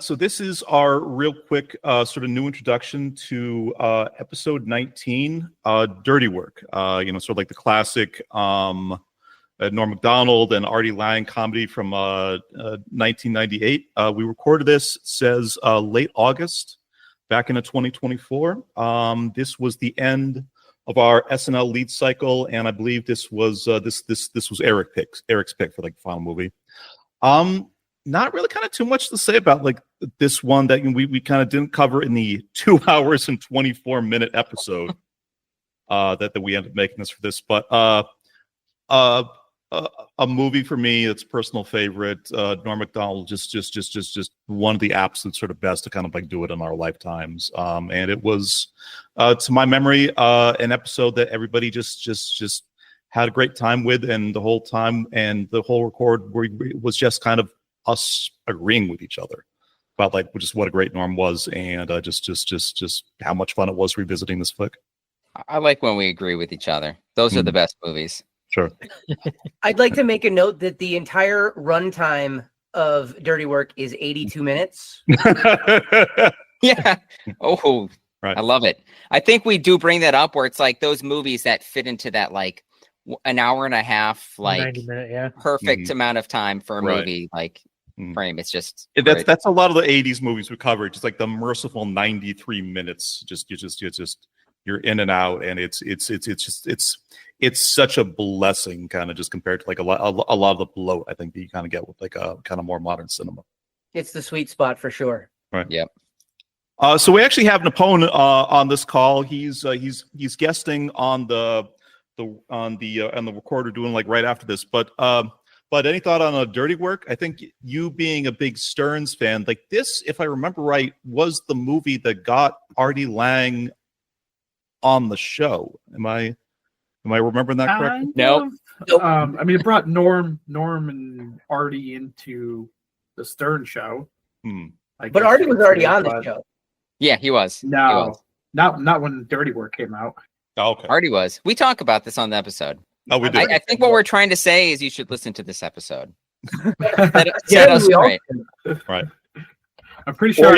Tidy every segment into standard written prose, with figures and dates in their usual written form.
So this is our real quick sort of new introduction to episode 19, Dirty Work. Sort of like the classic Norm Macdonald and Artie Lange comedy from 1998. We recorded this, it says late August, back into 2024. This was the end of our SNL Leads cycle, and I believe this was this was Eric's pick for like the final movie. Not really kind of too much to say about like this one that we kind of didn't cover in the 2 hours and 24-minute episode that we ended up making this for this, but a movie for me that's a personal favorite. Norm Macdonald just one of the absolute sort of best to kind of like do it in our lifetimes, and it was to my memory an episode that everybody just had a great time with, and the whole time and the whole record was just kind of us agreeing with each other about like just what a great Norm was, and just how much fun it was revisiting this flick. I like when we agree with each other. Those are the best movies. Sure. I'd like to make a note that the entire runtime of Dirty Work is 82 minutes. Yeah. Oh, right. I love it. I think we do bring that up where it's like those movies that fit into that like an hour and a half, like 90-minute, perfect amount of time for a movie, like frame. It's just that's a lot of the 80s movies we covered. Just like the merciful 93 minutes. Just you're in and out, and it's such a blessing, kind of just compared to like a lot of the bloat I think that you kind of get with like a kind of more modern cinema. It's the sweet spot for sure. Right. Yep. So we actually have Napone on this call. He's guesting on the recorder, doing like right after this. But any thought on a Dirty Work? I think you being a big Stearns fan, like this, if I remember right, was the movie that got Artie Lange on the show. Am I remembering that correctly? No. I mean, it brought Norm and Artie into the Stern show. But Artie was already on the show. Yeah, he was. No, he was. Not when Dirty Work came out. Oh, okay. Artie was. We talk about this on the episode. Oh, we do. I think what we're trying to say is you should listen to this episode. Set us straight. Right. I'm pretty sure.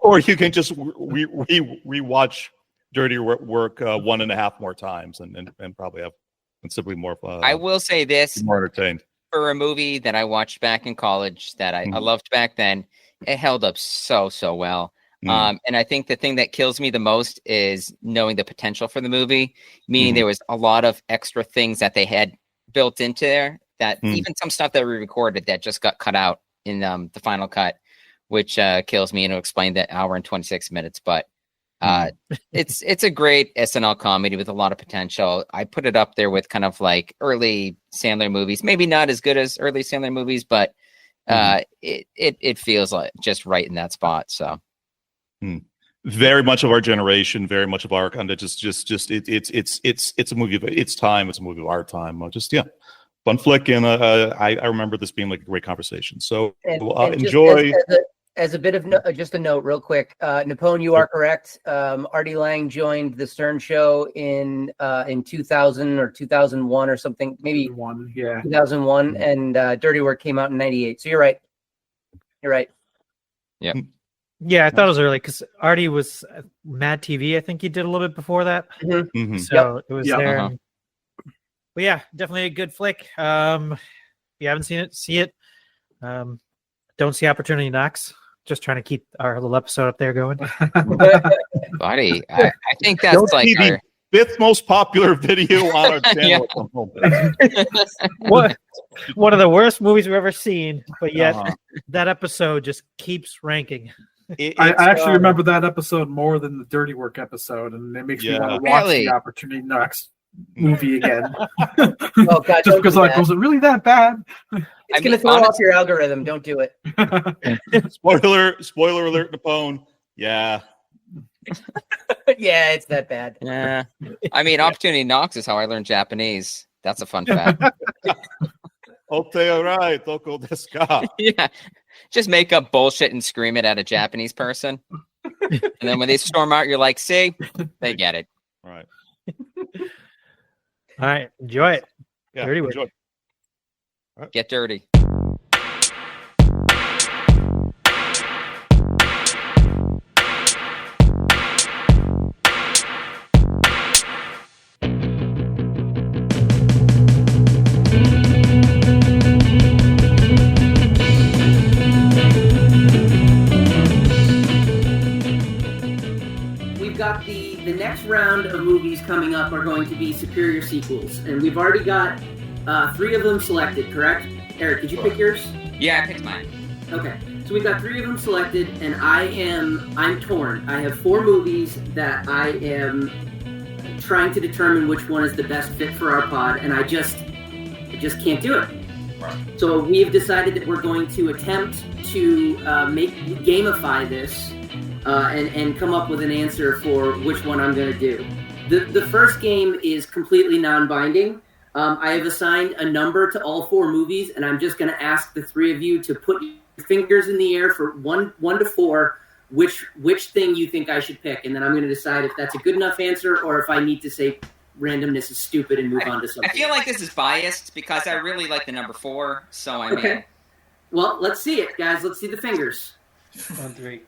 Or you can just rewatch Dirty Work 1.5 more times and probably have considerably more fun. I will say this: more entertained. For a movie that I watched back in college that I loved back then, it held up so well. And I think the thing that kills me the most is knowing the potential for the movie, meaning there was a lot of extra things that they had built into there that even some stuff that we recorded that just got cut out in the final cut, which kills me, and it'll explain that hour and 26 minutes. But it's a great SNL comedy with a lot of potential. I put it up there with kind of like early Sandler movies, maybe not as good as early Sandler movies, but it feels like just right in that spot. So. Very much of our generation, very much of our kind of it's a movie of its time. It's a movie of our time. Fun flick, and I remember this being like a great conversation. So enjoy. As a bit of just a note, real quick, Napone, you are correct. Artie Lange joined the Stern Show in 2000 or 2001 or something, maybe 2001, and Dirty Work came out in 98. So you're right. Yeah. Yeah, I thought it was early because Artie was Mad TV. I think he did a little bit before that. So it was there. But yeah, definitely a good flick. If you haven't seen it, see it. Don't see Opportunity Knocks. Just trying to keep our little episode up there going. Buddy, I think that's like the fifth most popular video on our channel. One of the worst movies we've ever seen, but yet that episode just keeps ranking. I actually remember that episode more than the Dirty Work episode, and it makes me want to watch the Opportunity Knocks movie again. Oh God! Just because was it really that bad? It's going to throw off your algorithm. Don't do it. Spoiler alert, Napone. Yeah. Yeah, it's that bad. Yeah. I mean, Opportunity Knocks is how I learned Japanese. That's a fun fact. Right. Toko desu ka? Yeah. Just make up bullshit and scream it at a Japanese person. And then when they storm out, you're like, see, they get it. Right. All right. Enjoy it. Yeah, Dirty Work. enjoy. Get dirty. next round of movies coming up are going to be superior sequels, and we've already got 3 of them selected, correct? Eric, did you pick yours? Yeah, I picked mine. Okay, so we've got 3 of them selected, and I'm torn. I have 4 movies that I am trying to determine which one is the best fit for our pod, and I just can't do it. Right. So we've decided that we're going to attempt to gamify this and come up with an answer for which one I'm going to do. The first game is completely non-binding. I have assigned a number to all 4 movies, and I'm just going to ask the 3 of you to put your fingers in the air for 1 to 4, which thing you think I should pick, and then I'm going to decide if that's a good enough answer or if I need to say randomness is stupid and move on to something. I feel like this is biased because I really like the number 4, so I mean... Okay. Well, let's see it, guys. Let's see the fingers. 1, 3.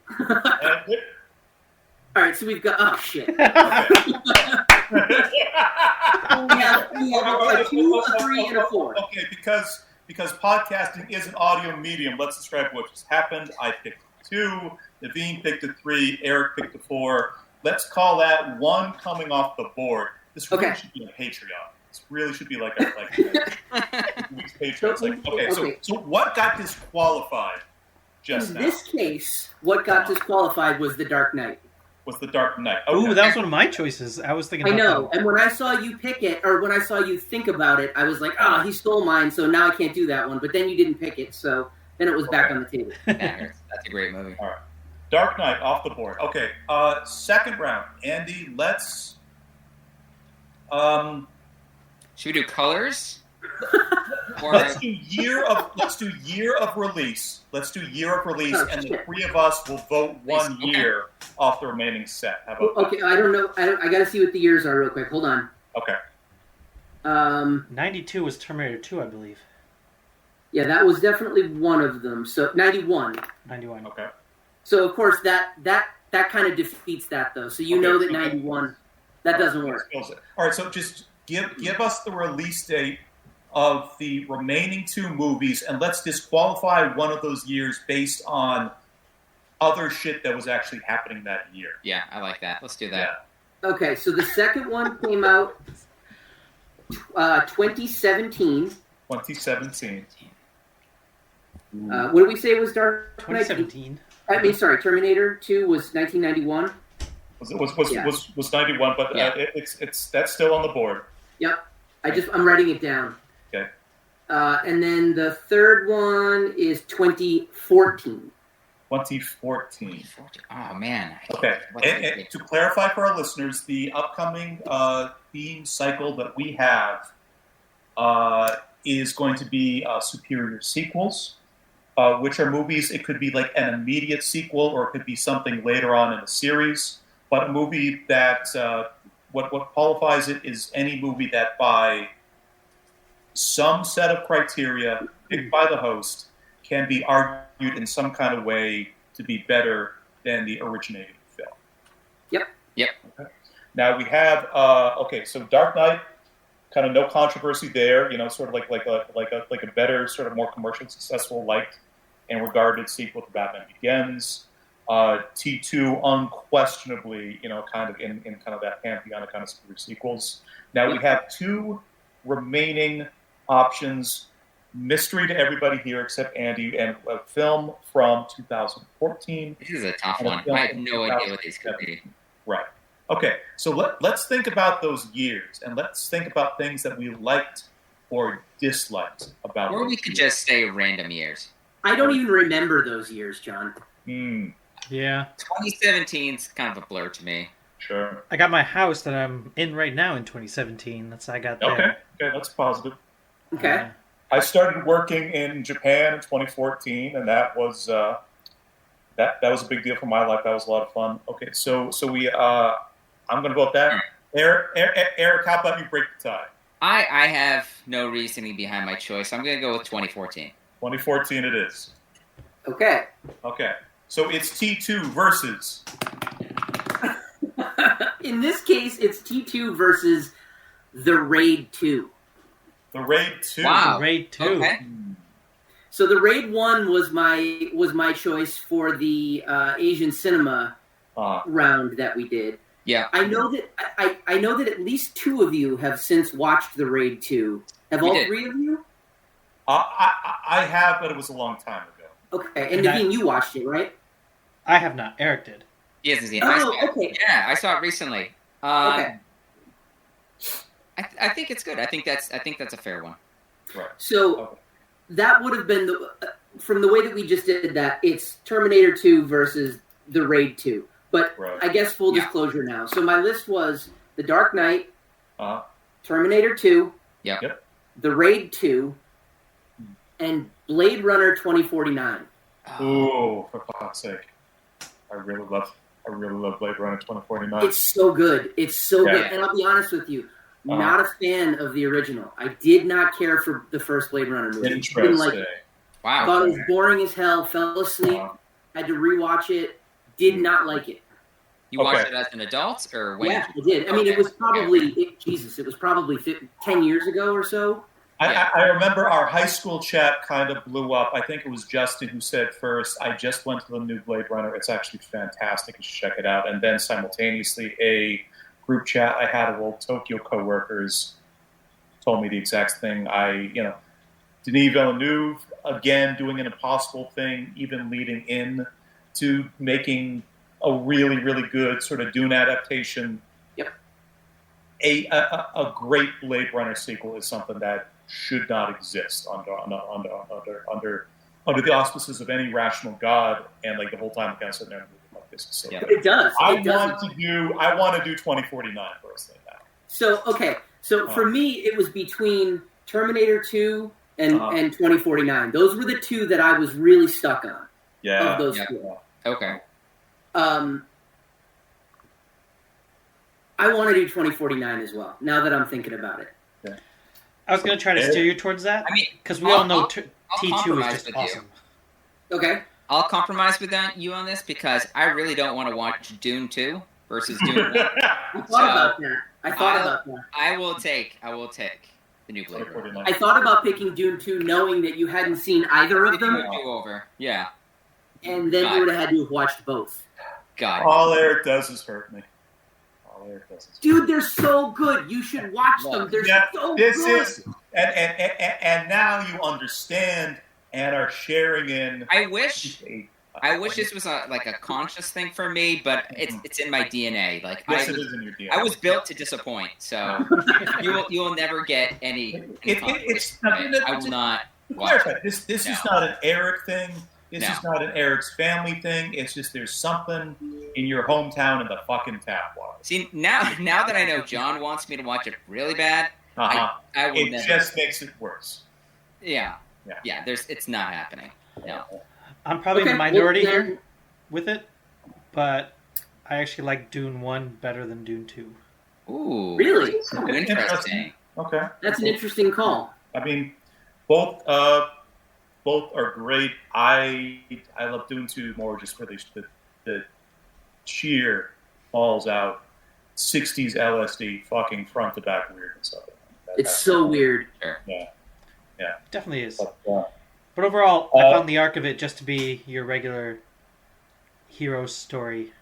All right, so we've got... Oh, shit. we have a 2, a 3, and a 4. Okay, because podcasting is an audio medium, let's describe what just happened. I picked 2, Naveen picked a 3, Eric picked a 4. Let's call that 1 coming off the board. This really should be a Patreon. This really should be like a week's Patreon. It's like, okay, so what got disqualified just now? In this case, what got disqualified was The Dark Knight. Was The Dark Knight. Okay. Ooh, that was one of my choices. I was thinking about I know, and when I saw you pick it, or when I saw you think about it, I was like, he stole mine, so now I can't do that one. But then you didn't pick it, so then it was back on the table. That's a great movie. All right. Dark Knight off the board. Okay, second round. Andy, let's... Should we do colors? Let's do year of release. Let's do year of release, and the 3 of us will vote 1 year off the remaining set. How about okay, I don't know. I got to see what the years are real quick. Hold on. Okay. 92 was Terminator 2, I believe. Yeah, that was definitely one of them. So 91. 91. Okay. So of course that kind of defeats that though. So you know that 91 that doesn't work. All right, so just give us the release date of the remaining 2 movies, and let's disqualify one of those years based on other shit that was actually happening that year. Yeah, I like that. Let's do that. Yeah. Okay, so the second one came out 2017. 2017. What did we say was Dark Knight? 2017. I mean, sorry, Terminator 2 was 1991. Was 91, but it's that's still on the board. Yep, I'm writing it down. Okay. And then the third one is 2014. 2014. Oh man. Okay. And to clarify for our listeners, the upcoming theme cycle that we have is going to be superior sequels, which are movies. It could be like an immediate sequel, or it could be something later on in the series. But a movie that what qualifies it is any movie that by some set of criteria picked by the host can be argued in some kind of way to be better than the originating film. Yep. Okay. Now we have so Dark Knight, kind of no controversy there. You know, sort of like a better, sort of more commercially successful, liked and regarded sequel to Batman Begins. T2 unquestionably, kind of in kind of that pantheon of kind of superior sequels. Now we have 2 remaining options. Mystery to everybody here except Andy, and a film from 2014. This is a tough one. I have no idea what these could be. Right. Okay, so let's think about those years, and let's think about things that we liked or disliked about. Or we could just say random years. I don't even remember those years, John. Yeah. 2017 is kind of a blur to me. Sure. I got my house that I'm in right now in 2017. I got there. Okay, that's positive. Okay. I started working in Japan in 2014, and that was that was a big deal for my life. That was a lot of fun. Okay, so we I'm going to vote that. Eric, how about you break the tie? I have no reasoning behind my choice. I'm going to go with 2014. 2014 it is. Okay. So it's T2 versus... In this case, it's T2 versus The Raid 2. The Raid 2. Wow. The Raid 2. Okay. So The Raid 1 was my choice for the Asian cinema round that we did. Yeah. I know that I know that at least 2 of you have since watched The Raid 2. Have all 3 of you? I have, but it was a long time ago. Okay, and Naveen, you watched it, right? I have not. Eric did. He hasn't seen it. Okay. Yeah, I saw it recently. Okay. I think it's good. I think that's a fair one. Right. So that would have been from the way that we just did that. It's Terminator 2 versus The Raid 2. But I guess full disclosure now. So my list was The Dark Knight, Terminator 2, The Raid 2, and Blade Runner 2049. Oh, for fuck's sake! I really love Blade Runner 2049. It's so good. It's so good. And I'll be honest with you, not a fan of the original. I did not care for the first Blade Runner movie. Interesting. Didn't like it. Wow. Thought it was boring as hell. Fell asleep. Had to rewatch it. Did not like it. You watched it as an adult, or when? Yeah, I did. I mean, it was probably it was probably 10 years ago or so. I remember our high school chat kind of blew up. I think it was Justin who said first, I just went to the new Blade Runner. It's actually fantastic. You should check it out. And then simultaneously, a group chat I had of old Tokyo coworkers told me the exact thing. Denis Villeneuve, again, doing an impossible thing, even leading in to making a really, really good sort of Dune adaptation. Yep. A great Blade Runner sequel is something that should not exist under the auspices of any rational God, and like the whole time I'm kind of sitting there and moving like this is so good. It does. I want to do 2049 personally now. So for me, it was between Terminator 2 and 2049. Those were the 2 that I was really stuck on. Yeah. Of those 2. Okay. I want to do 2049 as well. Now that I'm thinking about it. Yeah. I was going to try to steer you towards that. I mean, because we all know T2 is just awesome. Okay. I'll compromise with you on this because I really don't want to watch Dune 2 versus Dune 1. I thought about that. I will take the new Blade Runner. I thought about picking Dune 2 knowing that you hadn't seen either of them. Yeah. And then you would have had to have watched both. God. All Eric does is hurt me. Dude, they're so good. You should watch them. They're so good. And now you understand and are sharing in. I wish this was a conscious thing for me, but it's in my DNA. Like it is in your DNA. I was built to disappoint, so you will never get any. I will not watch it. This is not an Eric thing. This is not an Eric's family thing. It's just there's something in your hometown in the fucking tap water. See, now that I know John wants me to watch it really bad, I will it never. Just makes it worse. Yeah. It's not happening. No. I'm probably in the minority here with it, but I actually like Dune 1 better than Dune 2. Ooh. Really? Interesting. Okay. That's an interesting call. I mean, both are great. I love Dune 2 more just for the sheer balls out 60s LSD fucking front to back weirdness of it. It's so weird. Sure. Yeah. It definitely is. But overall, I found the arc of it just to be your regular hero story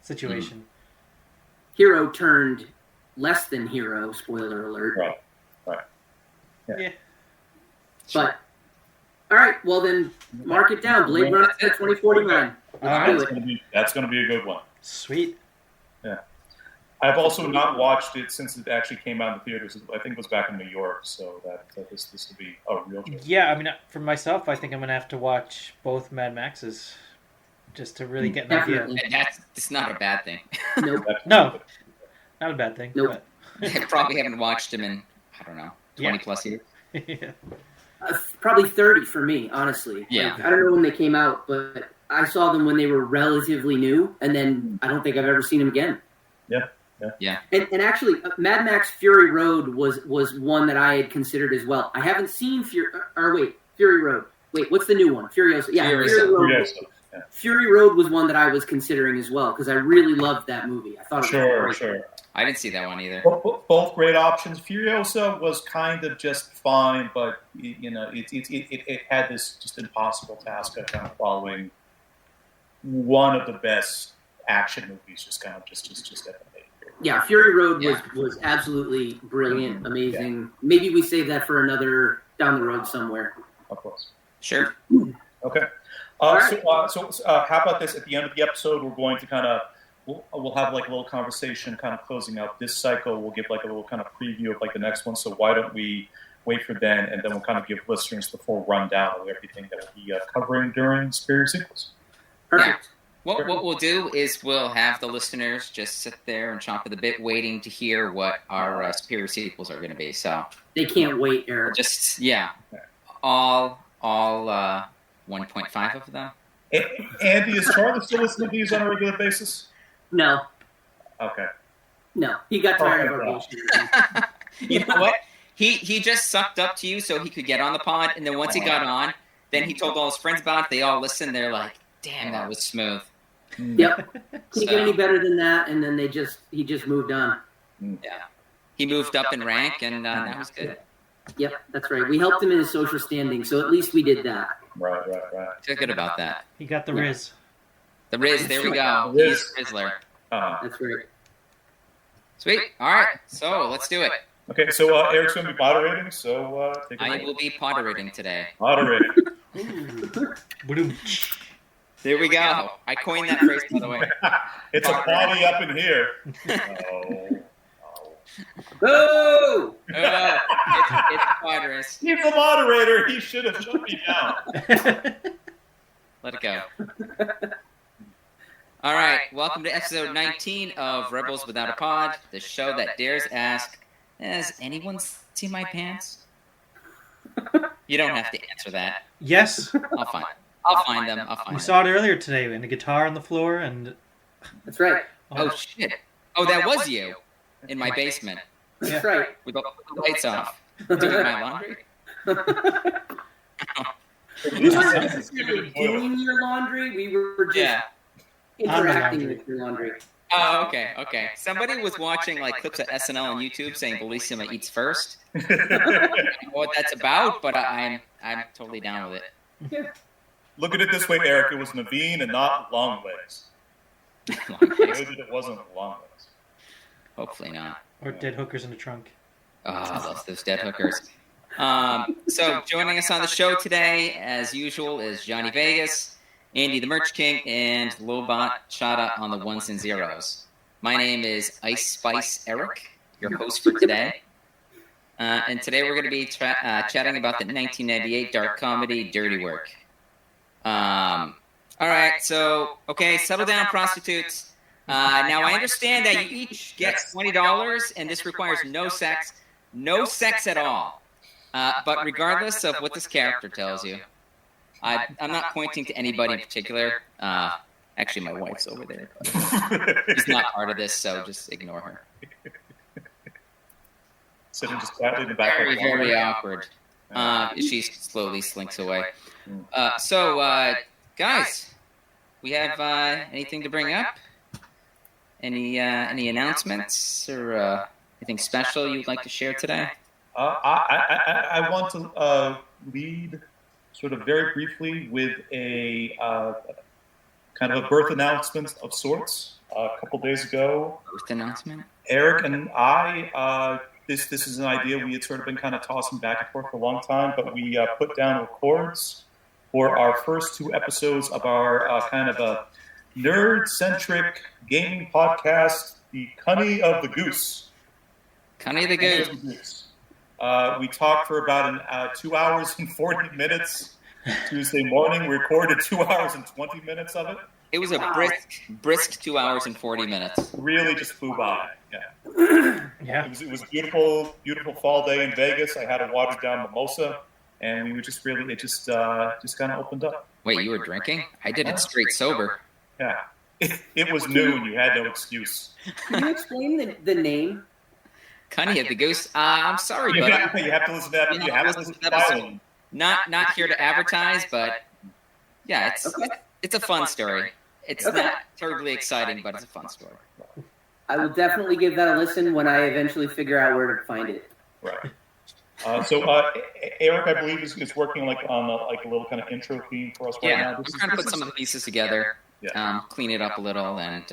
situation. Hero turned less than hero, spoiler alert. Right. Yeah. But all right, well then, mark it down. Blade Runner 2049. That's going to be a good one. Sweet. Yeah. I've also not watched it since it actually came out in the theaters. I think it was back in New York, so this will be a real treat. Yeah, I mean, for myself, I think I'm going to have to watch both Mad Maxes just to really get an idea. It's not a bad thing. Nope. No, not a bad thing. Nope. I probably haven't watched them in, 20 plus years. Yeah. Probably 30 for me, honestly. Yeah. I don't know when they came out, but I saw them when they were relatively new, and then I don't think I've ever seen them again. Yeah. And actually, Mad Max Fury Road was one that I had considered as well. I haven't seen Fury Road. Wait, what's the new one? Furiosa. Yeah, Fury Road was one that I was considering as well because I really loved that movie. I thought it was great. Sure. I didn't see that one either. Both great options. Furiosa was kind of just fine, but it had this just impossible task of kind of following one of the best action movies just kind of just Yeah, Fury Road was absolutely brilliant, amazing. Yeah. Maybe we save that for another down the road somewhere. Of course. Sure. Okay. So how about this? At the end of the episode, we're going to kind of we'll have like a little conversation, kind of closing out this cycle. We'll give like a little kind of preview of like the next one. So why don't we wait for then, and then we'll kind of give listeners the full rundown of everything that we'll be covering during Superior Sequels. Perfect. Yeah. What we'll do is we'll have the listeners just sit there and chomp at the bit, waiting to hear what our Superior Sequels are going to be. So they can't wait, Eric. Just all 1.5 of them. Andy, is Charlie still listening to these on a regular basis? No. Okay. No, he got tired of our bullshit. You know what? He just sucked up to you so he could get on the pod, and then once he got on, then he told all his friends about it. They all listened. They're like, "Damn, that was smooth." Yep. Can you get any better than that? And then he just moved on. Yeah. He moved up in rank, and that was good. Yep, that's right. We helped him in his social standing, so at least we did that. Right. Feel good about that. He got the Riz. The Riz, there we go. He's Rizzler. That's right. Sweet. All right, so let's do it. Okay, so Eric's going to be moderating, so take it away. I will be moderating today. Moderating. There we go. I coined that phrase, by the way. It's a party up in here. Oh! It's Padres. He's the moderator. He should have shut me down. Let it go. All right. Welcome to episode 19 of Rebels Without a Pod, the show that dares ask, has anyone seen my pants? You don't have to answer that. Yes. I'll find them. We saw it earlier today, and a guitar on the floor, and... That's right. Oh, shit. Oh, that was you in my basement. That's right. With the lights off. Doing my laundry. We weren't necessarily doing your laundry. We were just interacting with your laundry. Oh, okay. Somebody was watching like clips of SNL on YouTube saying Bellissima eats first. I don't know what that's about, but I'm totally down with it. Yeah. Look at it this way, Eric. It was Naveen and not Long Legs. It wasn't Long Legs. Hopefully not. Or dead hookers in the trunk. Oh, I love those dead hookers. So joining us on the show today, as usual, is Johnny Vegas, Andy the Merch King, and Lobot Chata on the ones and zeros. My name is Ice Spice Eric, your host for today. And today we're going to be chatting about the 1998 dark comedy Dirty Work. All right, so, settle down, prostitutes. Now, I understand that you each get $20, and this requires no sex at all. But regardless of what this character tells you, I'm not pointing to anybody in particular. Actually, my wife's over there. She's not part of this, so just ignore her. Sitting just quietly in the back. Very, very awkward. She slowly slinks away. So, guys, we have anything to bring up? Any announcements or anything special you'd like to share today? I want to lead sort of very briefly with a kind of a birth announcement of sorts. A couple days ago, Birth announcement? Eric and I, this is an idea we had sort of been kind of tossing back and forth for a long time, but we put down records for our first 2 episodes of our kind of a nerd-centric gaming podcast, The Cunny of the Goose. Cunny of the Goose. We talked for about 2 hours and 40 minutes Tuesday morning. We recorded 2 hours and 20 minutes of it. It was a brisk 2 hours and 40 minutes. Really just flew by. Yeah. It was a beautiful, beautiful fall day in Vegas. I had a watered down mimosa, and we were just really, it just kind of opened up. Wait, you were drinking? I did it straight sober. Yeah. It was noon. You had no excuse. Can you explain the name? Cunny of the Goose. I'm sorry, but you have to listen to that. You have to listen to that. Not here to advertise, but yeah, it's a fun story. It's not terribly exciting, but it's a fun story. I will definitely give that a listen when I eventually figure out where to find it. Right. So Eric, I believe, is working on a little kind of intro theme for us right now. I'm trying to put some of the pieces together. clean it up a little, and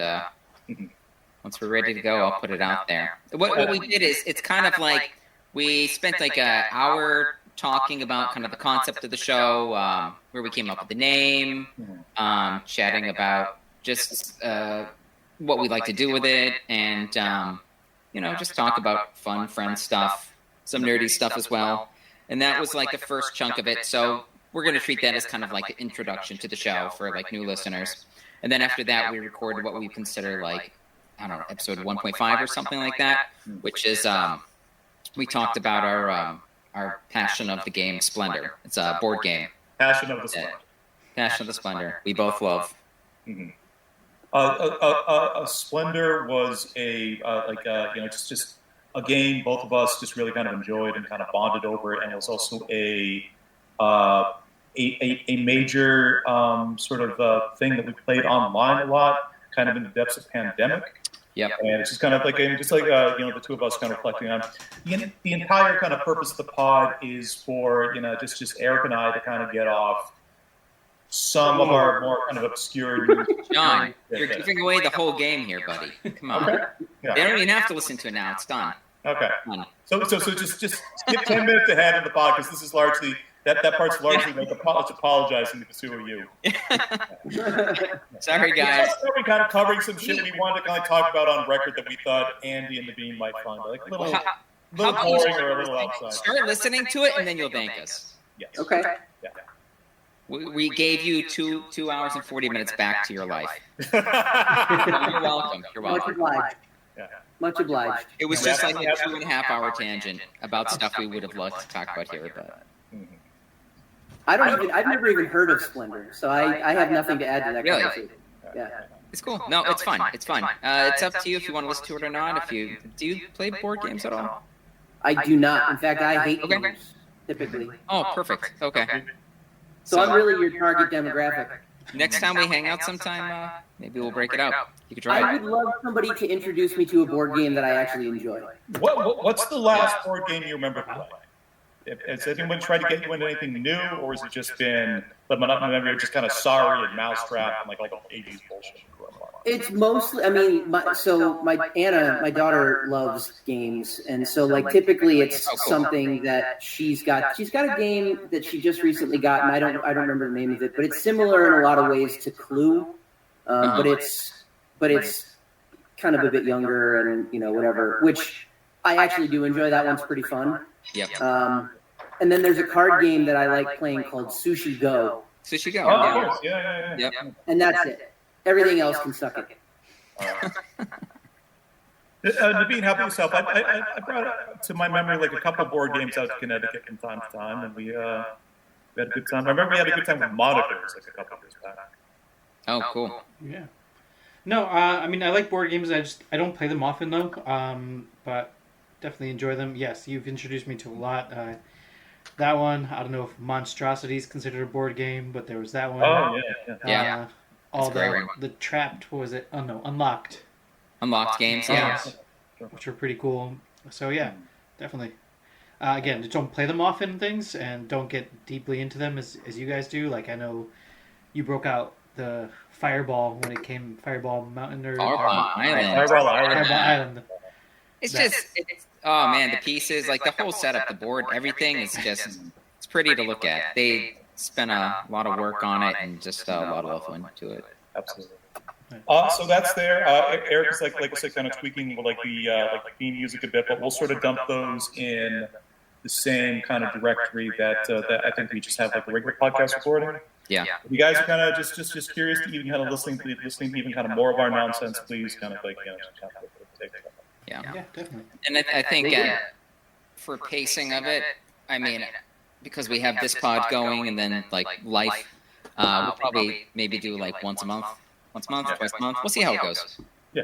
once we're ready to go, I'll put it out there. What we did is, it's kind of like we spent like an hour talking about kind of the concept of the show, where we came up with the name, chatting about just what we'd like to do with it, and just talk about fun friend stuff, some nerdy stuff as well. And that was like the first chunk of it. So we're going to treat that as kind of like the introduction to the show for like new listeners. And then after that, we recorded what we consider like, I don't know, episode 1.5 or something like that, which is we talked about our passion of the game Splendor. It's a board game. Passion of the Splendor. Passion of the Splendor. We both love. Splendor was just a game both of us just really kind of enjoyed and kind of bonded over it, and it was also a major sort of thing that we played online a lot, kind of in the depths of pandemic. Yep. And it's just kind of like, the two of us kind of reflecting on the entire kind of purpose of the pod is for, just Eric and I to kind of get off some of our more kind of obscure news. John, you're giving away the whole game here, buddy. Come on. Okay. Yeah. They don't even have to listen to it now. It's done. Okay. So just skip 10 minutes ahead of the pod, because this is largely that part's largely like apologizing to the two of you. Sorry, guys. We're kind of covering some shit we wanted to kind of talk about on record that we thought Andy and Naveen might find like a little boring or a little outside. Start listening to it, and then you'll thank us. Yes. Okay. Yeah. We gave you 2 hours and 40 minutes back to your life. You're welcome. You're welcome. Much obliged. Yeah. Much obliged. It was just like a 2.5 hour tangent about stuff we would have loved to talk about here, but I've never even heard of Splendor, so I have nothing to add to that conversation. Yeah. It's cool. No, it's fun. It's fun. It's up to you if you want to listen to it or not. Do you play board games at all? I do not. In fact, I hate games, typically. Oh, perfect. Okay. So I'm really your target demographic. Next time we hang out sometime, maybe we'll break it out. You could try I would love somebody to introduce me to a board game that I actually enjoy. What's the last board game you remember playing? Has anyone tried to get you into anything new, or has it just been, you're just kind of sorry and mousetrap and like 80s bullshit? It's mostly, my Anna, my daughter, loves games, and so typically it's something that she's got. She's got a game that she just recently got, and I don't remember the name of it, but it's similar in a lot of ways to Clue, but it's kind of a bit younger and whatever. Which I actually do enjoy. That one's pretty fun. Yep. And then there's a card game that I like playing called Sushi Go. Sushi Go. Oh, yeah. Yep. And that's it. Everything else can suck it. Naveen, how about yourself? I brought up to my memory a couple of board games out to Connecticut from time to time, and we had a good time. I remember we had a good time with monitors a couple of years back. Oh, cool. Yeah. No, I like board games. I don't play them often though, but definitely enjoy them. Yes, you've introduced me to a lot. That one, I don't know if Monstrosity is considered a board game, but there was that one. Oh, yeah. All the Trapped, what was it? Oh, no, Unlocked. Unlocked games, which were pretty cool. So, yeah, definitely. Again, just don't play them often and things, and don't get deeply into them as you guys do. I know you broke out the Fireball when it came, Fireball Mountain or Fireball Island. It's oh man, the pieces, the whole setup, the board, everything is just, it's pretty to look at. They spent a lot of work on it and just a lot of love went to it. Absolutely. So that's there. Eric is like I said, kind of tweaking the theme music a bit, but we'll sort of dump those in the same kind of directory that I think we just have a regular podcast recording. Yeah. If you guys are kind of just curious to even kind of listening to even kind of more of our nonsense, please kind of take it. Yeah, definitely. And I think for pacing of it, because we have this pod going and then life, we'll probably maybe do once a month, twice a month. We'll see how it goes. Yeah.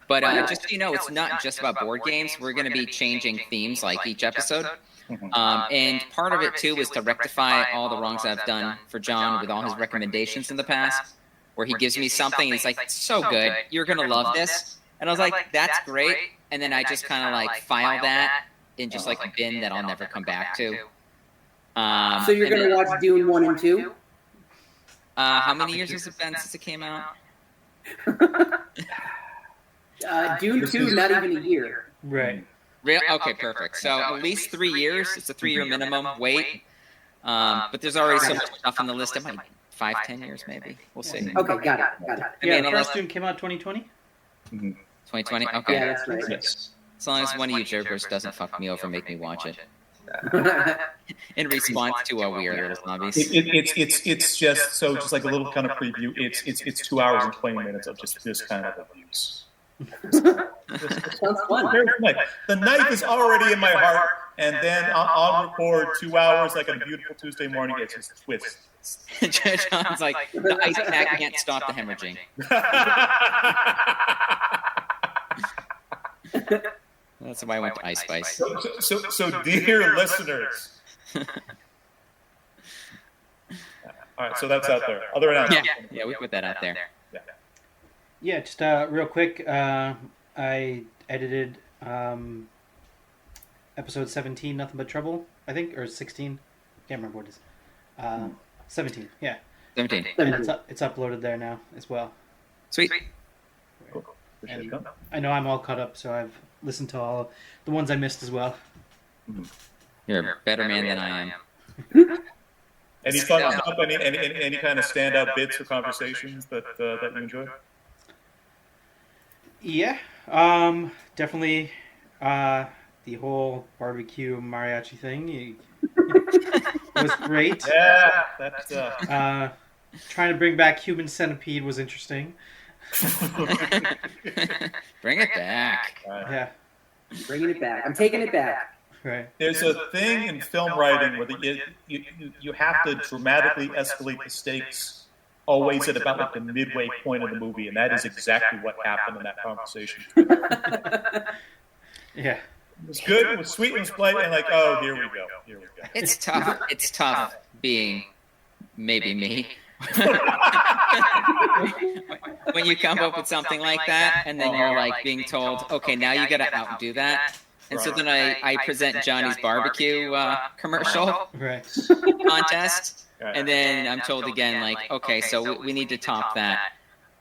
But just so you know, it's not just about board games. We're going to be changing themes each episode. And part of it too is to rectify all the wrongs I've done for John with all his recommendations in the past, where he gives me something and he's like, "It's so good, you're going to love this." And I was like, "That's great." And then I just kind of file that in just a bin that I'll never come back to. So you're going to watch Dune 1 and 2? How many years has it been since it came out? Dune 2, not even a year. Right. Real? Okay, perfect. So at least 3 years. It's a 3-year minimum wait. But there's already so much stuff on the list. It might 5-10 years, maybe. We'll see. Okay, got it. Yeah, the first Dune came out 2020. 2020. Okay. Yeah, that's right. Yes. As long as one of you jokers doesn't fuck me over, make me watch it. In response to a weird little zombies. It's just so just like a little kind of preview. It's 2 hours and 20 minutes of just this kind of abuse. Sounds fun. The knife is already in my heart, and then on record 2 hours like on a beautiful Tuesday morning, it's just twist. John's like, the ice pack can't stop the hemorrhaging. That's why I went to Ice Spice. So dear listeners. All right, so that's out there. Other announcements. Yeah, we put that out there. Yeah, just real quick, I edited episode 17, Nothing But Trouble, I think, or 16. Can't remember what it is. 17, yeah. 17. And it's uploaded there now as well. Sweet. Cool. And I know I'm all caught up, so I've listened to all the ones I missed as well. You're a better man than I am. Any fun stuff? Any kind of standout bits or conversations that you enjoyed? Yeah, definitely the whole barbecue mariachi thing was great. Yeah, that's trying to bring back Human Centipede was interesting. Bring it back. Yeah, Bringing it back. I'm taking it back. right. There's a thing in film writing where you have to dramatically escalate the stakes always at about like the midway point of the movie, and that is exactly what happened in that conversation. Yeah. It was good, it was sweet, it was polite, and like, oh, here we go. It's tough. It's tough being maybe me. When you come up with something like that, and then you're like being told, okay, now you got to outdo that. And so then I present Johnny's barbecue commercial contest. And then I'm told again, like, okay, so we need to top that.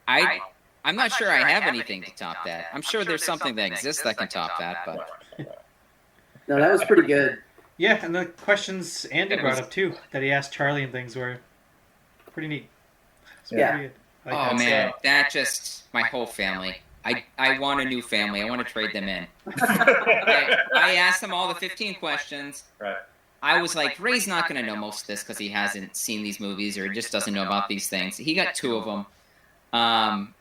I'm not sure I have anything to top that. I'm sure there's something that exists that can top that, but... No, that was pretty good. Yeah, and the questions Andy brought up, too, that he asked Charlie and things were pretty neat. Yeah. Pretty good. Oh, man, that just... My whole family. I want a new family. I want to trade them in. I asked them all the 15 questions. Right. I was like, Ray's not going to know most of this because he hasn't seen these movies or he just doesn't know about these things. He got 2 of them.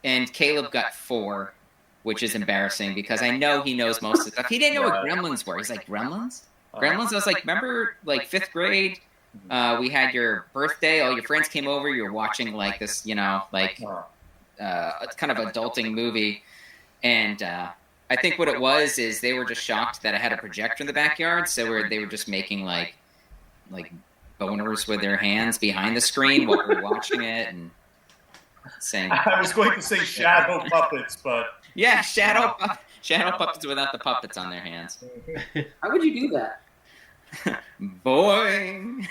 And Caleb got 4, which is embarrassing because I know he knows most of the stuff. He didn't know what Gremlins were. He's like, Gremlins? Gremlins? I was like, remember, like, 5th grade? We had your birthday. All your friends came over. You were watching, like, this, you know, like, kind of adulting movie. And I think what it was is they were just shocked that I had a projector in the backyard, so they were just making like boners with their hands behind the screen while we were watching it and saying. I was going to say shadow puppets, but yeah, shadow puppets without the puppets on their hands. How would you do that? Boing.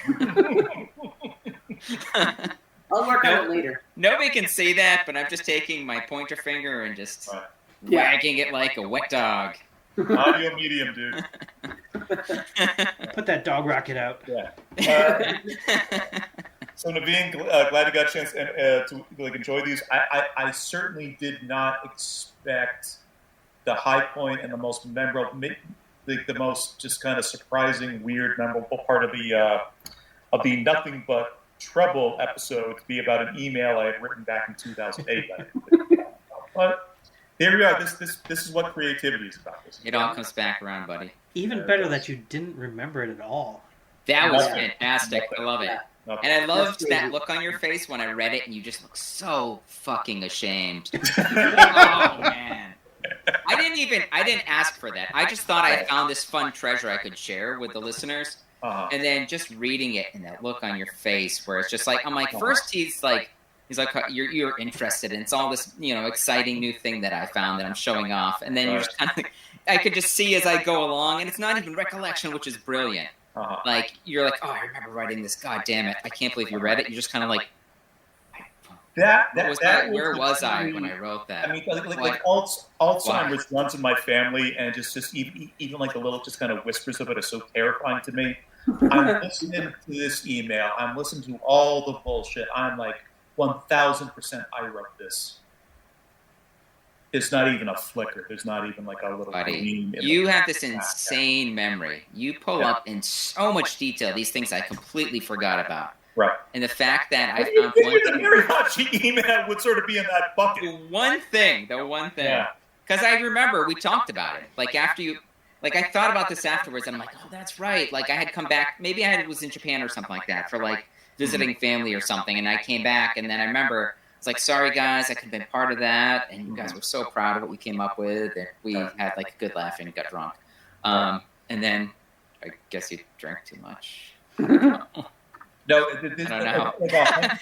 I'll work on it later. Nobody can see that, but I'm just taking my pointer finger and just wagging it like a wet dog. Audio medium, dude. Put that dog rocket out. Yeah. So Naveen, glad you got a chance to like enjoy these. I certainly did not expect the high point and the most memorable, the most just kind of surprising, weird, memorable part of the Nothing But Trouble episode to be about an email I had written back in 2008. But here we are. This is what creativity is about. It all comes back around, buddy. Even better that you didn't remember it at all. That was fantastic. I love it. And I loved that look on your face when I read it, and you just look so fucking ashamed. Oh man. I didn't ask for that. I just thought I found this fun treasure I could share with the listeners. And then just reading it and that look on your face where it's just like, I'm like, first he's like, you're interested and it's all this, you know, exciting new thing that I found that I'm showing off. And then you're just kind of like, I could just see as I go along, and it's not even recollection, which is brilliant. Like you're like, oh, I remember writing this. God damn it! I can't believe you read it. You're just kind of like, where was I when I wrote that? I mean, like Alzheimer's runs in my family, and just even like the little just kind of whispers of it are so terrifying to me. I'm listening to this email. I'm listening to all the bullshit. I'm like 1,000% I wrote this. It's not even a flicker. There's not even like a little. Buddy, you have this insane memory. You pull up in so much detail these things I completely forgot about. Right. And the fact that I found the Mariachi email would sort of be in that bucket. The one thing. Because I remember we talked about it. Like after you, like I thought about this afterwards. And I'm like, oh, that's right. Like I had come back. Maybe I was in Japan or something like that for like visiting family or something. And I came back, and then I remember it's like, sorry guys, I could have been part of that. And you guys were so proud of what we came up with. And we had like a good laugh and got drunk. And then I guess you drank too much. No, I don't know.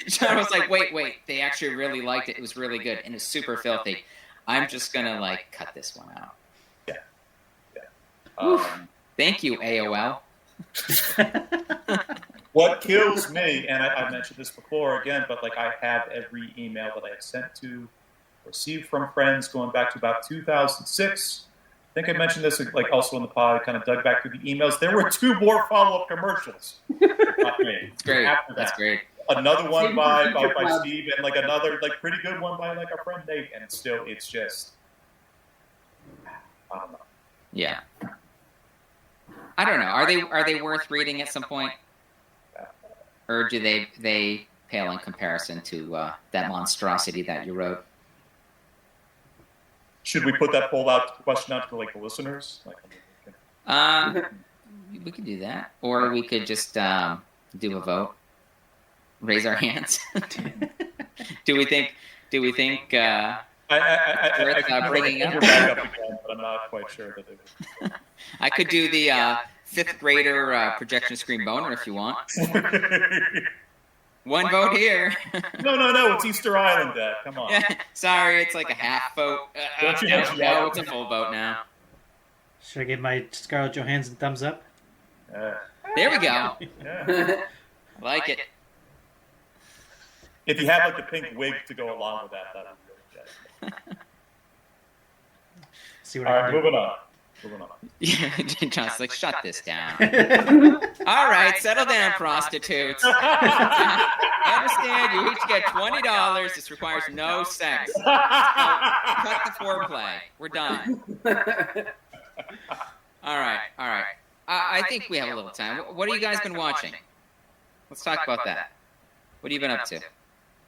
John was like, wait. They actually really liked it. It was really good. And it's super filthy. I'm just going to, like, cut this one out. Yeah. Thank you, AOL. What kills me, and I mentioned this before again, but, like, I have every email that I have sent to, received from friends going back to about 2006. I think I mentioned this, like, also in the pod. I kind of dug back through the emails. There were 2 more follow-up commercials. That's great. That's great. Another one by Steve, and like another like pretty good one by like our friend Nate, and it's just I don't know. Yeah. I don't know. Are they worth reading at some point, or do they pale in comparison to that monstrosity that you wrote? Should we put that question out to like the listeners? We could do that, or we could just do a vote, raise our hands. Do we think? Worth bringing up? But I'm not quite sure that it would. I could do the 5th grader projection screen boner if you want. One vote here. No, it's Easter Island, Dad. Come on. Yeah, sorry, it's like a half vote. No, it's a full vote now. Should I give my Scarlett Johansson thumbs up? There we go. Yeah. Like it. If you had like the pink wig to go along with that, that'd be really good. See what All right, moving on. Yeah, John's like, shut this down. All right, settle down, prostitutes. I understand you each get $20. This requires no sex. So cut the foreplay. We're done. All right. I think we have a little time. What have you guys been watching? Let's talk about that. What have you been up to?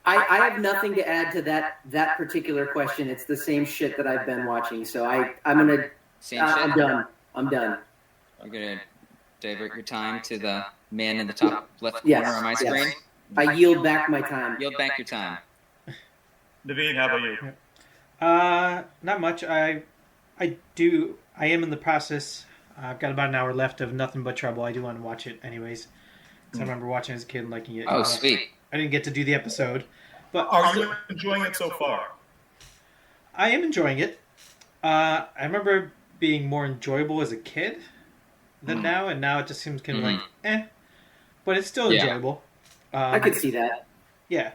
I have nothing to add to that particular question. It's the same shit that I've been watching. So I'm gonna. I'm done. You're gonna divert your time to the man in the top left corner on my screen. I yield back my time. Yield back your time. Naveen, how about you? Not much. I am in the process. I've got about an hour left of Nothing But Trouble. I do want to watch it anyways. So I remember watching as a kid and liking it. Oh, sweet. I didn't get to do the episode. But are you enjoying it so far? I am enjoying it. I remember being more enjoyable as a kid than now, and now it just seems kind of like, but it's still enjoyable. I could see that. Yeah.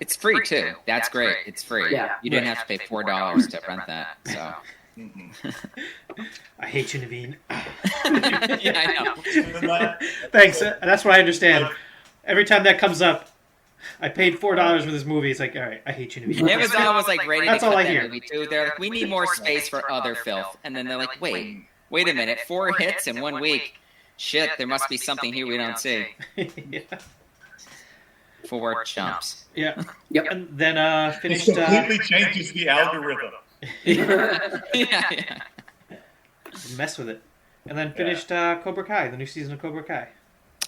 It's free, too. That's great. It's free. Yeah. You didn't have to pay $4 to rent that, so... I hate you, Naveen. Yeah, I know. Thanks. That's what I understand. Every time that comes up, I paid $4 for this movie. It's like, all right, I hate you, Naveen. It was always like ready That's to all cut I that hear. movie, too. They're like, we need more space for other filth. And then they're like, wait a minute. 4 hits in 1 week. Shit, there must be something here we don't see. Yeah. 4 chumps. Yeah. Yep. And then finished... It completely changes the algorithm. Yeah. Mess with it. And then finished Cobra Kai, the new season of Cobra Kai.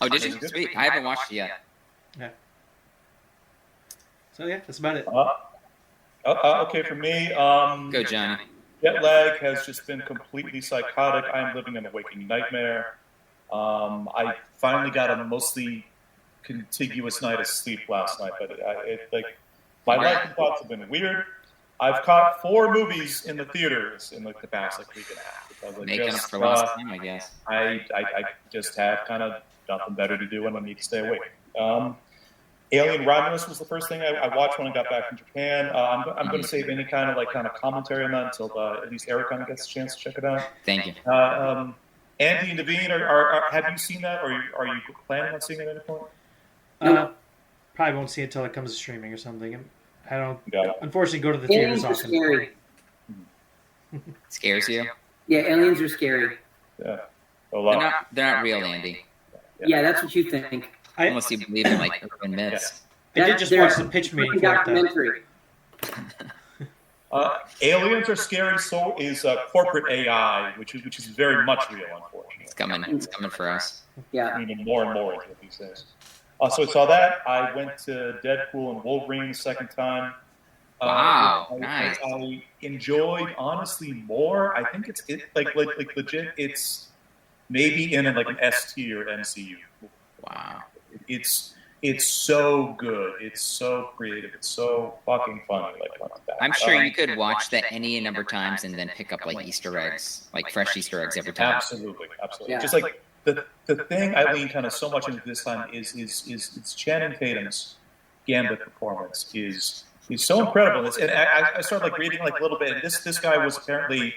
Oh, did you? Sweet. I haven't watched it yet. Yeah. So yeah, that's about it. Okay, for me, Go, Johnny. jet lag has just been completely psychotic. I am living in a waking nightmare. I finally got a mostly contiguous night of sleep last night, but my life and thoughts have been weird. I've caught 4 movies in the theaters in like the past like week and a half. Because making up for last time, I guess. I just have kind of nothing better to do when I need to stay awake. Alien Romulus was the first thing I watched when I got back from Japan. I'm going to save any kind of commentary on that until at least Eric kind of gets a chance to check it out. Thank you. Andy and Naveen, have you seen that, or are you planning on seeing it at any point? Probably won't see it until it comes to streaming or something. I don't, Yeah. unfortunately, go to the theaters Aliens are often. scary. Scares you? Yeah, aliens are scary. Yeah. A lot. They're not real, Andy. Yeah, that's what you think. Unless you believe in like urban myths. I did just watch the pitch meeting for it, though. Documentary. Aliens are scary. So is corporate AI, which is very much real, unfortunately. It's coming for us. Yeah. Even more and more into these days. So I saw that. I went to Deadpool and Wolverine the second time. Wow, nice. I enjoyed honestly more. I think it's like legit. It's maybe in like an S tier MCU. Wow. It's so good. It's so creative. It's so fucking funny. I'm sure you could watch that any number of times and then pick up like Easter eggs, like fresh Easter eggs every time. Absolutely. Yeah. Just like the thing I lean kind of so much into this time is Channing Tatum's Gambit performance is so incredible. And I started like reading like a little bit. And this guy was apparently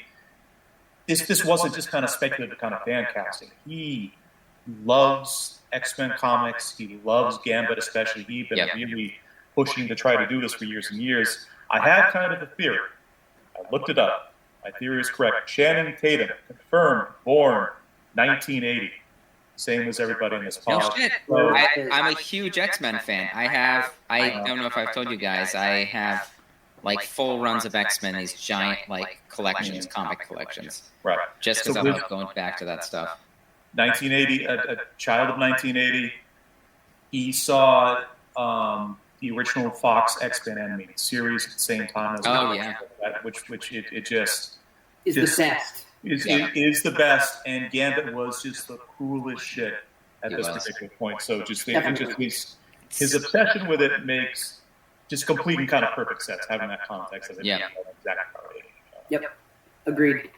this wasn't just kind of speculative kind of fan casting. He loves X-Men comics. He loves Gambit, especially. He's been really pushing to try to do this for years and years. I had kind of a theory. I looked it up. My theory is correct. Channing Tatum, confirmed, born 1980. Same as everybody in this pod. No shit. I'm a huge X-Men fan. I don't know if I've told you guys, I have like full runs of X-Men, these giant like collections, comic collections. Right. Just because I love going back to that stuff. 1980, a child of 1980. He saw the original Fox X-Men animated series at the same time as which it just is the best. It is the best, and Gambit was just the coolest shit at this particular point. So his obsession with it makes just complete and kind of perfect sense, having that context of it. Yep, agreed.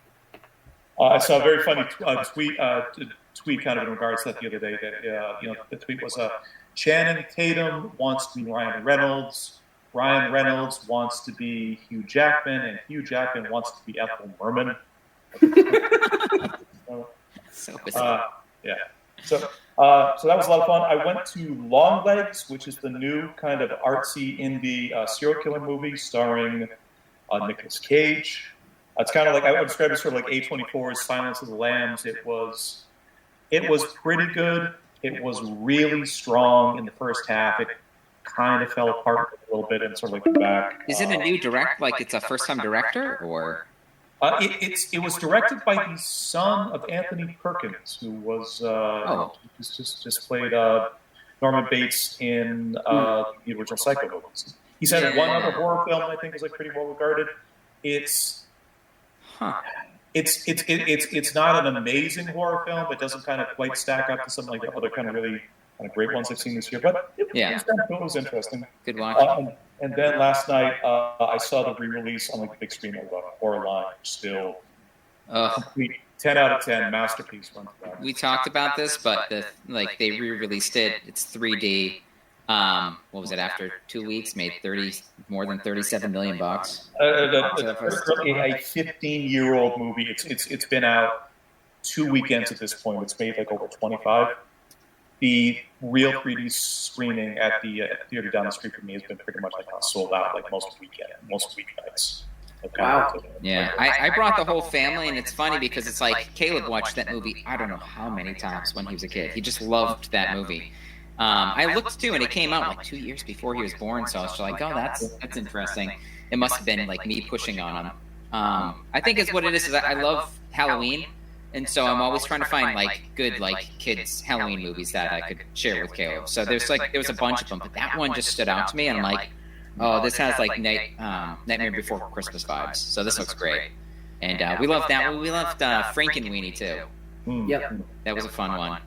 I saw a very funny tweet kind of in regards to that the other day. That the tweet was Channing Tatum wants to be Ryan Reynolds. Ryan Reynolds wants to be Hugh Jackman, and Hugh Jackman wants to be Ethel Merman. So that was a lot of fun. I went to Longlegs, which is the new kind of artsy indie serial killer movie starring Nicolas Cage. It's kind of like, I would describe it sort of like A24's Silence of the Lambs. It was pretty good. It was really strong in the first half. It kind of fell apart a little bit and sort of like back. Is it a new direct? Like it's a first-time director, or? It was directed by the son of Anthony Perkins, who was just played Norman Bates in the original Psycho movies. He's had one other horror film I think is like pretty well regarded. It's not an amazing horror film. It doesn't kind of quite stack up to some like the other kind of really kind of great ones I've seen this year. But it was interesting. Good watch. And then last night, I saw the re-release on like the big screen of Coraline. Still, complete 10 out of 10 masterpiece. We talked about this, but they re-released it. It's 3D. What was it? After 2 weeks, made more than $37 million. A 15-year-old movie. It's been out 2 weekends at this point. It's made like over 25. The real 3D screening at the theater down the street from me has been pretty much like sold out like most weeknights. Wow. Yeah, I brought the whole family, and it's funny because it's like Caleb watched that movie I don't know how many times when he was a kid. He just loved that movie. I looked too, and it came out like 2 years before he was born, so I was like, oh, that's interesting. It must have been like me pushing on him. I think it's what it is I love Halloween. And so I'm always trying to find like good like kids Halloween movies that I could share with Caleb. So there was a bunch of them, but that one just stood out to me. And I'm like, oh, this has like Nightmare Before Christmas vibes. So this looks great. And we loved that one. We loved Frankenweenie too. Yep. That was a fun one.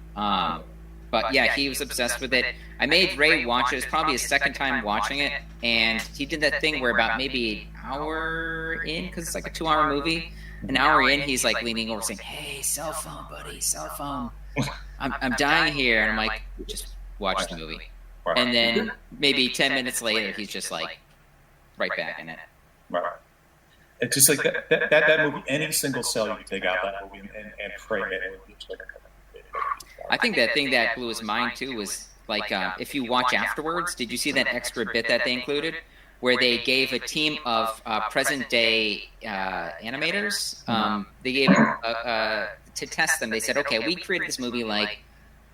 But yeah, he was obsessed with it. I made Ray watch it. It's probably his second time watching it, and he did that thing where about maybe an hour in, because it's like a 2-hour movie. An hour in, he's like leaning over saying, "Hey, cell phone, buddy, cell phone. I'm dying here." And I'm like, "Just watch the movie." And then maybe 10 minutes later, he's just like right back in it. Right. It's just like that movie. Any single cell you can take out that movie and frame it, it would be just like I think that thing that blew his mind too was like if you watch afterwards, did you see that extra bit that they included, where they gave a team of present day animators? They gave to test them. They said, "Okay, we created this movie like."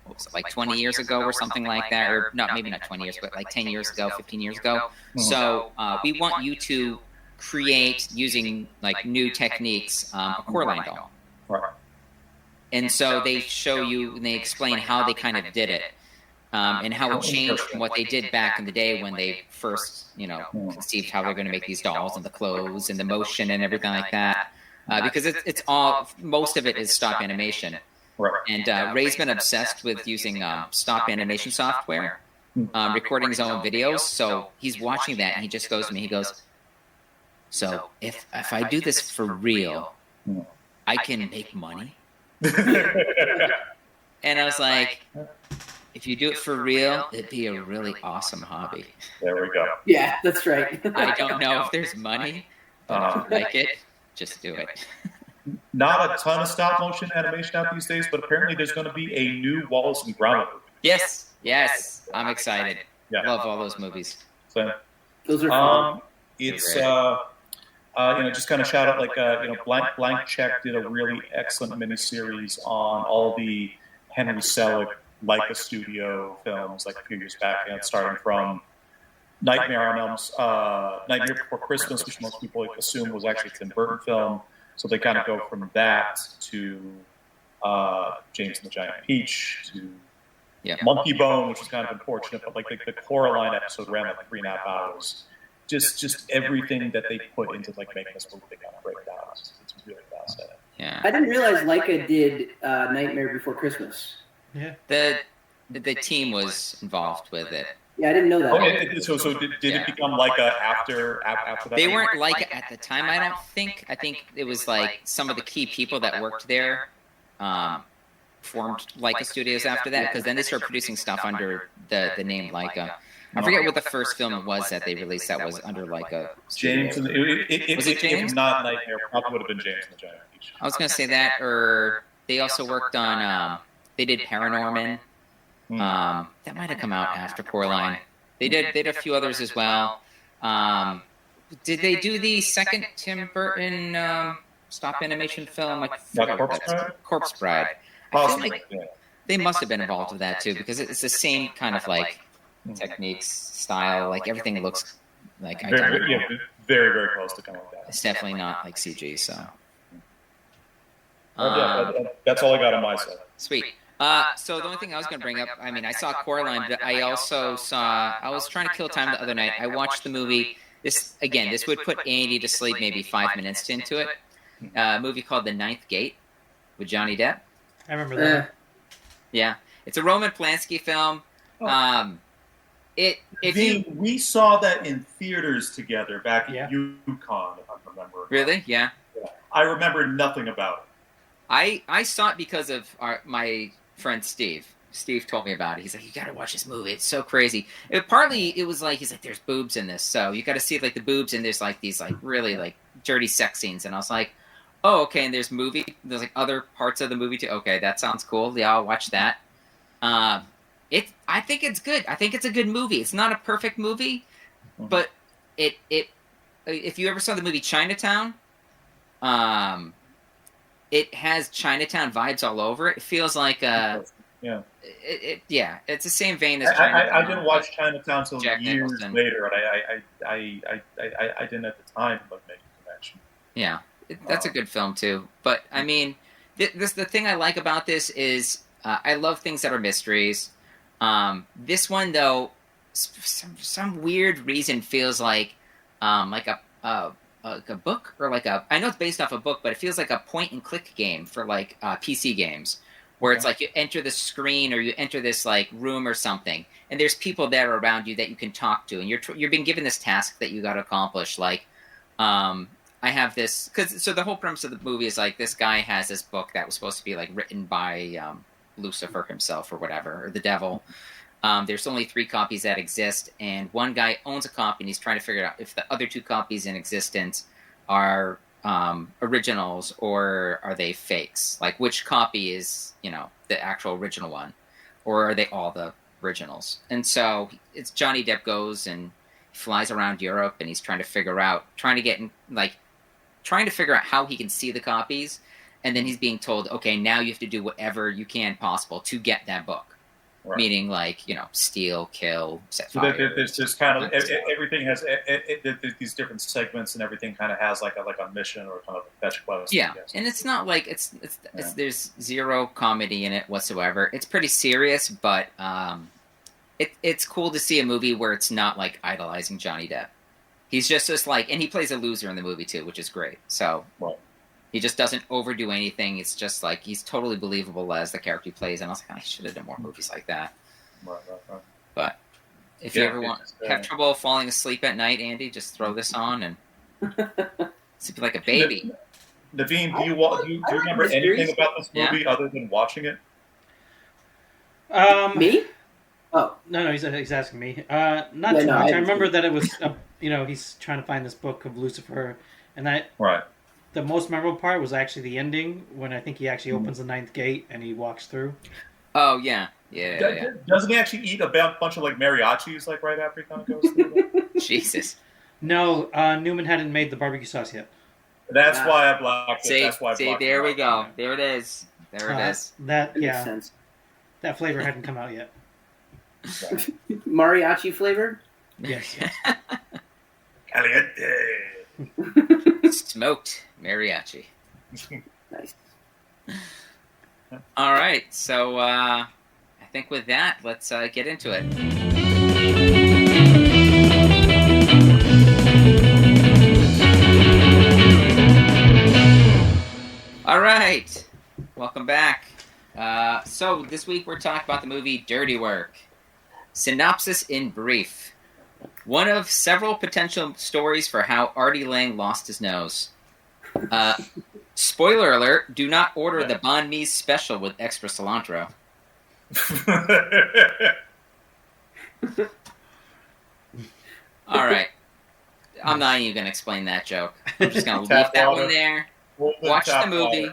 What was it, like 20 years ago or something like that, or not, maybe not 20 years, but like 10 years ago, 15 years ago. So we want you to create, using like new techniques, a Coraline doll. And so they show you and they explain how they kind of did it, and how it changed from what they did back in the day when they first, conceived how they're going to make these dolls and the clothes and the motion and everything like that. Because it's all, most of it is stop animation. And Ray's been obsessed with using stop animation software, recording his own videos. So he's watching that and he just goes to me, he goes, "So if I do this for real, I can make money?" And I was like, "If you do it for real, it'd be a really awesome hobby." There we go. Yeah, that's right. I don't know if there's money, but if you like it, just do it. Not a ton of stop motion animation out these days, but apparently there's going to be a new Wallace and Gromit movie. Yes, I'm excited. Yeah. Love all those movies. So, those are fun. It's just kind of shout out Blank Check did a really excellent miniseries on all the Henry Selick Leica Studio films like a few years back, starting from Nightmare Before Christmas, which most people assume was actually a Tim Burton film. So they kind of go from that to James and the Giant Peach to Monkey Bone, which is kind of unfortunate, but like the Coraline episode ran like 3.5 hours. Just everything that they put into like making this movie, they kind of break down. It's really fascinating. Yeah, I didn't realize Leica did Nightmare Before Christmas. Yeah, the team was involved with it. Yeah, I didn't know that. So did it become Leica after that? They weren't Leica at the time, I don't think. I think it was like some of the key people that worked there formed Leica Studios after that, because then they started producing stuff under the name Leica. I forget what the first film was that they released that was under Leica. James. Was it James? If not Nightmare, probably would have been James and the Giant Peach. I was going to say that, or they also worked on, they did Paranorman. That might have come out after Coraline. They did a few others as well. Did they do the second Tim Burton stop animation film? Corpse Bride. I feel like they must have been involved with that too, because it's the same kind of like techniques, style, like everything looks like very, very close to kind of that. It's definitely not like CG. So that's all I got on my side. Sweet. So the only thing I was going to bring up, I mean, I saw Coraline, but I also I was trying to kill time the other night. I watched the movie. This would put Andy to sleep maybe 5 minutes into it. A movie called The Ninth Gate with Johnny Depp. I remember that. Yeah. It's a Roman Polanski film. We saw that in theaters together back in UConn, if I remember. Really? Yeah. I remember nothing about it. I saw it because of my friend Steve. Steve told me about it. He's like, "You got to watch this movie. It's so crazy." It was like, he's like, "There's boobs in this, so you got to see like the boobs, and there's like these like really like dirty sex scenes." And I was like, "Oh, okay." And there's like other parts of the movie too. Okay, that sounds cool. Yeah, I'll watch that. I think it's good. I think it's a good movie. It's not a perfect movie, but it if you ever saw the movie Chinatown, it has Chinatown vibes all over it. It feels like it's the same vein as Chinatown. I didn't watch Chinatown until years later, and I didn't at the time, but maybe the connection. Yeah, that's a good film too. But I mean, the thing I like about this is I love things that are mysteries. This one though, for some weird reason, feels like a book, or like I know it's based off a book, but it feels like a point and click game for like PC games, where it's like you enter the screen or you enter this like room or something, and there's people there around you that you can talk to, and you're being given this task that you got to accomplish. Like, I have this so the whole premise of the movie is like this guy has this book that was supposed to be like written by Lucifer himself or whatever, or the devil. There's only 3 copies that exist, and one guy owns a copy, and he's trying to figure out if the other 2 copies in existence are originals or are they fakes? Like, which copy is, the actual original one, or are they all the originals? And so it's Johnny Depp goes and flies around Europe, and he's trying to figure out how he can see the copies, and then he's being told, okay, now you have to do whatever you can possible to get that book. Right. Meaning, like, steal, kill, set fire. There's just kind of everything has these different segments, and everything kind of has like a mission or kind of a fetch quest. Yeah, and it's not like it's there's zero comedy in it whatsoever. It's pretty serious, but it's cool to see a movie where it's not like idolizing Johnny Depp. He's just like, and he plays a loser in the movie too, which is great. So. Right. He just doesn't overdo anything. It's just like he's totally believable as the character he plays. And I was like, I should have done more movies like that. Right. But if you ever have trouble falling asleep at night, Andy, just throw this on and sleep like a baby. Naveen, do you remember anything about this movie other than watching it? Me? Oh no, he's asking me. Not too much. I remember that it was, he's trying to find this book of Lucifer, and that. Right. The most memorable part was actually the ending when I think he actually opens the 9th gate and he walks through. Oh yeah. Doesn't he actually eat a bunch of like mariachis like right after he kind of goes through? Jesus. No, Newman hadn't made the barbecue sauce yet. That's why I blocked it. That's why I blocked there we go. There it is. There it is. That makes sense. That flavor hadn't come out yet. Mariachi flavored? Yes. Caliente. Smoked mariachi. Nice. All right, so I think with that, let's get into it. All right, welcome back. So this week we're talking about the movie Dirty Work. Synopsis in brief. One of several potential stories for how Artie Lange lost his nose. Spoiler alert, do not order the banh mi special with extra cilantro. All right. I'm not even going to explain that joke. I'm just going to leave that one there. Watch the movie.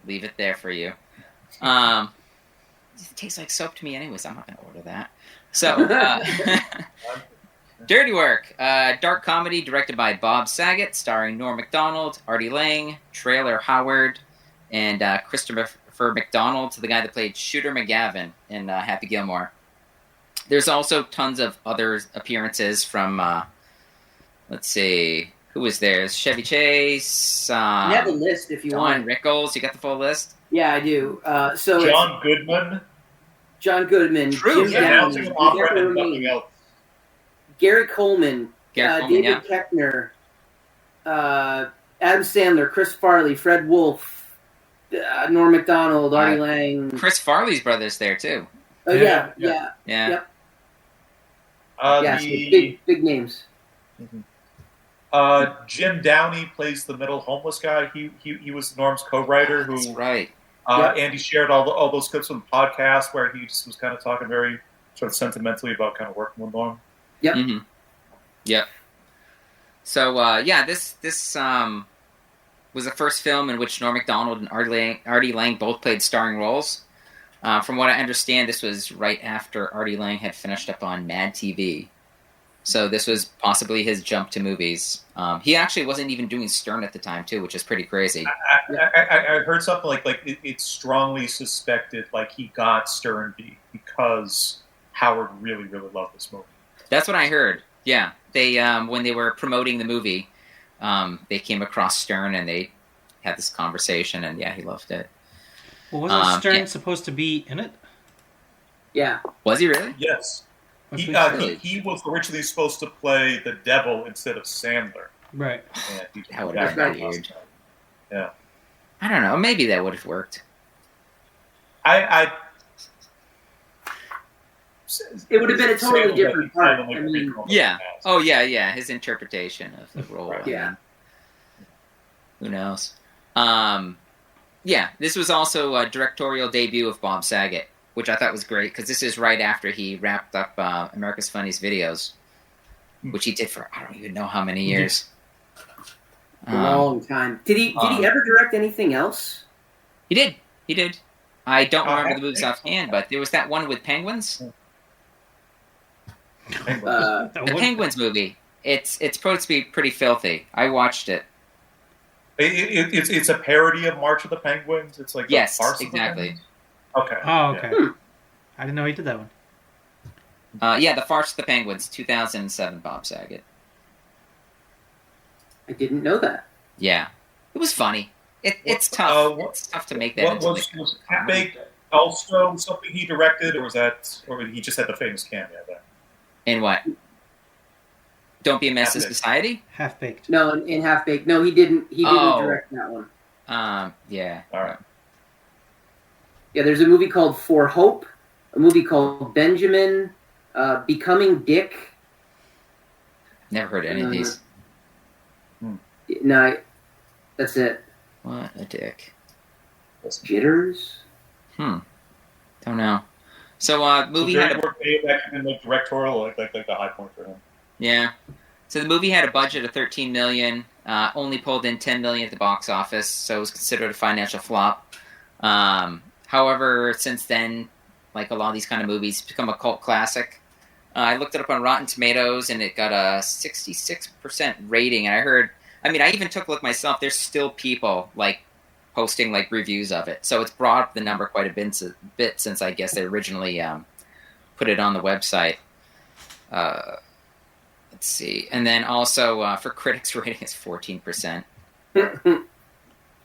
Leave it there for you. It tastes like soap to me anyways. I'm not going to order that. So, Dirty Work, dark comedy directed by Bob Saget, starring Norm Macdonald, Artie Lange, Traylor Howard, and Christopher McDonald, the guy that played Shooter McGavin in Happy Gilmore. There's also tons of other appearances from, let's see, who was there? Chevy Chase. You have a list if you want. Don Rickles, you got the full list? Yeah, I do. John Goodman. True. Jim Downey, Gary Coleman, David Koechner, Adam Sandler, Chris Farley, Fred Wolf, Norm Macdonald, Artie Lange. Chris Farley's brother's there too. Oh yeah. Yep. Big names. Mm-hmm. Jim Downey plays the middle homeless guy. He was Norm's co-writer. That's right. Andy shared all those clips from the podcast where he just was kind of talking very sort of sentimentally about kind of working with Norm. Yep. Mm-hmm. Yep. So this was the first film in which Norm Macdonald and Artie Lange both played starring roles. From what I understand, this was right after Artie Lange had finished up on Mad TV. So this was possibly his jump to movies. He actually wasn't even doing Stern at the time, too, which is pretty crazy. I heard something like it's strongly suspected like he got Stern because Howard really, really loved this movie. That's what I heard. Yeah, they when they were promoting the movie, they came across Stern and they had this conversation, and he loved it. Well, wasn't Stern supposed to be in it? Yeah. Was he really? Yes. He was originally supposed to play the devil instead of Sandler. Right. That would have been weird. Yeah. I don't know. Maybe that would have worked. It would have been a totally different part. I mean, yeah. Oh, yeah. His interpretation of the role. Right. Yeah. I mean, who knows? Yeah, this was also a directorial debut of Bob Saget, which I thought was great because this is right after he wrapped up America's Funniest Videos, which he did for I don't even know how many years. A long time. Did he ever direct anything else? He did. I don't remember the movies offhand, but there was that one with penguins. The Penguins movie. It's supposed to be pretty filthy. I watched it. It's a parody of March of the Penguins. It's like yes, farce exactly. Okay. Oh, okay. Yeah. I didn't know he did that one. The Farce of the Penguins, 2007, Bob Saget. I didn't know that. Yeah, it was funny. It's tough. It's tough to make that. Was Half-Baked also something he directed, or he just had the famous cameo there? In what? Don't Be a Menace to Society? Half-Baked. No, in Half-Baked. No, he didn't. He didn't direct that one. Yeah. All right. Yeah, there's a movie called For Hope, a movie called Benjamin, Becoming Dick. Never heard any of these. No, that's it. What a dick. Jitters? Don't know. So, movie had a like directorial, like the high point for him. Yeah. So the movie had a budget of $13 million, only pulled in $10 million at the box office, so it was considered a financial flop. However, since then, like a lot of these kind of movies, become a cult classic. I looked it up on Rotten Tomatoes, and it got a 66% rating. And I even took a look myself. There's still people like posting like reviews of it, so it's brought up the number quite a bit since I guess they originally put it on the website. Let's see, and then also for critics' rating, it's 14%.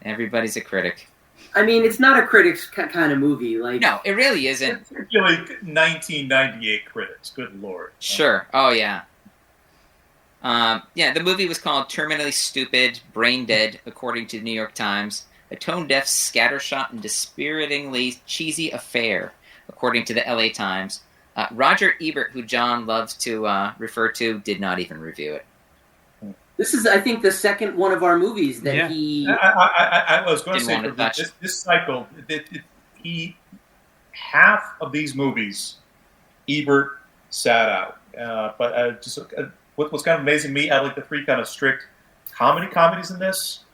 Everybody's a critic. I mean, it's not a critics kind of movie. Like, no, it really isn't. It's really 1998 critics. Good Lord. Sure. Oh yeah. The movie was called Terminally Stupid, Brain Dead, according to the New York Times. A tone-deaf, scattershot, and dispiritingly cheesy affair, according to the LA Times. Roger Ebert, who John loves to refer to, did not even review it. This is, I think, the second one of our movies that he... I was going to say, for this cycle, half of these movies, Ebert sat out. But what's kind of amazing to me, out of like the three kind of strict comedies in this,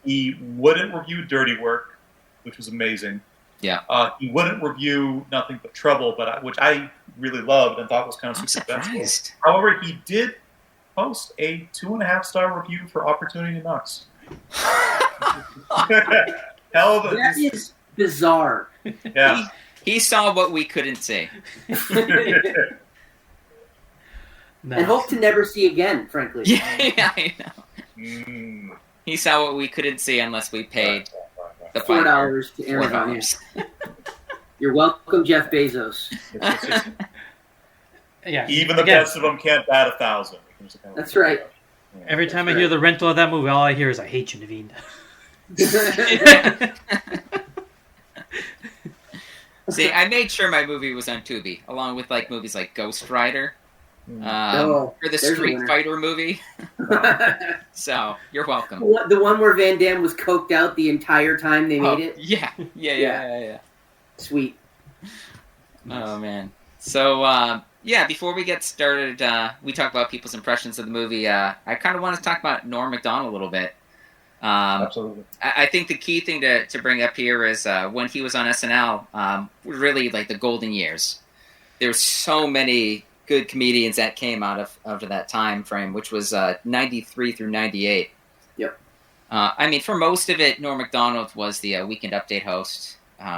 he wouldn't review Dirty Work, which was amazing. Yeah. He wouldn't review Nothing But Trouble, which I really loved and thought was kind of successful. However, he did post a 2.5-star review for Opportunity Knocks. That is bizarre. Yeah. He saw what we couldn't see. And hope to never see again, frankly. Yeah, I know. He saw what we couldn't see unless we paid the $4 to Amazon. You're welcome, Jeff Bezos. Yeah. Even the best of them can't bat 1,000. That's right. Every time I hear the rental of that movie, all I hear is, I hate you, Naveen. See, I made sure my movie was on Tubi, along with like movies like Ghost Rider, or the Street Fighter movie. So, you're welcome. The one where Van Damme was coked out the entire time they made it? Yeah. Sweet. Oh, man. So, before we get started, we talk about people's impressions of the movie. I kind of want to talk about Norm Macdonald a little bit. Absolutely. I think the key thing to bring up here is when he was on SNL, really like the golden years. There's so many good comedians that came out of that time frame, which was 93 through 98. Yep. For most of it, Norm Macdonald was the Weekend Update host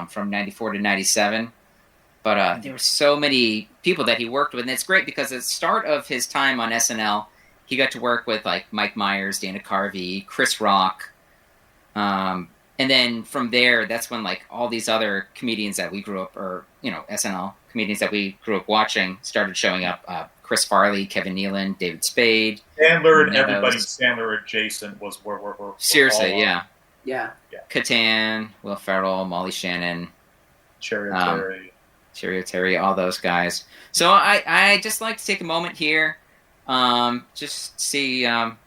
from 94 to 97. But there were so many people that he worked with, and it's great because at the start of his time on SNL, he got to work with like Mike Myers, Dana Carvey, Chris Rock, and then from there, that's when like all these other comedians that we grew up, or SNL comedians that we grew up watching, started showing up. Chris Farley, Kevin Nealon, David Spade, Sandler, and everybody Sandler adjacent was where we're seriously, yeah. Catan, Will Ferrell, Molly Shannon. Terry, all those guys. So I just like to take a moment here, just see, talk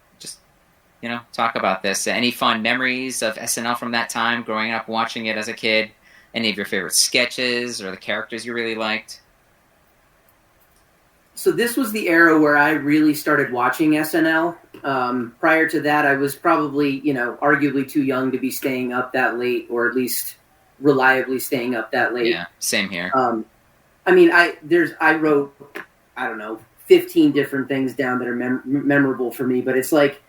about this. Any fond memories of SNL from that time, growing up watching it as a kid? Any of your favorite sketches or the characters you really liked? So this was the era where I really started watching SNL. Prior to that, I was probably, arguably too young to be staying up that late, or at least reliably staying up that late. Yeah, same here. I wrote, 15 different things down that are memorable for me, but it's like,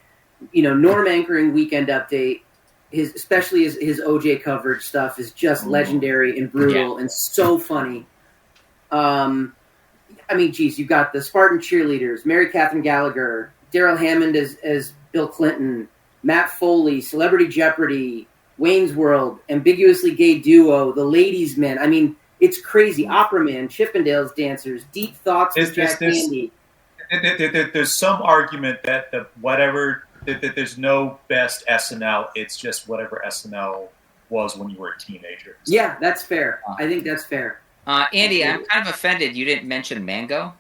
Norm anchoring Weekend Update, especially his OJ coverage stuff is just legendary and brutal and so funny. You've got the Spartan Cheerleaders, Mary Catherine Gallagher, Daryl Hammond as Bill Clinton, Matt Foley, Celebrity Jeopardy, Wayne's World, Ambiguously Gay Duo, The Ladies' Men. It's crazy. Opera Man, Chippendales Dancers, Deep Thoughts with Jack Candy. There's some argument that there's no best SNL. It's just whatever SNL was when you were a teenager. Yeah, that's fair. I think that's fair. Andy, I'm kind of offended you didn't mention Mango.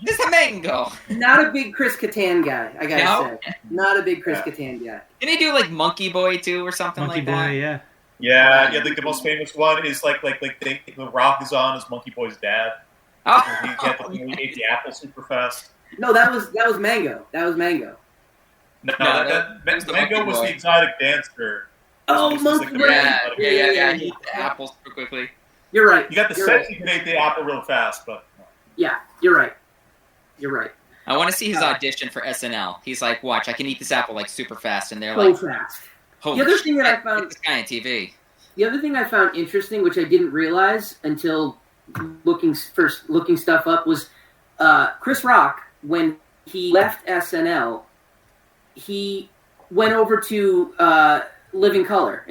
Just a Mango. Not a big Chris Kattan guy, I gotta say. Not a big Chris Kattan guy. Can he do like Monkey Boy too or something like that? Monkey Boy, yeah. Yeah. The most famous one is like the Rock is on as Monkey Boy's dad. He ate the apple super fast. No, that was Mango. That was Mango. No, Mango was the exotic dancer. Oh, Monkey Boy. Yeah. He ate the apples super quickly. You're right. You got the sense you can eat the apple real fast, but yeah, you're right. I want to see his audition for SNL. He's like, watch, I can eat this apple like super fast, and they're like, fast. Holy the other thing that I found, this guy on TV. The other thing I found interesting, which I didn't realize until looking stuff up, was Chris Rock, when he left SNL, he went over to Living Color.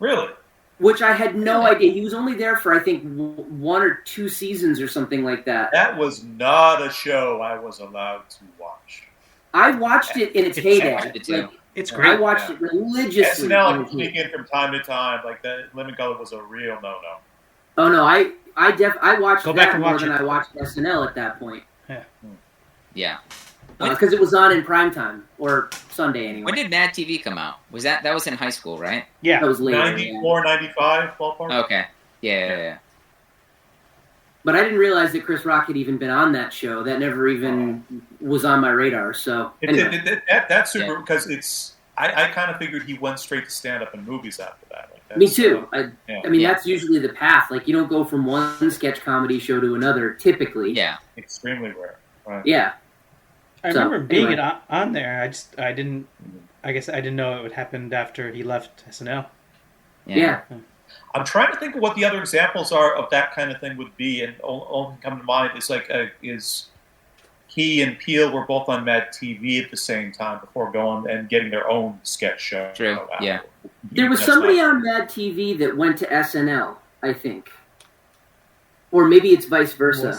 Really? Which I had no idea. He was only there for, I think, 1 or 2 seasons or something like that. That was not a show I was allowed to watch. I watched it in its heyday. It's great. I watched it religiously. SNL would sneak in from time to time. Like, that Living Color was a real no-no. Oh, no. I watched that more than I watched SNL at that point. Yeah. Because it was on in primetime, or Sunday anyway. When did Mad TV come out? That was in high school, right? Yeah. That was later. 94, 95, ballpark? Okay. Yeah. But I didn't realize that Chris Rock had even been on that show. That never even was on my radar. So anyway. That's super, because I kind of figured he went straight to stand-up in movies after that. Me too. That's usually the path. Like, you don't go from one sketch comedy show to another, typically. Yeah. Extremely rare. Right. Yeah. I remember being on there. I guess I didn't know it would happen after he left SNL. Yeah. I'm trying to think of what the other examples are of that kind of thing would be, and all that come to mind is is he and Peele were both on Mad TV at the same time before going and getting their own sketch show. True. Yeah. There was somebody on Mad TV that went to SNL, I think, or maybe it's vice versa.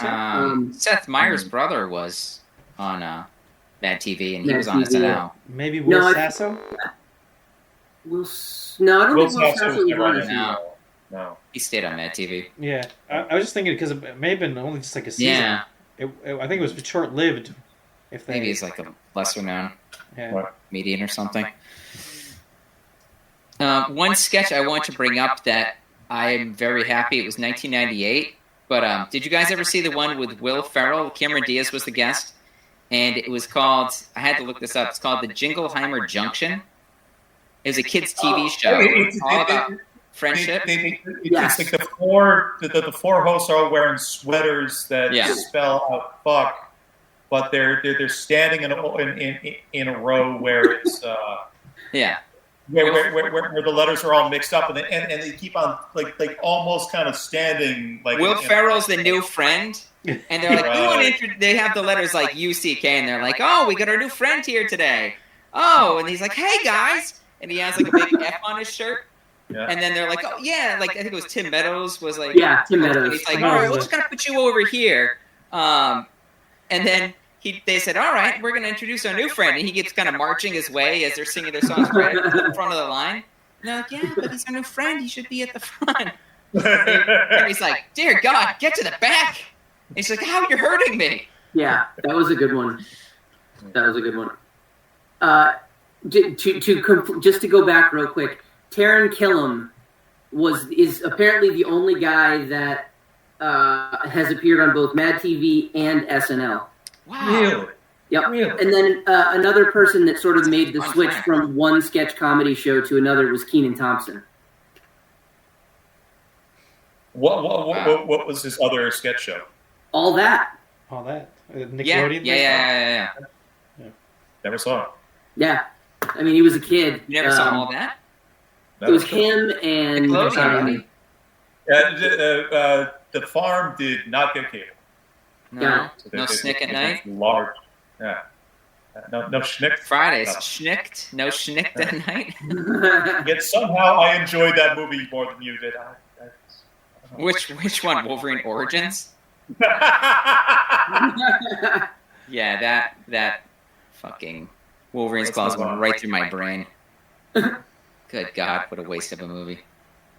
Seth Meyers' brother was on Mad TV, and he was on SNL. Maybe Will Sasso? I don't think Will Sasso was on SNL. No. He stayed on Mad TV. Yeah. I was just thinking, because it may have been only just like a season. Yeah. I think it was short-lived. Maybe it's like a lesser-known comedian or something. One sketch I want to bring up that I'm very happy, it was 1998, but did you guys ever see the one with Will Ferrell? Cameron Diaz was the guest. And it was called, I had to look this up, it's called the Jingleheimer Junction. It was a kids' TV show. All about friendship. It's like the four hosts are all wearing sweaters that spell out "fuck," but they're standing in a row where it's where the letters are all mixed up, and they keep on like almost kind of standing like. Will Ferrell's the new friend, and they're like, we want to. They have the letters like UCK, and they're like, oh, we got our new friend here today. Oh, and he's like, hey guys, and he has like a big F on his shirt. Yeah. And then they're like, oh, yeah, like, I think it was Tim Meadows was like... Yeah, Tim Meadows. He's like, all right, we're just going to put you over here. And then they said, all right, we're going to introduce our new friend. And he gets kind of marching his way as they're singing their songs right at the front of the line. they're like, yeah, but he's our new friend. He should be at the front. And he's like, dear God, get to the back. And he's like, how you're hurting me. Yeah, that was a good one. Just to go back real quick, Taron Killam is apparently the only guy that has appeared on both Mad TV and SNL. Wow. Really? Yep. Really? And then another person that sort of made the switch from one sketch comedy show to another was Kenan Thompson. What was his other sketch show? All That. Nickelodeon. Yeah. Never saw it. Yeah. I mean, he was a kid. You never saw All That? It was him and... The farm did not get cable. No. No Snick at night? Large. Yeah. No Schnick. Fridays. Schnicked? No Schnicked at night? Yet somehow I enjoyed that movie more than you did. Which one? Wolverine Origins? Yeah, that fucking Wolverine's Claws went right through my brain. Good God, what a waste of a movie.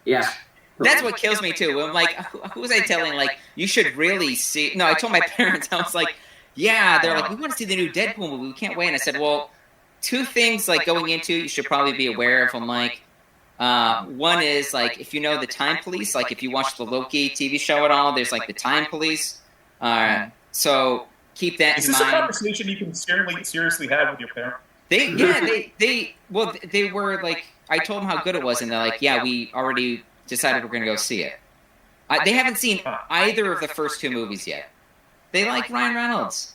Yeah. That's what kills me too. I'm like, who was I telling? Like, you should really see. No, I told my parents. I was like, yeah. They're like, we want to see the new Deadpool movie. We can't wait. And I said, well, two things like going into you should probably be aware of. I'm like, one is like if you know the Time Police, like if you watch the Loki TV show at all, there's like the Time Police. So keep that in mind. Is this a conversation you can seriously have with your parents? They were like, I told them how good it was, and they're like, yeah, we already decided we're going to go see it. They haven't seen either of the first two movies yet. They like Ryan Reynolds.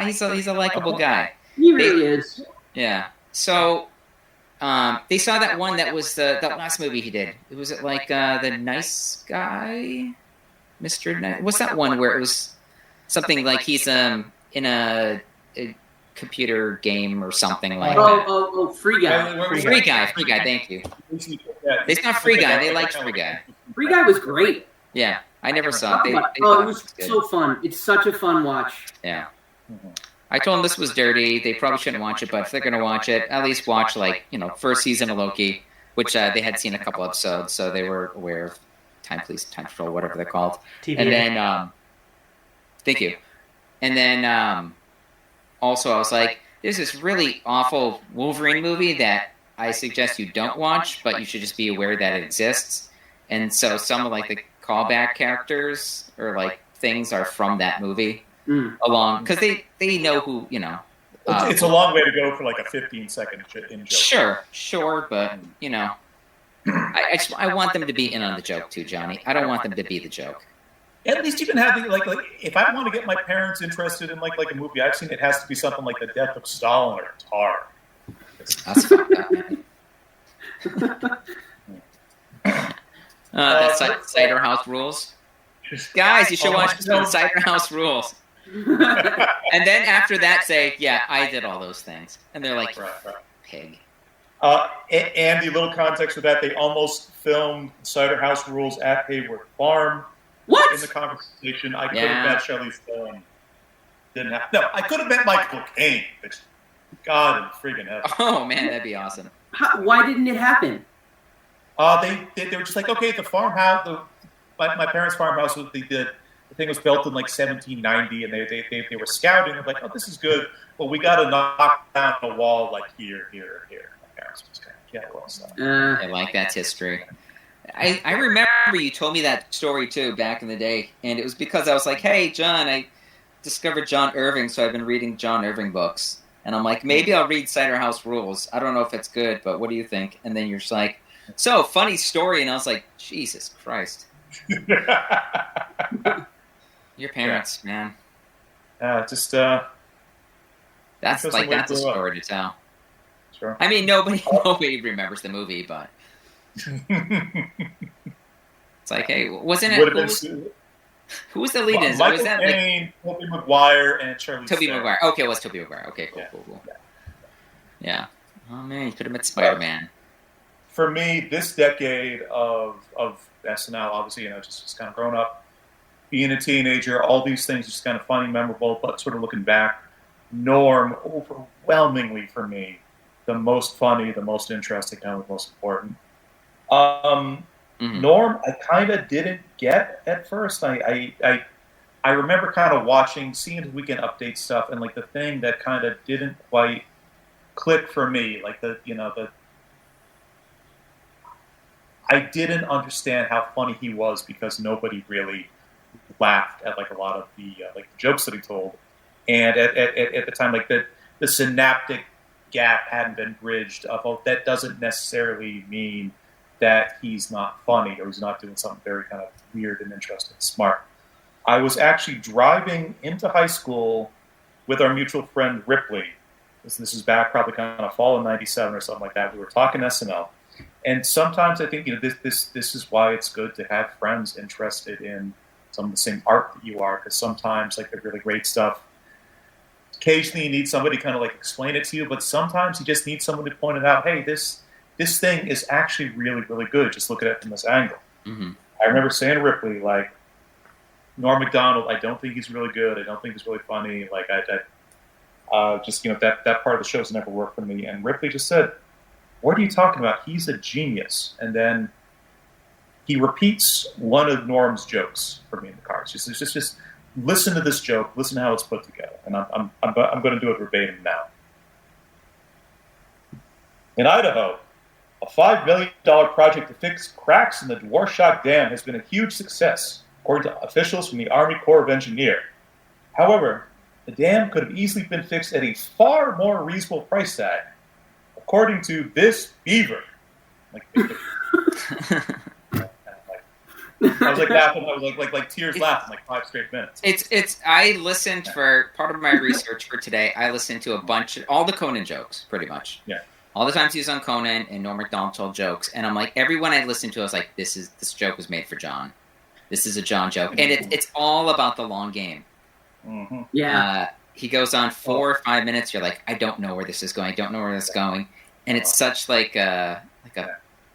He's a likable guy. He really is. Yeah. So they saw that one that was that last movie he did. It was like The Nice Guy, Mr. Nice. What's that one where it was something like he's in a computer game or something like that. Free Guy. Free Guy, thank you. It's not Free Guy, they liked Free Guy. Free Guy was great. Yeah, I never saw it. It was so fun. It's such a fun watch. Yeah. I told them this was dirty. They probably shouldn't watch it, but if they're going to watch it, at least watch, first season of Loki, which they had seen a couple episodes, so they were aware of Time Police, Time Patrol, whatever they're called. TVA. And then, thank you. And then, also, I was like, there's this really awful Wolverine movie that I suggest you don't watch, but you should just be aware that it exists. And so some of the callback characters or things are from that movie along because they know who it's a long way to go for a 15-second in joke. Sure, but I want them to be in on the joke too, Johnny. I don't want them to be the joke. At least you can have the if I want to get my parents interested in a movie I've seen, it has to be something like The Death of Stalin or Tar. That's fucked up, man. That's Cider House Rules. Guys, you should watch Cider House Rules. And then after that say, yeah, I did all those things. And they're like, pig. And the little context of that, they almost filmed Cider House Rules at Hayward Farm. What? In the conversation, I could have met Shelley Stone. Didn't have. No, I could have met Michael Caine. God in freaking heaven. Oh man, that'd be awesome. Why didn't it happen? They were just like, okay, the farmhouse, my parents' farmhouse, the thing was built in 1790, and they were scouting. They're like, oh, this is good. Well, we got to knock down a wall here. My parents were just kind of, yeah, well, stuff. That's history. I remember you told me that story too back in the day, and it was because I was like, hey, John, I discovered John Irving, so I've been reading John Irving books. And I'm like, maybe I'll read Cider House Rules. I don't know if it's good, but what do you think? And then you're just like, so, funny story. And I was like, Jesus Christ. Your parents, man. That's a story to tell. Sure. I mean, nobody remembers the movie, but it's like, hey, wasn't it? Who was the lead in? Michael Caine, Tobey Maguire, and Charlize Tobey Maguire. Okay, it was Tobey Maguire. Okay, cool. Yeah. Oh man, you could have met Spider-Man. For me, this decade of SNL, obviously, just kind of grown up, being a teenager, all these things are just kind of funny, memorable, but sort of looking back, Norm, overwhelmingly for me, the most funny, the most interesting, kind of the most important. Norm, I kind of didn't get at first. I remember kind of seeing his Weekend Update stuff, and like the thing that kind of didn't quite click for me, like I didn't understand how funny he was because nobody really laughed at like a lot of the like the jokes that he told, and at the time, like the synaptic gap hadn't been bridged. That doesn't necessarily mean that he's not funny or he's not doing something very kind of weird and interesting and smart. I was actually driving into high school with our mutual friend Ripley. This is back probably kind of fall of '97 or something like that. We were talking SNL. And sometimes I think this is why it's good to have friends interested in some of the same art that you are, because sometimes like the really great stuff, occasionally you need somebody kind of like explain it to you, but sometimes you just need someone to point it out. Hey, this thing is actually really, really good. Just look at it from this angle. Mm-hmm. I remember saying to Ripley, like, Norm Macdonald, I don't think he's really good. I don't think he's really funny. Like, just, that part of the show's never worked for me. And Ripley just said, what are you talking about? He's a genius. And then he repeats one of Norm's jokes for me in the car. It's just listen to this joke. Listen to how it's put together. And I'm going to do it verbatim now. In Idaho, a $5 million project to fix cracks in the Dwarshak Dam has been a huge success, according to officials from the Army Corps of Engineers. However, the dam could have easily been fixed at a far more reasonable price tag, according to this beaver. I was like laughing. I was like tears laughing like 5 straight minutes. I listened for part of my research for today. I listened to a bunch of all the Conan jokes, pretty much. Yeah. All the times he was on Conan and Norm Macdonald told jokes, and I'm like, everyone I listened to, I was like, this joke was made for John. This is a John joke, and it's all about the long game. Mm-hmm. Yeah. He goes on 4 or 5 minutes. You're like, I don't know where this is going. I don't know where this is going, and it's such like a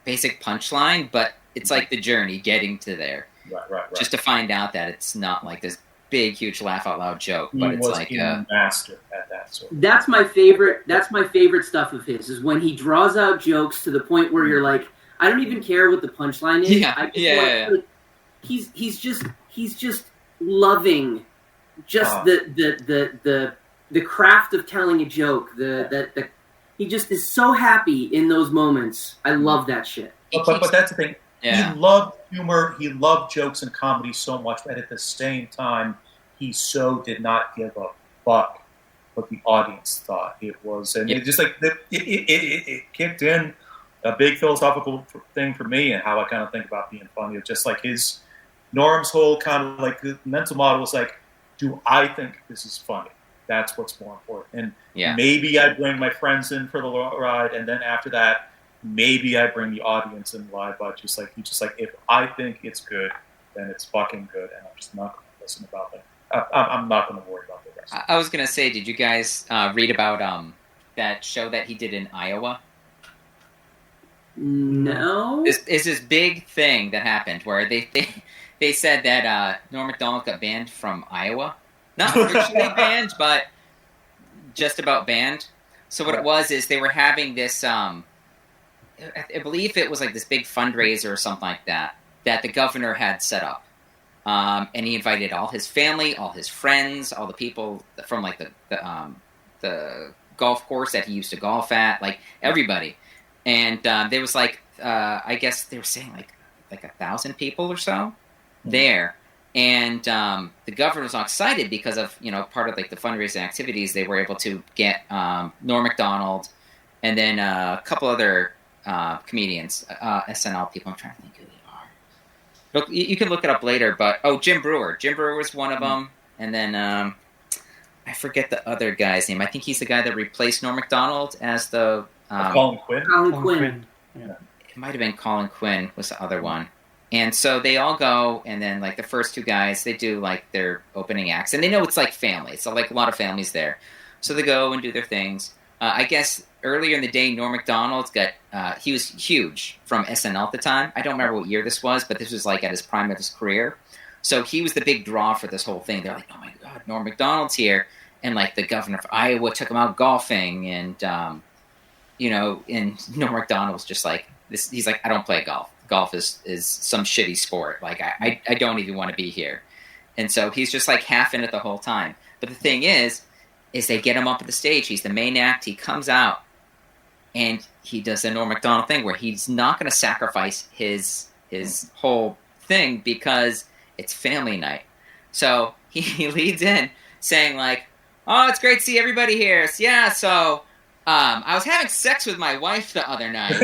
basic punchline, but it's like the journey getting to there. Right. Just to find out that it's not like this big, huge laugh out loud joke, but it's like a master at that. So that's my favorite. That's my favorite stuff of his is when he draws out jokes to the point where you're like, I don't even care what the punchline is. Yeah. He's just loving just the craft of telling a joke. He just is so happy in those moments. I love that shit. But that's the thing. Yeah. He loved humor. He loved jokes and comedy so much, but at the same time, he so did not give a fuck what the audience thought it was. And it just like it kicked in a big philosophical thing for me and how I kind of think about being funny. It's just like Norm's whole kind of like the mental model was like, do I think this is funny? That's what's more important. And maybe I bring my friends in for the ride, and then after that, maybe I bring the audience in live. But just like if I think it's good, then it's fucking good, and I'm just not going to listen about it. I'm not going to worry about the rest. I was going to say, did you guys read about that show that he did in Iowa? No. It's this big thing that happened where they said that Norm Macdonald got banned from Iowa. Not officially banned, but just about banned. So what it was is they were having this, I believe it was like this big fundraiser or something like that the governor had set up. And he invited all his family, all his friends, all the people from like the golf course that he used to golf at, like everybody. And there was like, I guess they were saying like 1,000 people or so there. And the governor was all excited because of, part of like the fundraising activities, they were able to get Norm Macdonald and then a couple other comedians, SNL people. I'm trying to think who they are. Look, you can look it up later, but Jim Brewer. Jim Brewer was one of them. And then I forget the other guy's name. I think he's the guy that replaced Norm Macdonald as the... Colin Quinn? Colin Quinn. Yeah. It might have been Colin Quinn was the other one. And so they all go, and then like the first 2 guys, they do like their opening acts, and they know it's like family. It's like a lot of families there, so they go and do their things. I guess earlier in the day, Norm Macdonald he was huge from SNL at the time. I don't remember what year this was, but this was like at his prime of his career. So he was the big draw for this whole thing. They're like, oh my God, Norm Macdonald's here, and like the governor of Iowa took him out golfing, and and Norm Macdonald was just like, this. He's like, I don't play golf. Golf is some shitty sport. Like I don't even want to be here. And so he's just like half in it the whole time. But the thing is they get him up at the stage. He's the main act. He comes out and he does the Norm Macdonald thing where he's not going to sacrifice his whole thing because it's family night. So he leads in saying like, oh, it's great to see everybody here. So, yeah, so I was having sex with my wife the other night.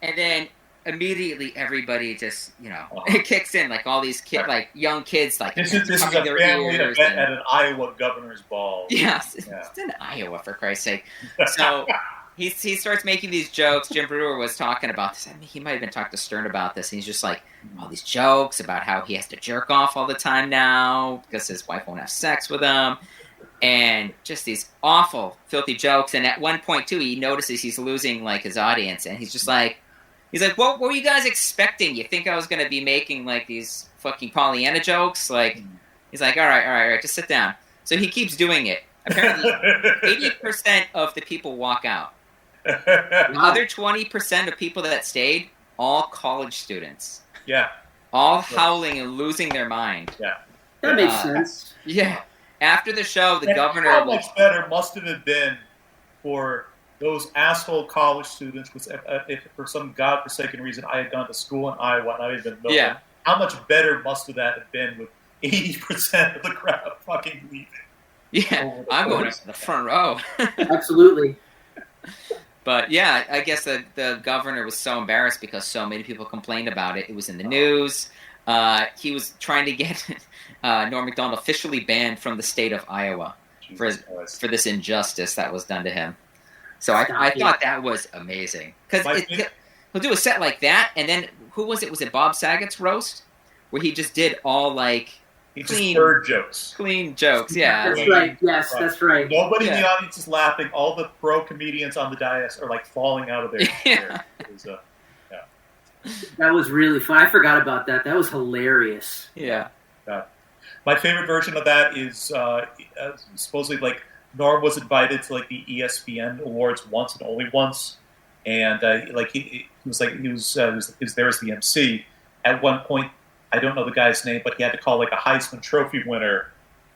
And then immediately everybody just, it kicks in, like all these kids, like young kids, like this is a family event at an Iowa governor's ball. Yes, it's in Iowa, for Christ's sake. So he starts making these jokes. Jim Brewer was talking about this. I mean, he might have been talking to Stern about this. And he's just like, all these jokes about how he has to jerk off all the time now because his wife won't have sex with him. And just these awful, filthy jokes. And at one point, too, he notices he's losing, like, his audience. And he's just like, what were you guys expecting? You think I was going to be making, like, these fucking Pollyanna jokes? Like, he's like, all right, just sit down. So he keeps doing it. Apparently, 80% of the people walk out. The other 20% of people that stayed, all college students. Yeah. All howling and losing their mind. Yeah. That makes sense. Yeah. After the show, the governor... How much better must it have been for those asshole college students, if for some godforsaken reason I had gone to school in Iowa and I had been known, how much better must that have been with 80% of the crowd fucking leaving? Yeah, I'm going to the front row. Absolutely. But yeah, I guess the governor was so embarrassed because so many people complained about it. It was in the news. He was trying to get Norm Macdonald officially banned from the state of Iowa for this injustice that was done to him. So I thought that was amazing. Because he'll do a set like that, and then, who was it? Was it Bob Saget's roast? Where he just did all, like, clean jokes. Clean jokes, yeah. That's right, yes, that's right. Nobody in the audience is laughing. All the pro comedians on the dais are, like, falling out of their chair. That was really fun. I forgot about that. That was hilarious. Yeah. My favorite version of that is supposedly, like, Norm was invited to, like, the ESPN Awards once and only once, and he was there as the MC. At one point, I don't know the guy's name, but he had to call, like, a Heisman Trophy winner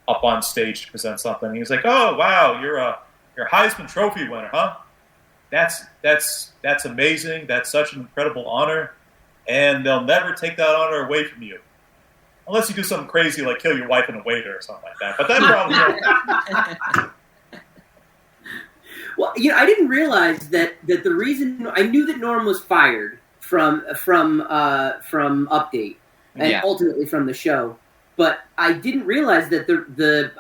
up on stage to present something. And he was like, "Oh wow, you're a Heisman Trophy winner, huh? That's amazing. That's such an incredible honor, and they'll never take that honor away from you, unless you do something crazy like kill your wife and a waiter or something like that." But that probably. Well, I didn't realize that the reason I knew that Norm was fired from Update and ultimately from the show, but I didn't realize that the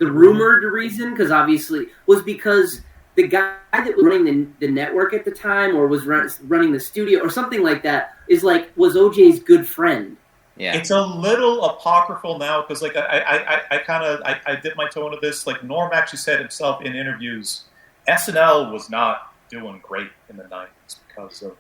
rumored reason, because obviously, was because the guy that was running the network at the time, or was running the studio or something like that, was OJ's good friend. Yeah. It's a little apocryphal now because, like, I dipped my toe into this. Like, Norm actually said himself in interviews, SNL was not doing great in the 90s because of,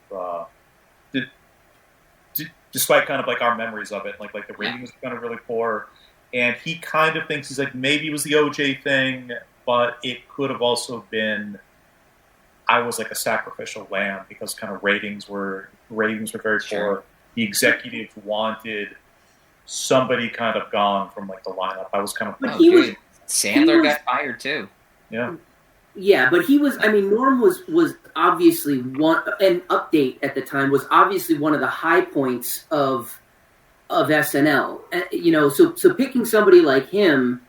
despite kind of like our memories of it, like the ratings were kind of really poor. And he kind of thinks, he's like, maybe it was the OJ thing, but it could have also been I was like a sacrificial lamb because kind of ratings were very poor. The executives wanted somebody kind of gone from like the lineup. I was kind of Sandler got fired too. Yeah. Yeah, but he was. I mean, Norm was obviously an Update at the time was obviously one of the high points of SNL. So picking somebody like him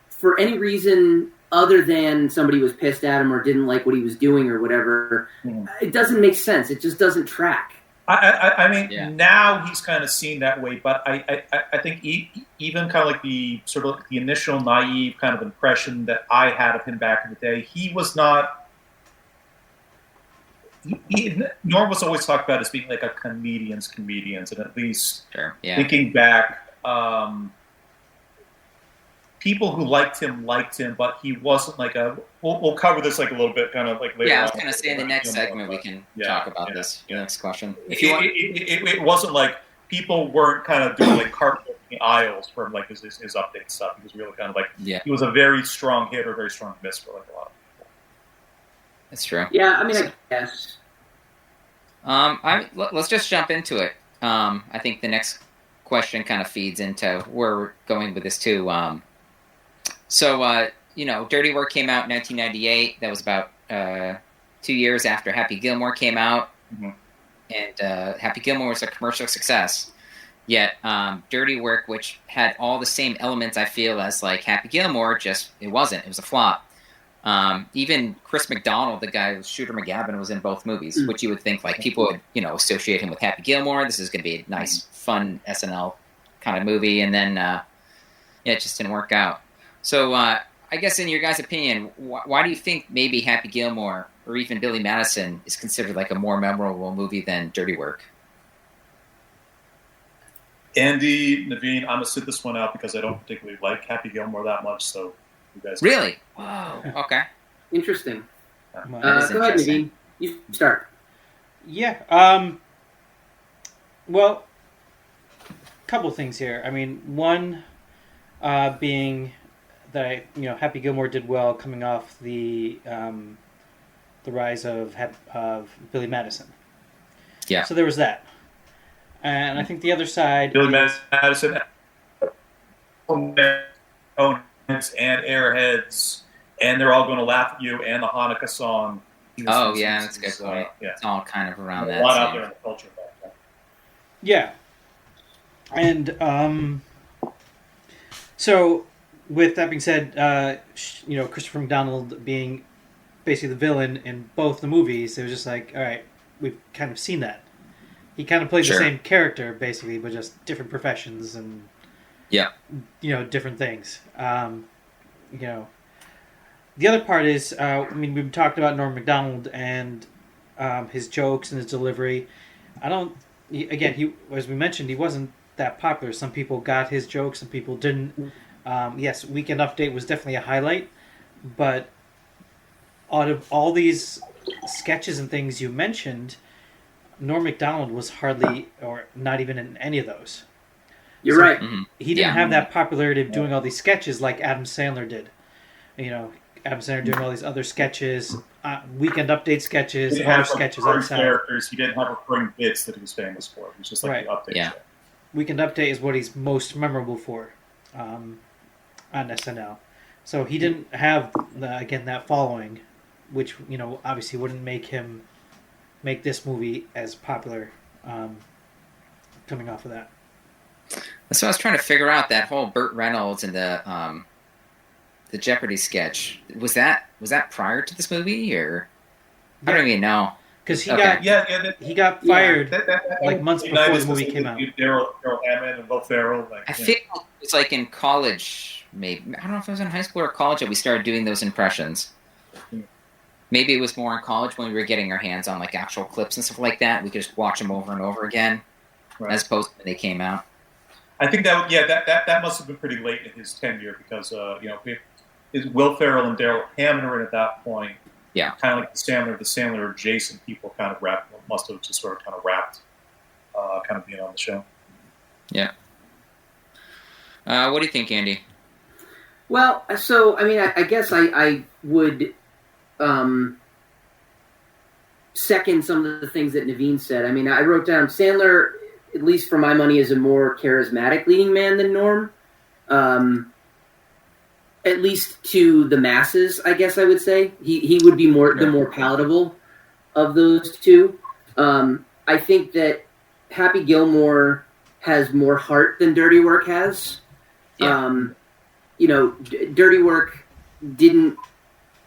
for any reason other than somebody was pissed at him or didn't like what he was doing or whatever, it doesn't make sense. It just doesn't track. I mean, now he's kind of seen that way, but I think even kind of like the sort of the initial naive kind of impression that I had of him back in the day, he was not. Norm was always talked about as being like a comedian's comedians, and at least thinking back, people who liked him, but he wasn't like a. We'll cover this like a little bit, kind of like later. Yeah, I was going to say in the next segment we can talk about this. The next question. If you want, it wasn't like people weren't kind of doing like cartwheels in the aisles from like his Update stuff. He was really kind of like he was a very strong hit or very strong miss for like a lot of people. That's true. Yeah, I mean, I guess. Let's just jump into it. I think the next question kind of feeds into where we're going with this too. Dirty Work came out in 1998. That was about 2 years after Happy Gilmore came out. Mm-hmm. And Happy Gilmore was a commercial success. Yet Dirty Work, which had all the same elements, I feel, as like Happy Gilmore, it wasn't. It was a flop. Even Chris MacDonald, the guy with Shooter McGavin, was in both movies, which you would think like people would, associate him with Happy Gilmore. This is going to be a nice, fun SNL kind of movie. And then, it just didn't work out. So I guess in your guys' opinion, why do you think maybe Happy Gilmore or even Billy Madison is considered like a more memorable movie than Dirty Work? Andy, Naveen, I'm going to sit this one out because I don't particularly like Happy Gilmore that much, so you guys... Really? Whoa. Okay. Interesting. Go ahead, Naveen. You start. Yeah. Well, a couple things here. I mean, one being that, Happy Gilmore did well coming off the rise of Billy Madison. Yeah. So there was that. And I think the other side... Billy Madison, and Airheads, and they're all going to laugh at you, and the Hanukkah song. Oh, yeah, that's a good point. Yeah. It's all kind of around that. A lot out there in the culture back then. Yeah. And so, with that being said, Christopher McDonald being basically the villain in both the movies, it was just like, all right, we've kind of seen that. He kind of plays the same character, basically, but just different professions and different things. The other part is, we've talked about Norm Macdonald and his jokes and his delivery. As we mentioned, he wasn't that popular. Some people got his jokes, some people didn't. Yes, Weekend Update was definitely a highlight, but out of all these sketches and things you mentioned, Norm Macdonald was hardly or not even in any of those. You're right. He didn't have that popularity of doing all these sketches like Adam Sandler did. Adam Sandler doing all these other sketches, Weekend Update sketches, other sketches outside. Characters. He didn't have recurring bits that he was famous for. It was just like the update show. Weekend Update is what he's most memorable for on SNL. So he didn't have that following, which obviously wouldn't make this movie as popular coming off of that. So I was trying to figure out that whole Burt Reynolds and the Jeopardy sketch. Was that prior to this movie, or I don't even know? Because he got fired like months before the movie came out. Daryl Hammond and Will Ferrell. I feel it was like in college, maybe. I don't know if it was in high school or college that we started doing those impressions. Maybe it was more in college when we were getting our hands on like actual clips and stuff like that. We could just watch them over and over again, as opposed to when they came out. I think that must have been pretty late in his tenure because Will Ferrell and Daryl Hammond were in at that point. Yeah, kind of like the Sandler adjacent people kind of must have just sort of kind of wrapped, kind of being on the show. Yeah. What do you think, Andy? Well, so I guess I would second some of the things that Naveen said. I wrote down Sandler, at least for my money, is a more charismatic leading man than Norm. At least to the masses, I guess I would say. He would be the more palatable of those two. I think that Happy Gilmore has more heart than Dirty Work has. Yeah. Dirty Work didn't...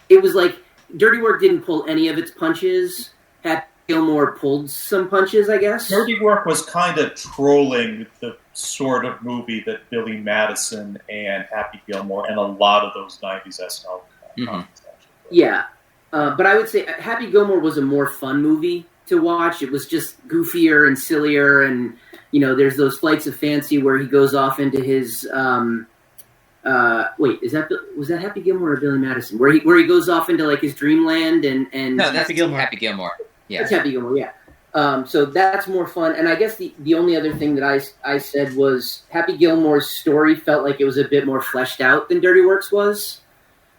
It was like Dirty Work didn't pull any of its punches. Happy Gilmore pulled some punches, I guess. Dirty Work was kind of trolling the sort of movie that Billy Madison and Happy Gilmore and a lot of those 90s SNL Yeah. But I would say Happy Gilmore was a more fun movie to watch. It was just goofier and sillier, and there's those flights of fancy where he goes off into his was that Happy Gilmore or Billy Madison? Where he goes off into like his dreamland and no, that's Happy Gilmore. Happy Gilmore. Yeah. That's Happy Gilmore, yeah. So that's more fun. And I guess the only other thing that I said was Happy Gilmore's story felt like it was a bit more fleshed out than Dirty Work's was.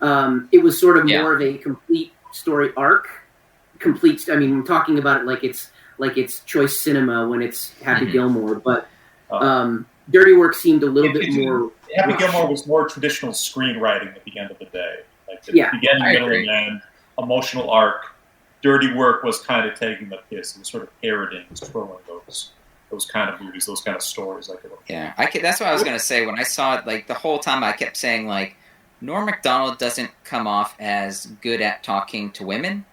It was sort of more of a complete story arc completes. I mean, I'm talking about it like it's choice cinema when it's Happy Gilmore, but Dirty Work seemed a little bit more. Happy Gilmore was more traditional screenwriting at the end of the day, like the beginning, middle, and end, emotional arc. Dirty Work was kind of taking the piss. It was sort of parroting, twirling those kind of movies, those kind of stories. That's what I was going to say. When I saw it, like, the whole time I kept saying, like, Norm Macdonald doesn't come off as good at talking to women,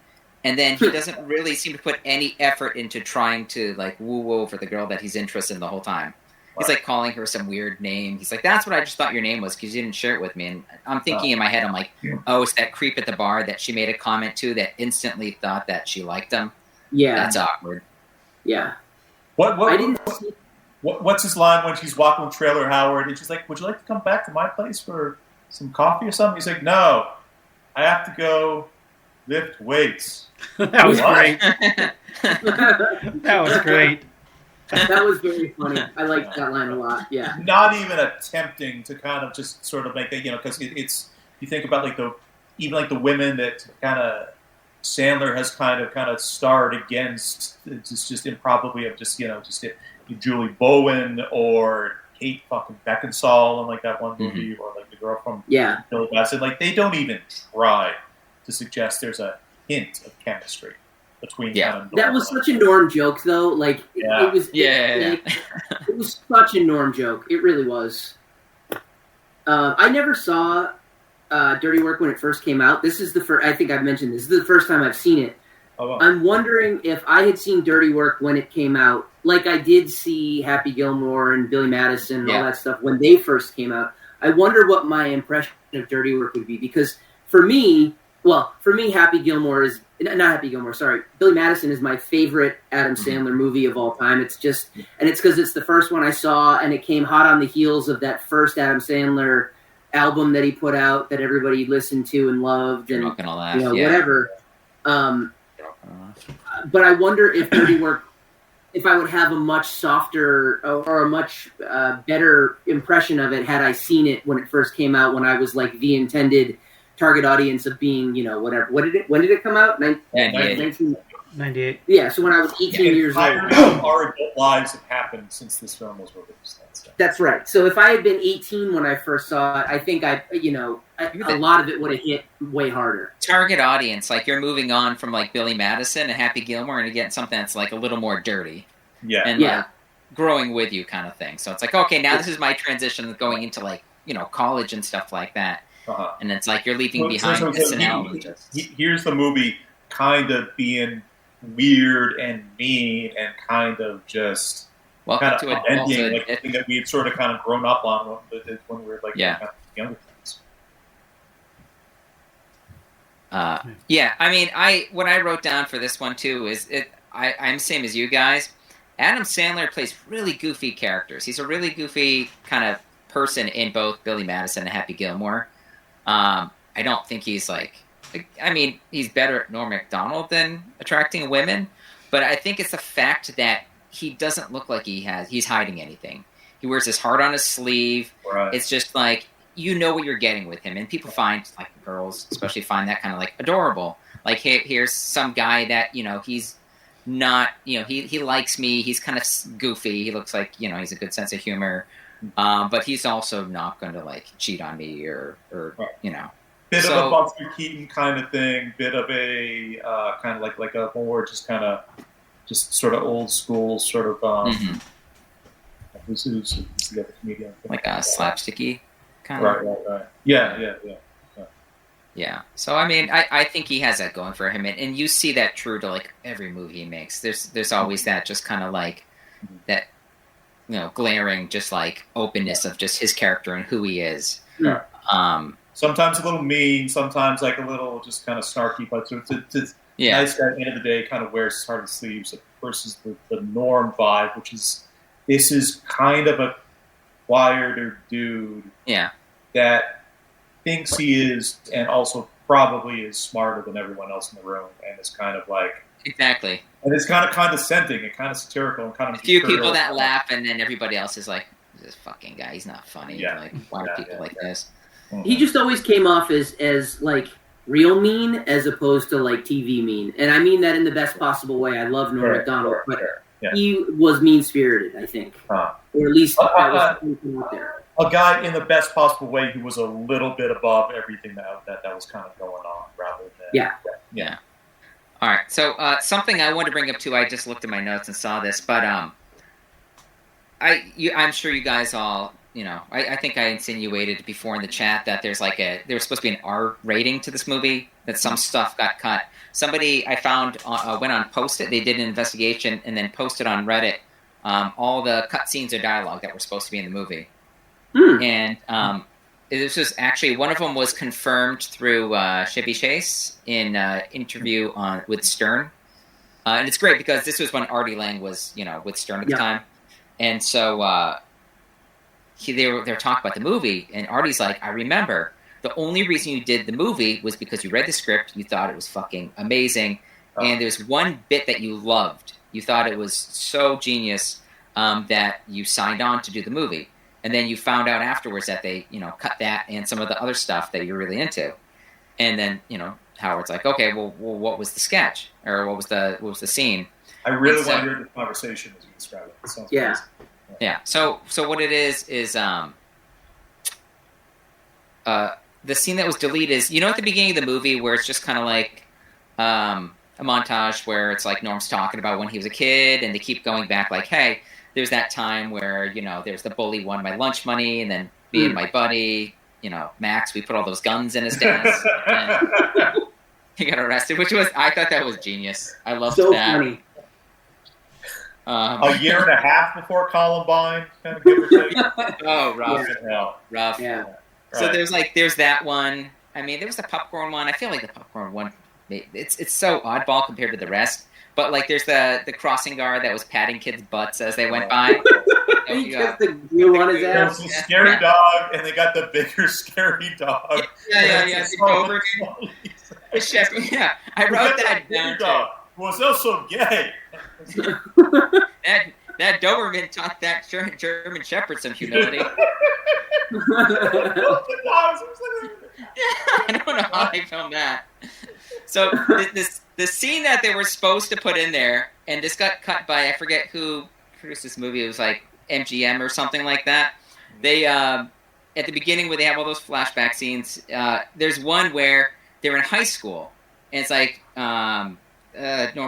and then he doesn't really seem to put any effort into trying to, like, woo over the girl that he's interested in the whole time. He's, like, calling her some weird name. He's like, that's what I just thought your name was because you didn't share it with me. And I'm thinking in my head, I'm like, oh, it's that creep at the bar that she made a comment to that instantly thought that she liked him. Yeah. That's awkward. Yeah. What's his line when she's walking with Trailer Howard and she's like, would you like to come back to my place for some coffee or something? He's like, no, I have to go lift weights. That was great. That was great. That was very funny. I liked that line a lot. Yeah. Not even attempting to kind of just sort of make that, because it's you think about like the women that kind of Sandler has kind of starred against. It's just improbably of just Julie Bowen or Kate fucking Beckinsale in like that one movie, or like the girl from Billy Madison. Like they don't even try to suggest there's a hint of chemistry between them. That was such a Norm joke, though. Like it was. It was such a Norm joke. It really was. I never saw Dirty Work when it first came out. This is the first. I think I've mentioned this. This is the first time I've seen it. Oh, wow. I'm wondering if I had seen Dirty Work when it came out, like I did see Happy Gilmore and Billy Madison and all that stuff when they first came out. I wonder what my impression of Dirty Work would be, because for me, Happy Gilmore is not Happy Gilmore. Sorry, Billy Madison is my favorite Adam Sandler movie of all time. It's just, and it's because it's the first one I saw, and it came hot on the heels of that first Adam Sandler album that he put out that everybody listened to and loved, and whatever. But I wonder if Dirty Work, if I would have a much softer or a much better impression of it had I seen it when it first came out, when I was like the intended target audience of being, whatever. When did it come out? 1998. Yeah, so when I was 18 years old. Our adult lives have happened since this film was released. That's right. So if I had been 18 when I first saw it, I think a lot of it would have hit way harder. Target audience, like you're moving on from like Billy Madison and Happy Gilmore and you get something that's like a little more dirty. Yeah. And like growing with you kind of thing. So it's like, okay, now this is my transition going into like, college and stuff like that. And it's like you're leaving behind SNL. Here's the movie kind of being weird and mean and kind of just welcome to adulthood. Like something that we had sort of kind of grown up on when we were like younger kids. I mean, what I wrote down for this one too is I'm same as you guys. Adam Sandler plays really goofy characters. He's a really goofy kind of person in both Billy Madison and Happy Gilmore. I don't think he's he's better at Norm Macdonald than attracting women, but I think it's the fact that he doesn't look like he's hiding anything. He wears his heart on his sleeve. Right. It's just like, what you're getting with him. And people find, like girls especially, find that kind of like adorable. Like here's some guy that, he's not, he likes me. He's kind of goofy. He looks like, he's a good sense of humor. But he's also not going to like cheat on me or Bit of a Buster Keaton kind of thing. Bit of a kind of like a more just kind of just sort of old school sort of who's the other comedian? Like a slapsticky kind of. Right. Yeah. Yeah. So I mean, I think he has that going for him, and you see that true to like every movie he makes. There's always that just kind of like that, glaring just like openness of just his character and who he is. Yeah. Sometimes a little mean, sometimes like a little just kind of snarky, but it's nice guy at the end of the day kind of wears his heart on his sleeves versus the Norm vibe, which is this is kind of a quieter dude that thinks he is and also probably is smarter than everyone else in the room and is kind of like exactly. And it's kind of condescending and kind of satirical and kind of a few people that laugh and then everybody else is like, this fucking guy, he's not funny. Like, why are people like this? He just always came off as like real mean as opposed to like TV mean. And I mean that in the best possible way. I love Norm Macdonald, but he was mean-spirited, I think. Or at least that was something out there. A guy in the best possible way who was a little bit above everything that was kind of going on, rather than yeah. All right, so something I wanted to bring up too. I just looked at my notes and saw this, but I'm sure you guys all, I think I insinuated before in the chat that there was supposed to be an R rating to this movie, that some stuff got cut. Somebody I found went on Post-it. They did an investigation and then posted on Reddit all the cut scenes or dialogue that were supposed to be in the movie. And this was actually, one of them was confirmed through Chevy Chase in interview with Stern. And it's great because this was when Artie Lange was, with Stern at the time. And so they were talking about the movie, and Artie's like, I remember the only reason you did the movie was because you read the script, you thought it was fucking amazing, and there's one bit that you loved. You thought it was so genius that you signed on to do the movie. And then you found out afterwards that they, cut that and some of the other stuff that you're really into. And then, Howard's like, okay, well, what was the sketch, or what was the scene? I really want to hear the conversation as you describe it. It sounds crazy. Yeah. So what it is the scene that was deleted is, at the beginning of the movie where it's just kind of like a montage where it's like Norm's talking about when he was a kid, and they keep going back like, hey, there's that time where, there's the bully won my lunch money, and then me and my buddy, Max, we put all those guns in his desk, and he got arrested, I thought that was genius. I loved that. So funny. A year and a half before Columbine, kind of give or take. Oh, rough. Rough. Yeah. So there's that one. I mean, there was the popcorn one. I feel like the popcorn one, it's so oddball compared to the rest. But like, there's the crossing guard that was patting kids' butts as they went by. He got the glue on his ass. There's a scary dog, and they got the bigger scary dog. Yeah. The Doberman. The shepherd. Yeah, I wrote that down. Dog was also gay. That Doberman taught that German Shepherd some humility. I don't know how they filmed that. So the scene that they were supposed to put in there, and this got cut by, I forget who produced this movie. It was like MGM or something like that. They at the beginning where they have all those flashback scenes, there's one where they're in high school, and it's like Norm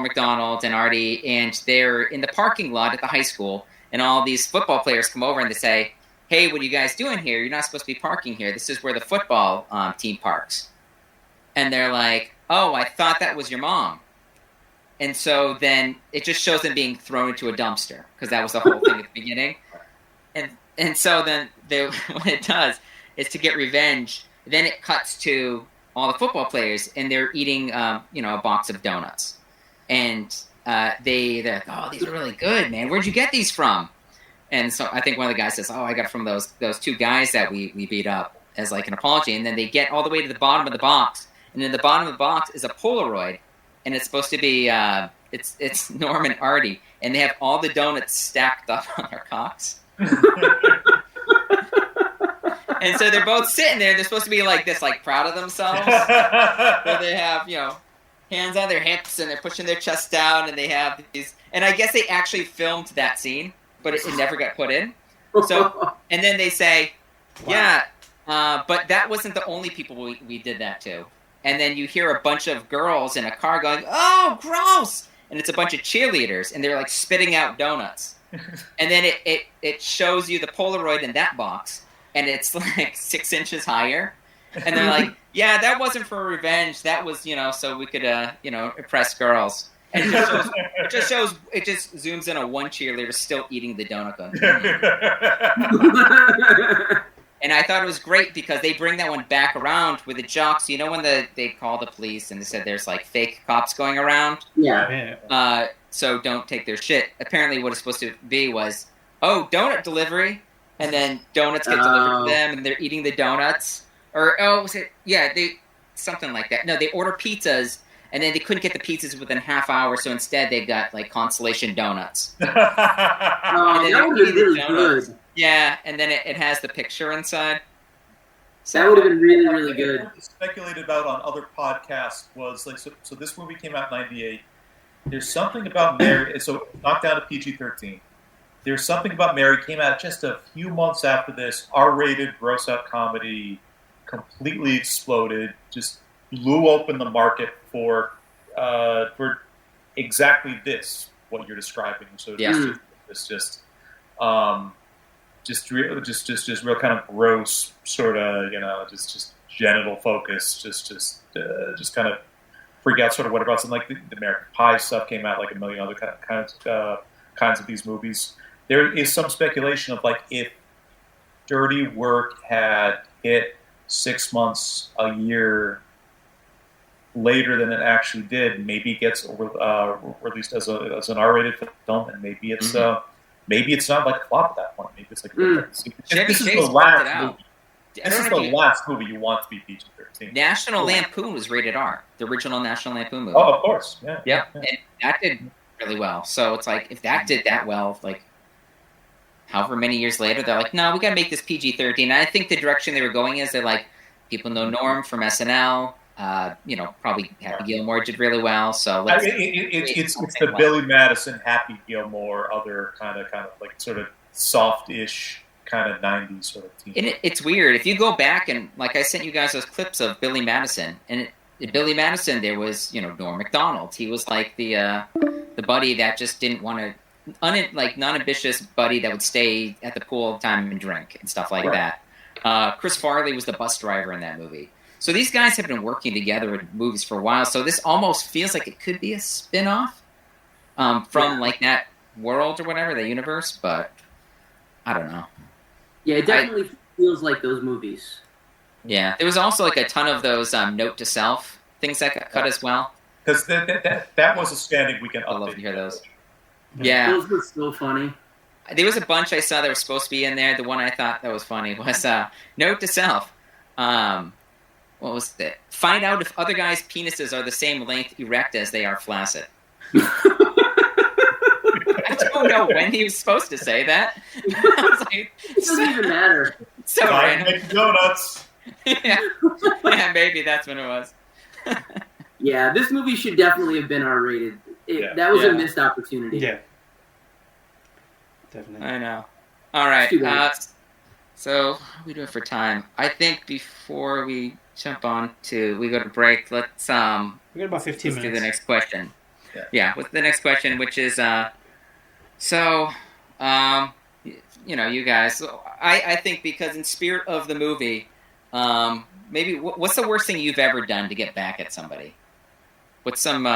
Macdonald and Artie, and they're in the parking lot at the high school, and all these football players come over and they say, hey, what are you guys doing here? You're not supposed to be parking here. This is where the football team parks. And they're like, oh, I thought that was your mom. And so then it just shows them being thrown into a dumpster, because that was the whole thing at the beginning. And so then what it does is, to get revenge, then it cuts to all the football players, and they're eating a box of donuts. And they're like, oh, these are really good, man. Where'd you get these from? And so I think one of the guys says, oh, I got it from those two guys that we beat up, as like an apology. And then they get all the way to the bottom of the box. And in the bottom of the box is a Polaroid. And it's supposed to be, it's Norm and Artie. And they have all the donuts stacked up on their cocks. And so they're both sitting there. They're supposed to be like this, like proud of themselves. Where they have, hands on their hips, and they're pushing their chest down. And they have these. And I guess they actually filmed that scene, but it never got put in. So, and then they say, wow. But that wasn't the only people we did that to. And then you hear a bunch of girls in a car going, oh, gross! And it's a bunch of cheerleaders, and they're like spitting out donuts. And then it shows you the Polaroid in that box, and it's like 6 inches higher. And they're like, yeah, that wasn't for revenge. That was, so we could, impress girls. And it just zooms in on one cheerleader still eating the donut gun. And I thought it was great because they bring that one back around with the jocks. When they call the police and they said there's like fake cops going around? Yeah. So don't take their shit. Apparently what it's supposed to be was, oh, donut delivery. And then donuts get delivered to them and they're eating the donuts. Or, something like that. No, they order pizzas. And then they couldn't get the pizzas within half hour, so instead they got like consolation donuts. That would be really good. Yeah, and then it has the picture inside. So, that would have been really, really good. What speculated about on other podcasts was like, so this movie came out in '98. There's something about Mary, so knocked down to PG-13. There's something about Mary came out just a few months after this. R-rated, gross-out comedy, completely exploded, just blew open the market for exactly this, what you're describing. So it's just real kind of gross, sort of, just genital focus, just kind of freak out, sort of whatever else. And like the American Pie stuff came out, like a million other kinds of these movies. There is some speculation of like if Dirty Work had hit 6 months, a year later than it actually did, maybe it gets released as an R-rated film, and maybe it's not like a flop at that point. Maybe it's like this is the last movie. This is the last movie you want to be PG-13. National Lampoon was rated R, the original National Lampoon movie. Oh, of course, yeah. And that did really well. So it's like if that did that well, like however many years later, they're like, no, we got to make this PG-13. And I think the direction they were going is they're like, people know Norm from SNL. Probably Happy Gilmore did really well. So it's the Billy Madison, Happy Gilmore, other kind of like sort of soft-ish kind of 90s sort of team. And it's weird. If you go back and like I sent you guys those clips of Billy Madison, and Billy Madison, there was Norm Macdonald. He was like the buddy that just didn't want to. Non-ambitious buddy that would stay at the pool all the time and drink and stuff like that. Chris Farley was the bus driver in that movie. So these guys have been working together in movies for a while. So this almost feels like it could be a spin-off from like that world or whatever, the universe. But I don't know. Yeah, it definitely feels like those movies. Yeah, there was also like a ton of those note to self things that got cut as well. Because that was a standing weekend update. I love to hear those. Yeah. Those were so funny. There was a bunch I saw that was supposed to be in there. The one I thought that was funny was note to self. What was it? Find out if other guys' penises are the same length erect as they are flaccid. I don't know when he was supposed to say that. I was like, it doesn't even matter. So random. Donuts. yeah, maybe that's when it was. Yeah, this movie should definitely have been R-rated. That was a missed opportunity. Yeah. Definitely. I know. All right. So how are we doing for time? I think before we jump on we go to break, let's we got about 15 minutes. Do the next question. Yeah, what's the next question, which is you guys, I think because in spirit of the movie, maybe what's the worst thing you've ever done to get back at somebody? What's some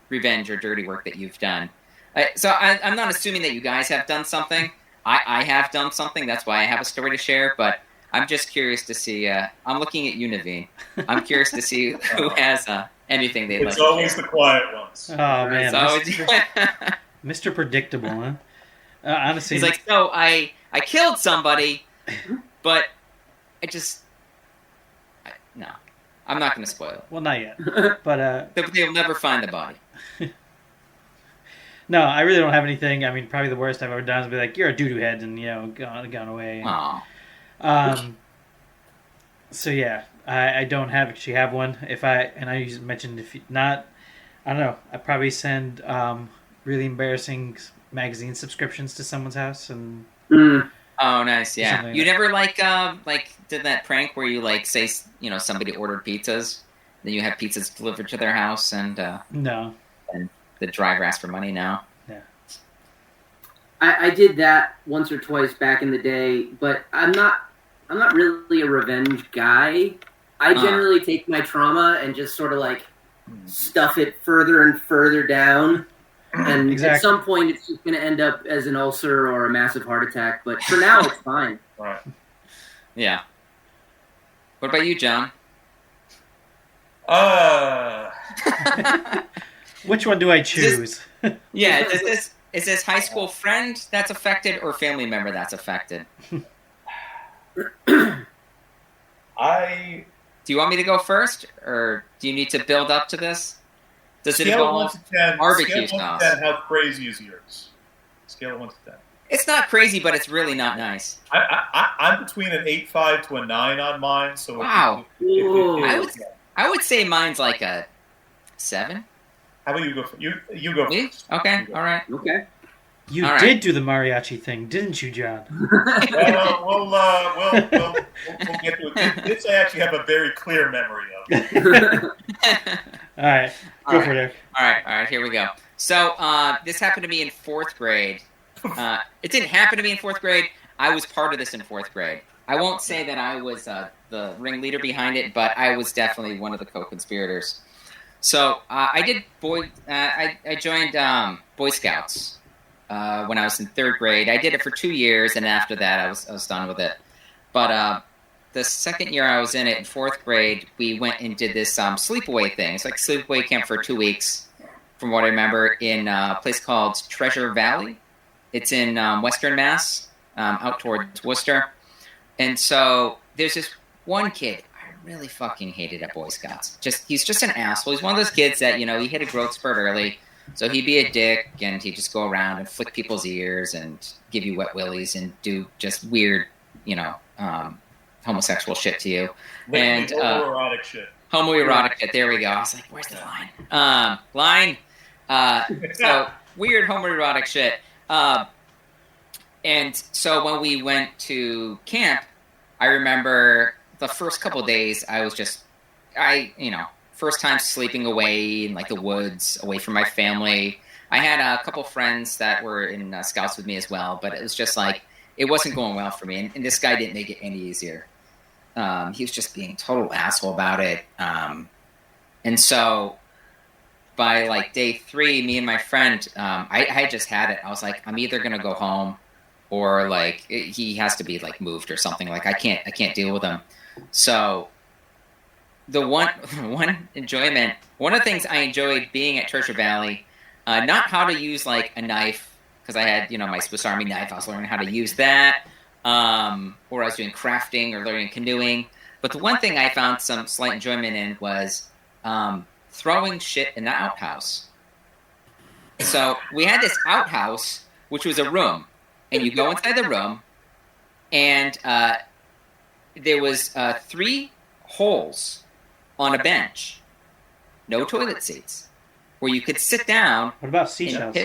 revenge or dirty work that you've done? I'm not assuming that you guys have done something. I have done something. That's why I have a story to share. But I'm just curious to see. I'm looking at you, Naveen. I'm curious to see who has anything they'd like to share. It's always the quiet ones. Oh, man. Mr. Predictable, huh? Honestly. He's like, so I killed somebody, but no. I'm not going to spoil it. Well, not yet. But they'll never find the body. No, I really don't have anything. I mean, probably the worst I've ever done is be like, you're a doo-doo head, and, gone away. Aww. So, yeah, I don't actually have one. I mentioned if not, I don't know, I'd probably send really embarrassing magazine subscriptions to someone's house. And Oh, nice, yeah. You like never, did that prank where you, say, somebody ordered pizzas, then you have pizzas delivered to their house, and... No. And the driver asked for money now. Yeah. I did that once or twice back in the day, but I'm not really a revenge guy. I generally take my trauma and just sort of stuff it further and further down. And at some point it's just going to end up as an ulcer or a massive heart attack. But for now, it's fine. Right. Yeah. What about you, John? Which one do I choose? Is this high school friend that's affected or family member that's affected? Do you want me to go first, or do you need to build up to this? Does it involve barbecue sauce? Scale of 1 to 10, how crazy is yours? Scale of 1 to 10. It's not crazy, but it's really not nice. I'm between an 8.5 to a 9 on mine. So wow. I would say mine's like a 7. How about you go? You go Me? first. Okay. All right. Okay. You did do the mariachi thing, didn't you, John? Well, we'll get to it. This I actually have a very clear memory of. All right. Go for it. All right. Here we go. So this happened to me in 4th grade. It didn't happen to me in 4th grade. I was part of this in 4th grade. I won't say that I was the ringleader behind it, but I was definitely one of the co-conspirators. So I joined Boy Scouts when I was in 3rd grade. I did it for 2 years, and after that, I was done with it. But the second year I was in it, in 4th grade, we went and did this sleepaway thing. It's like sleepaway camp for 2 weeks, from what I remember, in a place called Treasure Valley. It's in Western Mass, out towards Worcester. And so there's this one kid I really fucking hated at Boy Scouts. He's just an asshole. He's one of those kids that, he hit a growth spurt early. So he'd be a dick, and he'd just go around and flick people's ears and give you wet willies and do just weird, homosexual shit to you. And homoerotic shit. Homoerotic shit. There we go. I was like, where's the line? So weird homoerotic shit. And so when we went to camp, I remember the first couple of days I was first time sleeping away in like the woods, away from my family. I had a couple friends that were in Scouts with me as well, but it was just like, it wasn't going well for me. And this guy didn't make it any easier. He was just being a total asshole about it. And so by like day 3, me and my friend, I just had it. I was like, I'm either going to go home or like he has to be like moved or something. Like I can't deal with him. So the one enjoyment, one of the things I enjoyed being at Treasure Valley, not how to use like a knife, because I had, my Swiss Army knife. I was learning how to use that, or I was doing crafting or learning canoeing. But the one thing I found some slight enjoyment in was throwing shit in the outhouse. So we had this outhouse, which was a room, and you go inside the room, and there was 3 holes on a bench, no toilet seats, where you could sit down. What about seashells?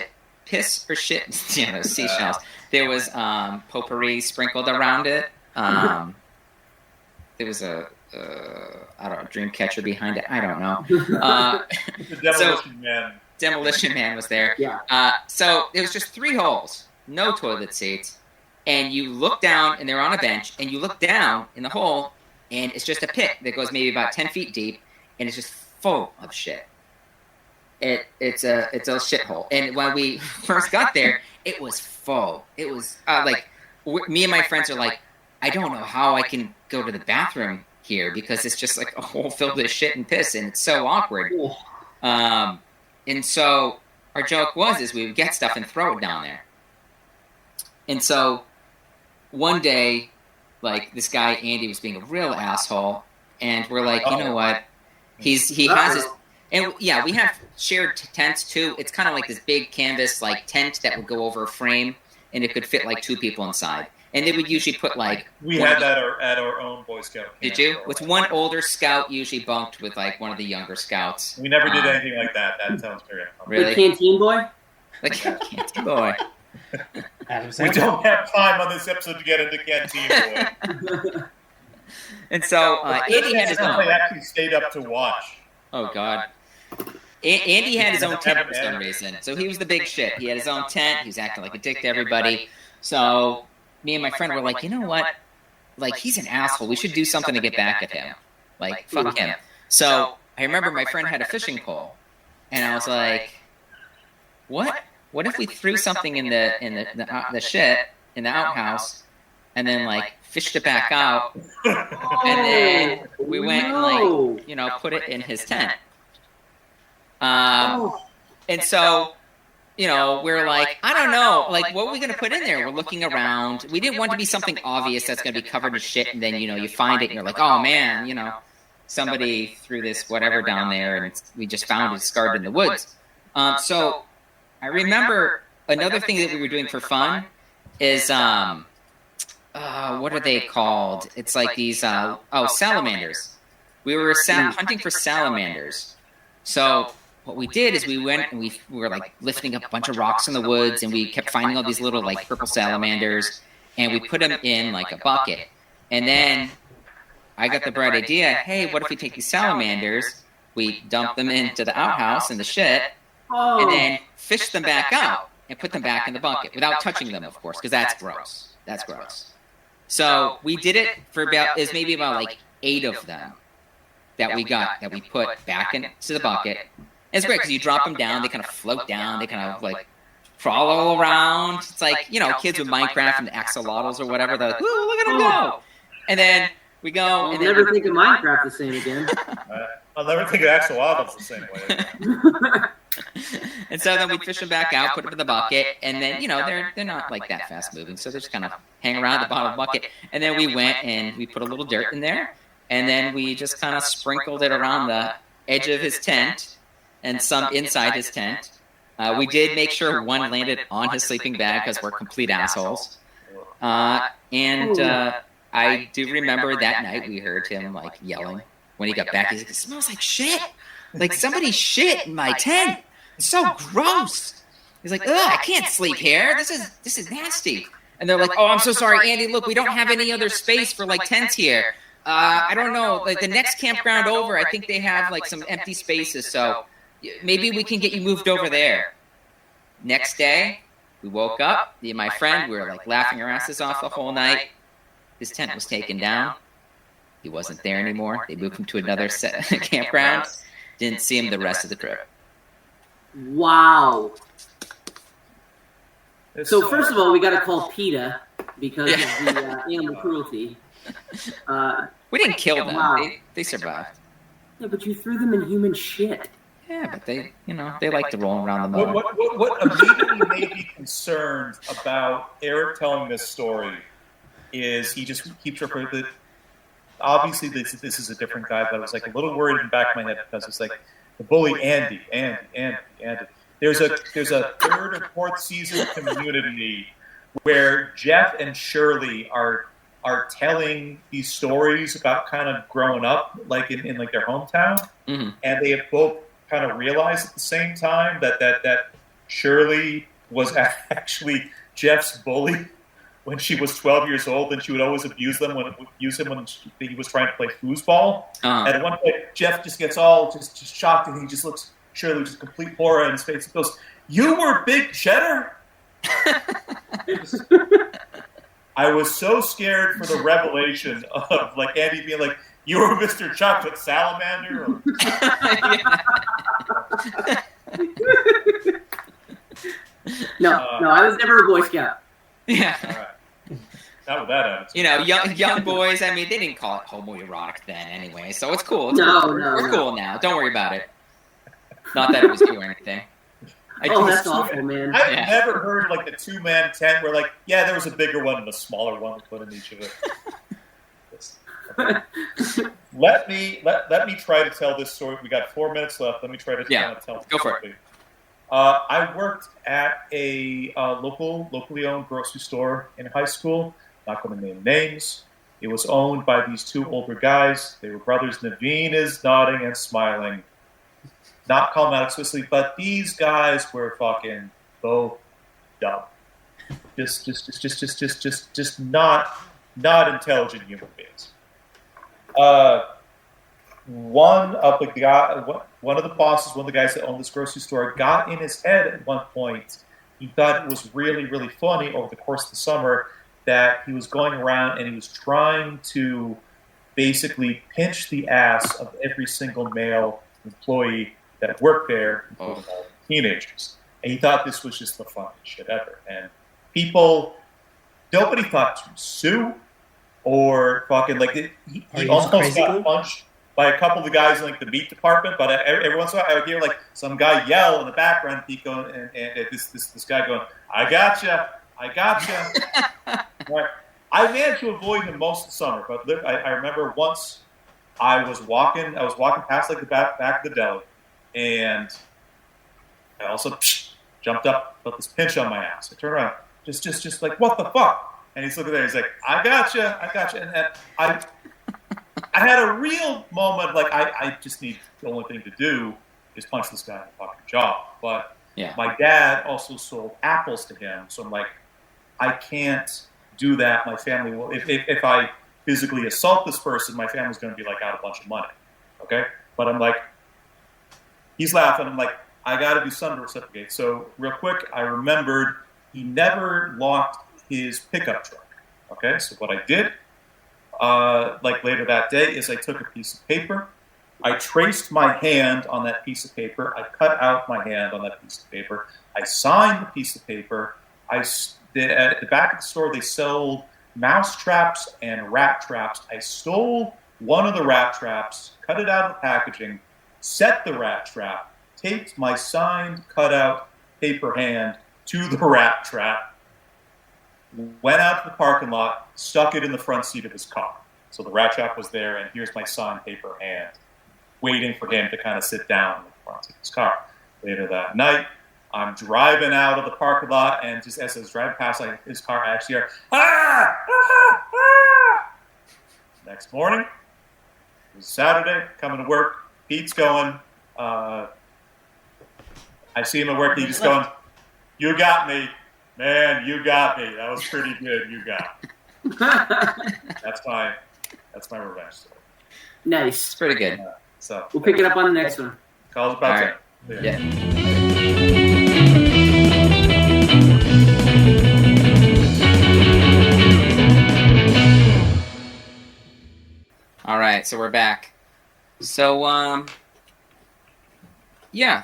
Piss or shit. Those seashells. There was potpourri sprinkled around it. There was a dream catcher behind it. I don't know. The Demolition Man. Demolition Man was there. Yeah. So it was just 3 holes, no toilet seats, and you look down, and they're on a bench, and you look down in the hole, and it's just a pit that goes maybe about 10 feet deep, and it's just full of shit. It's a shithole. And when we first got there, it was full. It was me and my friends are like, I don't know how I can go to the bathroom here because it's just like a hole filled with shit and piss, and it's so awkward. And so our joke is we would get stuff and throw it down there. And so one day, like, this guy Andy was being a real asshole, and we're like, you know what? He has his, and yeah, we have shared tents too. It's kind of like this big canvas like tent that would go over a frame, and it could fit like 2 people inside. And they would usually put like... We had that at our own Boy Scout camp. Did you? With one older scout usually bunked with like one of the younger scouts. We never did anything like that. That sounds very uncommon. Really? The canteen boy? Like Canteen Boy. We don't have time on this episode to get into Canteen Boy. And so Andy had his own... I actually stayed up to watch. Oh, God. Andy had his own tent for some reason. So he was the big shit. He had his own tent. He was acting like a dick to everybody. So... me and my friend were like, you know what? Like, he's an asshole. We should do something to get back at him. Like, fuck him. So I remember my friend had a fishing pole, and I was like, what? What if we threw something in the shit in the outhouse, and then like fished it back out, and then we went and like put it in his tent. And so. We're like, I don't know, like, what are we going to put in there? We're looking around. We didn't want to be something obvious that's going to be covered in shit, and then, you find it, and you're like, oh, man, somebody threw this whatever down there, and we just found it discarded in the woods. So I remember another thing that we were doing for fun is what are they called? It's like these salamanders. We were hunting for salamanders. So what we did is we went and we were like lifting up a bunch of rocks in the woods, and we kept finding all these little like purple salamanders, and we put them in like a bucket. And then I got the bright idea, hey, what if we take these salamanders, we dump them into the outhouse in the shed, and then fish them back out and put them back in the bucket without touching them, of course, because that's gross. That's gross. So we did it for about, is maybe about like 8 of them that we put back into the bucket. And it's great because you drop them down, they kind of float down, they kind of like crawl all around. It's like, you know, kids with Minecraft and axolotls or whatever, they're like, ooh, look at them go. And then we go. I'll never think of Minecraft the same again. I'll never think of axolotls the same way. And so then we fish them back out, put them in the bucket, and then, you know, they're not like that fast moving, so they just kind of hang around the bottom of the bucket. And then we went and we put a little dirt in there, and then we just kind of sprinkled it around the edge of his tent and some inside his tent. We did make sure one landed on his sleeping bag because we're complete assholes. I do remember that night we heard him like yelling when he got back. He's like, "It smells like shit! Like somebody shit in my tent. It's so gross." He's like, "Ugh, I can't sleep here. This is nasty." And they're like, "Oh, I'm so sorry, Andy. Look, we don't have any other space for like tents here. I don't know. Like the next campground over, I think they have like some empty spaces. So maybe we can get you moved over there." Next day, we woke up. Me and my friend, we were like laughing our asses off the whole night. His tent was taken down. He wasn't there anymore. They moved him to another campground. Didn't see him the rest of the trip. Wow. So first of all, we got to call PETA because of the animal cruelty. We didn't kill them. Wow. They survived. Yeah, but you threw them in human shit. Yeah, but they like to roll around the mud. What immediately made me concerned about Eric telling this story is he just keeps referring to. Obviously, this is a different guy, but I was like a little worried in the back of my head because it's like the bully Andy. There's a 3rd or 4th season Community where Jeff and Shirley are telling these stories about kind of growing up like in like their hometown, and they have both kind of realized at the same time that Shirley was actually Jeff's bully when she was 12 years old, and she would always abuse him when he was trying to play foosball. And at one point, Jeff just gets all just shocked, and he just looks Shirley with just complete horror in his face and goes, "You were Big Cheddar?" I was so scared for the revelation of like Andy being like, "You were Mr. Chocolate Salamander?" Or... No, I was never a Boy Scout. Yeah. All right. Not with that attitude. You know, young boys, I mean, they didn't call it homoerotic then anyway, so it's cool. We're cool now. Don't worry about it. Not that it was you or anything. That's awful, man. I've never heard like the 2-man tent where like, yeah, there was a bigger one and a smaller one to put in each of it. Okay. Let me try to tell this story. We got 4 minutes left. Let me try to tell it. Go for it. I worked at a locally owned grocery store in high school. Not going to name names. It was owned by these 2 older guys. They were brothers. Naveen is nodding and smiling. Not calling out explicitly, but these guys were fucking both dumb. Just not intelligent human beings. One of the bosses, one of the guys that owned this grocery store, got in his head at one point. He thought it was really, really funny over the course of the summer that he was going around and he was trying to basically pinch the ass of every single male employee that worked there, including all the teenagers. And he thought this was just the funniest shit ever. And nobody thought to sue or fucking like he almost got punched by a couple of the guys in like the meat department, but every once in a while I would hear like some guy yell in the background, and this guy going, "I gotcha." Right. I managed to avoid him most of the summer, but I remember once I was walking past like the back of the deli, and I also jumped up, felt this pinch on my ass. I turned around, just like, what the fuck? And he's looking there. He's like, I gotcha. And I had a real moment. Like, I just need, the only thing to do is punch this guy in the fucking jaw. But my dad also sold apples to him. So I'm like, I can't do that. My family will, if I physically assault this person, my family's going to be like out a bunch of money. Okay. But I'm like, he's laughing. I'm like, I got to do something to reciprocate. So real quick, I remembered he never locked his pickup truck. Okay, so what I did, like later that day, is I took a piece of paper. I traced my hand on that piece of paper. I cut out my hand on that piece of paper. I signed the piece of paper. At the back of the store, they sold mouse traps and rat traps. I stole one of the rat traps, cut it out of the packaging, set the rat trap, taped my signed, cut out paper hand to the rat trap, went out to the parking lot, stuck it in the front seat of his car. So the rat trap was there, and here's my signed paper hand, waiting for him to kind of sit down in the front seat of his car. Later that night, I'm driving out of the parking lot, and just as I was driving past his car, I actually hear, ah, ah, ah. Next morning, it was Saturday, coming to work, Pete's going, I see him at work, he's just going, you got me. Man, you got me. That was pretty good. You got me. That's my revenge story. Nice. It's pretty good. So we'll pick it up on the next one. Call's about right. Yeah. All right, so we're back. So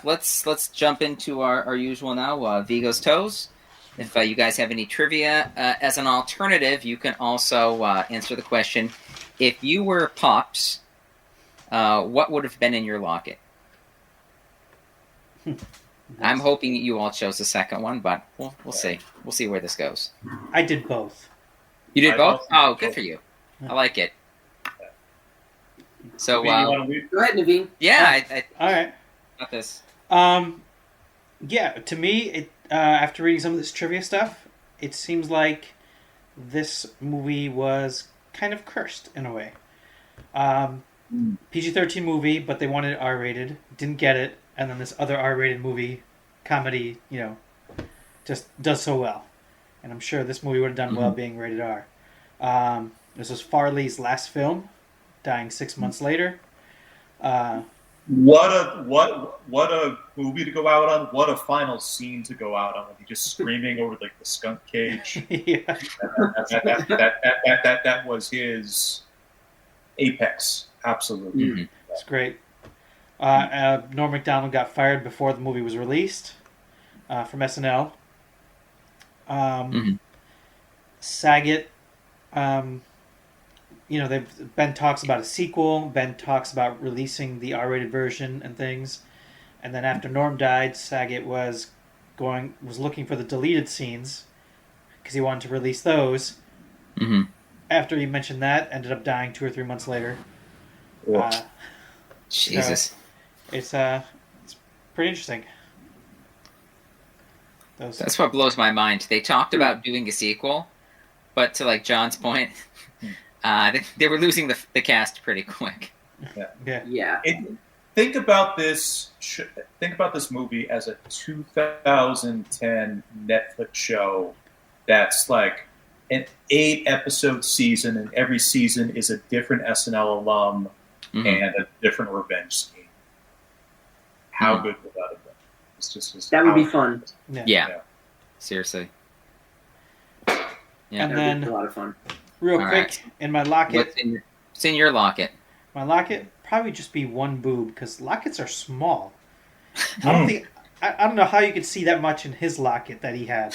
let's jump into our usual now, Vigo's Toes. If you guys have any trivia, as an alternative, you can also answer the question, if you were Pops, what would have been in your locket? I'm hoping you all chose the second one, but we'll see. We'll see where this goes. I did both. You did both? Oh, good for you. I like it. So, go ahead, Naveen. Yeah, all right. Got this. Yeah, to me, after reading some of this trivia stuff, it seems like this movie was kind of cursed in a way. PG-13 movie, but they wanted it R-rated, didn't get it, and then this other R-rated movie, comedy, just does so well. And I'm sure this movie would have done well being rated R. This was Farley's last film, dying 6 months later. What a movie to go out on! What a final scene to go out on! Like, just screaming over like the skunk cage. Yeah. That was his apex. Absolutely, It's great. Norm Macdonald got fired before the movie was released from SNL. Saget. Ben talks about a sequel. Ben talks about releasing the R-rated version and things. And then after Norm died, Saget was looking for the deleted scenes because he wanted to release those. After he mentioned that, ended up dying 2 or 3 months later. Jesus, it's pretty interesting. That's what blows my mind. They talked about doing a sequel, but to like John's point. They were losing the cast pretty quick. Yeah. Think about this movie as a 2010 Netflix show that's like an 8-episode season, and every season is a different SNL alum and a different revenge scheme. How good would that have been? It's just that would be fun. Yeah. Seriously. Yeah. And then a lot of fun. Real quick, in my locket. What's in your locket? My locket probably just be one boob because lockets are small. I don't know how you could see that much in his locket that he had.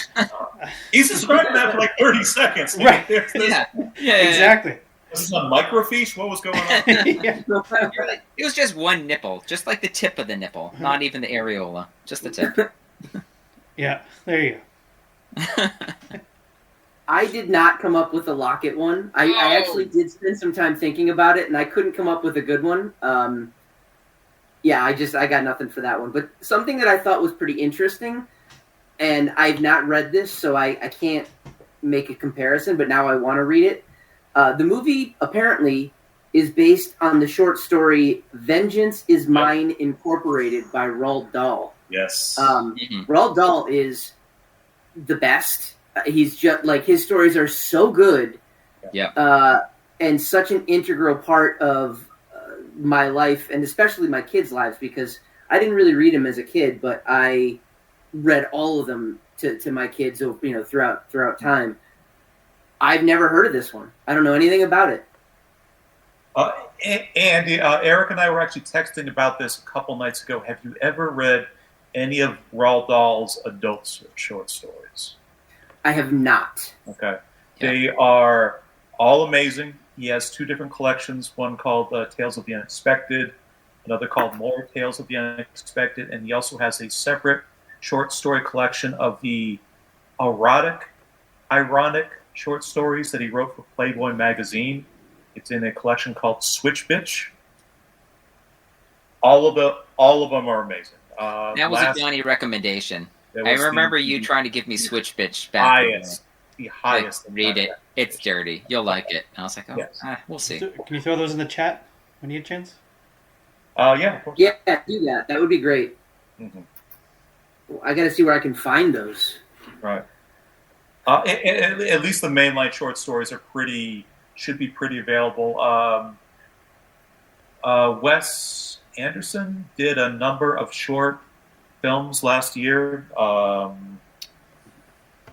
He's describing that for like 30 seconds. Right. Yeah, exactly. Was this on microfiche? What was going on? It was just one nipple, just like the tip of the nipple, not even the areola, just the tip. Yeah, there you go. I did not come up with a locket one. I actually did spend some time thinking about it, and I couldn't come up with a good one. I got nothing for that one. But something that I thought was pretty interesting and I've not read this, so I can't make a comparison, but now I want to read it. The movie apparently is based on the short story "Vengeance Is Mine" Incorporated by Roald Dahl. Yes. Roald Dahl is the best. He's just like, his stories are so good. Yeah. And such an integral part of my life, and especially my kids' lives, because I didn't really read them as a kid, but I read all of them to my kids, throughout time. I've never heard of this one. I don't know anything about it. And Eric and I were actually texting about this a couple nights ago. Have you ever read any of Roald Dahl's adult short stories? I have not. Okay. Yeah. They are all amazing. He has two different collections, one called Tales of the Unexpected, another called More Tales of the Unexpected, and he also has a separate short story collection of the ironic short stories that he wrote for Playboy magazine. It's in a collection called Switch Bitch. All of them are amazing. That was a Johnny recommendation. I remember you trying to give me Switch Bitch back. The highest. Like, read it. It's dirty. You'll like it. And I was like, we'll see. Can you throw those in the chat when you get a chance? Yeah, of course. Yeah, do that. That would be great. Mm-hmm. I got to see where I can find those. Right. At least the mainline short stories should be pretty available. Wes Anderson did a number of short films last year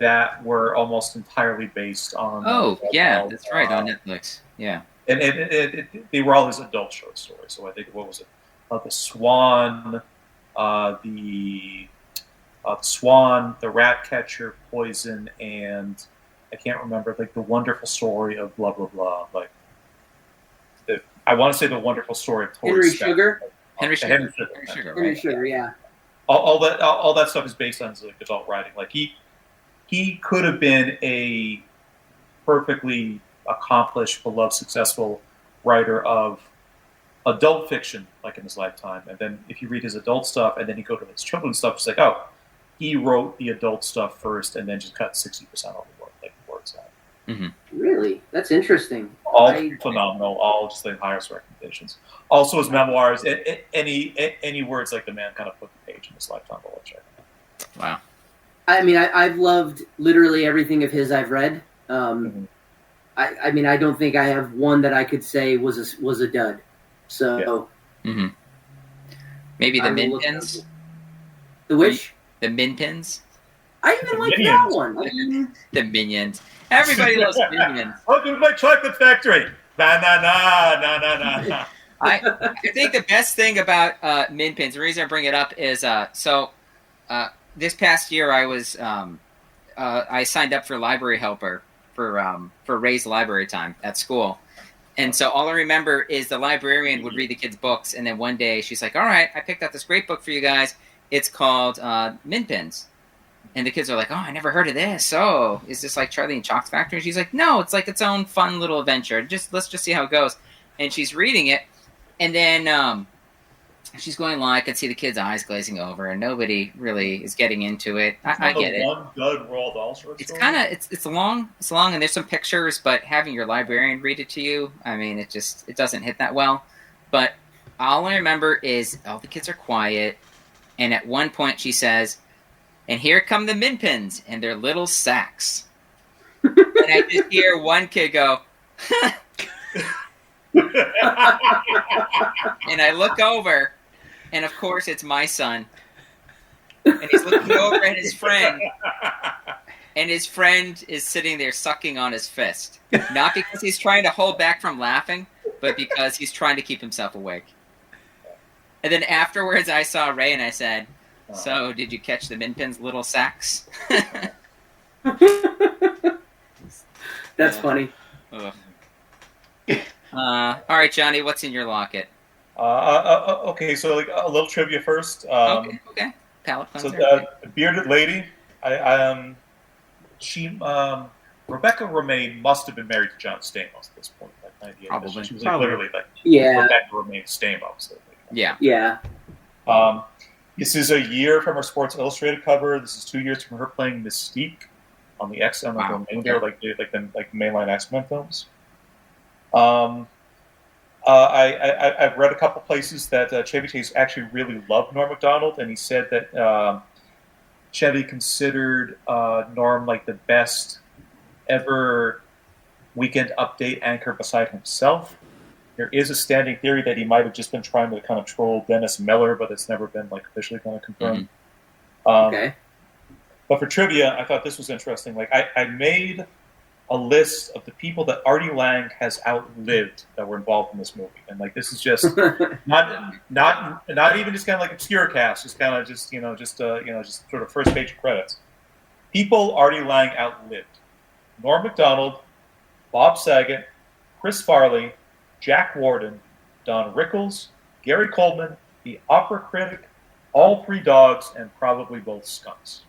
that were almost entirely based on. Oh, yeah, that's right, on Netflix. Yeah. And they were all his adult short stories. So I think, what was it? The Swan, the Swan, the Ratcatcher, Poison, and I can't remember, like, the Wonderful Story of blah blah blah. Like, I want to say the Wonderful Story of Henry Sugar. Henry Sugar, Henry Sugar, yeah. All that stuff is based on his, like, adult writing. Like, he could have been a perfectly accomplished, beloved, successful writer of adult fiction, like, in his lifetime. And then if you read his adult stuff and then you go to his children's stuff, it's like, oh, he wrote the adult stuff first and then just cut 60% off the words out. Mm-hmm. Really? That's interesting. All phenomenal. All just the highest recommendations. Also, his memoirs. Any words like the man kind of put the page in his lifetime. I'll check. Wow. I mean, I've loved literally everything of his I've read. I mean, I don't think I have one that I could say was a dud. So, maybe the Minions. The which? The Minions. I even like that one. The Minions. Everybody loves Minions. Welcome to my chocolate factory. Na na na na na na. I think the best thing about Minpins, the reason I bring it up is this past year I was I signed up for library helper for Ray's library time at school. And so all I remember is the librarian would read the kids' books, and then one day she's like, all right, I picked out this great book for you guys. It's called Minpins. And the kids are like, oh, I never heard of this. Oh, is this like Charlie and Chocolate Factory? And she's like, no, it's like its own fun little adventure. Let's just see how it goes. And she's reading it, and then she's going along. I could see the kids' eyes glazing over, and nobody really is getting into it. I get it. One good Roald Dahl short story. It's kind of it's long, and there's some pictures, but having your librarian read it to you, I mean, it doesn't hit that well. But all I remember is all the kids are quiet, and at one point she says, "And here come the Minpins and their little sacks." And I just hear one kid go, and I look over, and of course it's my son. And he's looking over at his friend, and his friend is sitting there sucking on his fist. Not because he's trying to hold back from laughing, but because he's trying to keep himself awake. And then afterwards I saw Ray and I said, so, did you catch the Minpin's little sacks? That's funny. All right, Johnny, what's in your locket? Okay, so like a little trivia first. Okay. Palate cleanser. So the bearded lady, Rebecca Romaine must have been married to John Stamos at this point, like 98. Probably. She was like literally like Rebecca Romaine Stamos. Yeah. Yeah. This is a year from her Sports Illustrated cover. This is 2 years from her playing Mystique on the X-Men, like the mainline X-Men films. I've read a couple places that Chevy Chase actually really loved Norm Macdonald, and he said that Chevy considered Norm like the best ever Weekend Update anchor beside himself. There is a standing theory that he might have just been trying to kind of troll Dennis Miller, but it's never been like officially kind of confirmed. Okay. But for trivia, I thought this was interesting. Like I made a list of the people that Artie Lange has outlived that were involved in this movie, and like this is just not even just kind of like obscure cast, just kind of just sort of first page credits. People Artie Lange outlived: Norm Macdonald, Bob Saget, Chris Farley, Jack Warden, Don Rickles, Gary Coleman, the opera critic, all three dogs, and probably both skunks.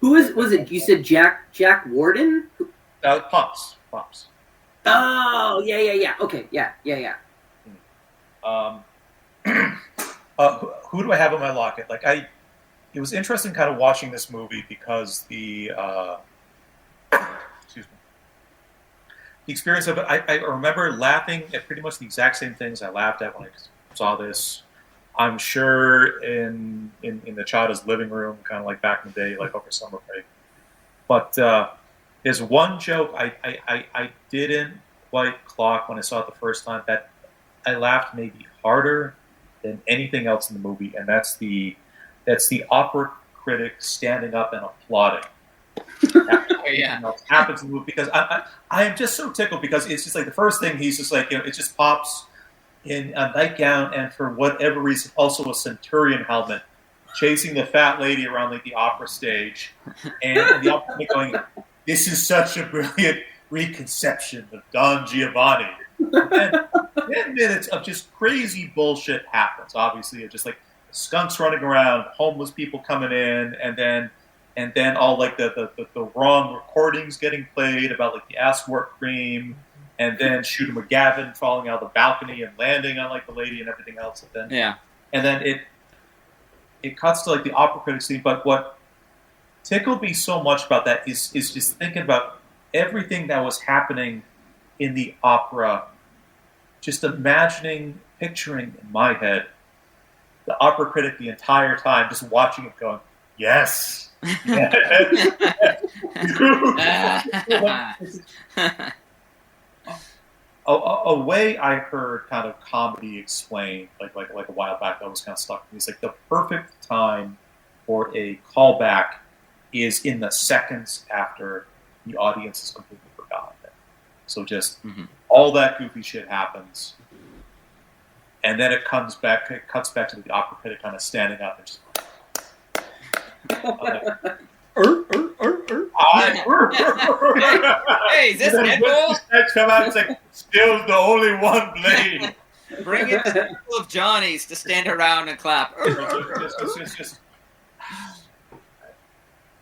Who was it? You said Jack Warden? Pops. Oh, yeah. Okay, yeah. Who do I have in my locket? It was interesting kind of watching this movie because the experience of it. I remember laughing at pretty much the exact same things I laughed at when I saw this. I'm sure in the child's living room, kind of like back in the day, like over summer break. But there's one joke I didn't quite clock when I saw it the first time that I laughed maybe harder than anything else in the movie, and that's the opera critic standing up and applauding. Happens in the movie because I am just so tickled because it's just like the first thing he's just like, it just pops in a nightgown and for whatever reason also a centurion helmet chasing the fat lady around like the opera stage, and the opera going, "This is such a brilliant reconception of Don Giovanni." And 10 minutes of just crazy bullshit happens. Obviously, it's just like skunks running around, homeless people coming in, and then all like the wrong recordings getting played about like the ass work cream, and then Shooter McGavin falling out of the balcony and landing on like the lady and everything else. And then it cuts to like the opera critic scene. But what tickled me so much about that is just thinking about everything that was happening in the opera, just picturing in my head the opera critic the entire time, just watching it going, yes. A way I heard kind of comedy explained, like a while back, that was kind of stuck with me. It's like the perfect time for a callback is in the seconds after the audience has completely forgotten it. So just all that goofy shit happens, and then it cuts back to the opera critic kind of standing up and just. Hey, is this Deadpool? Come out and say, "Still the only one blade." Bring in a couple of Johnnies to stand around and clap.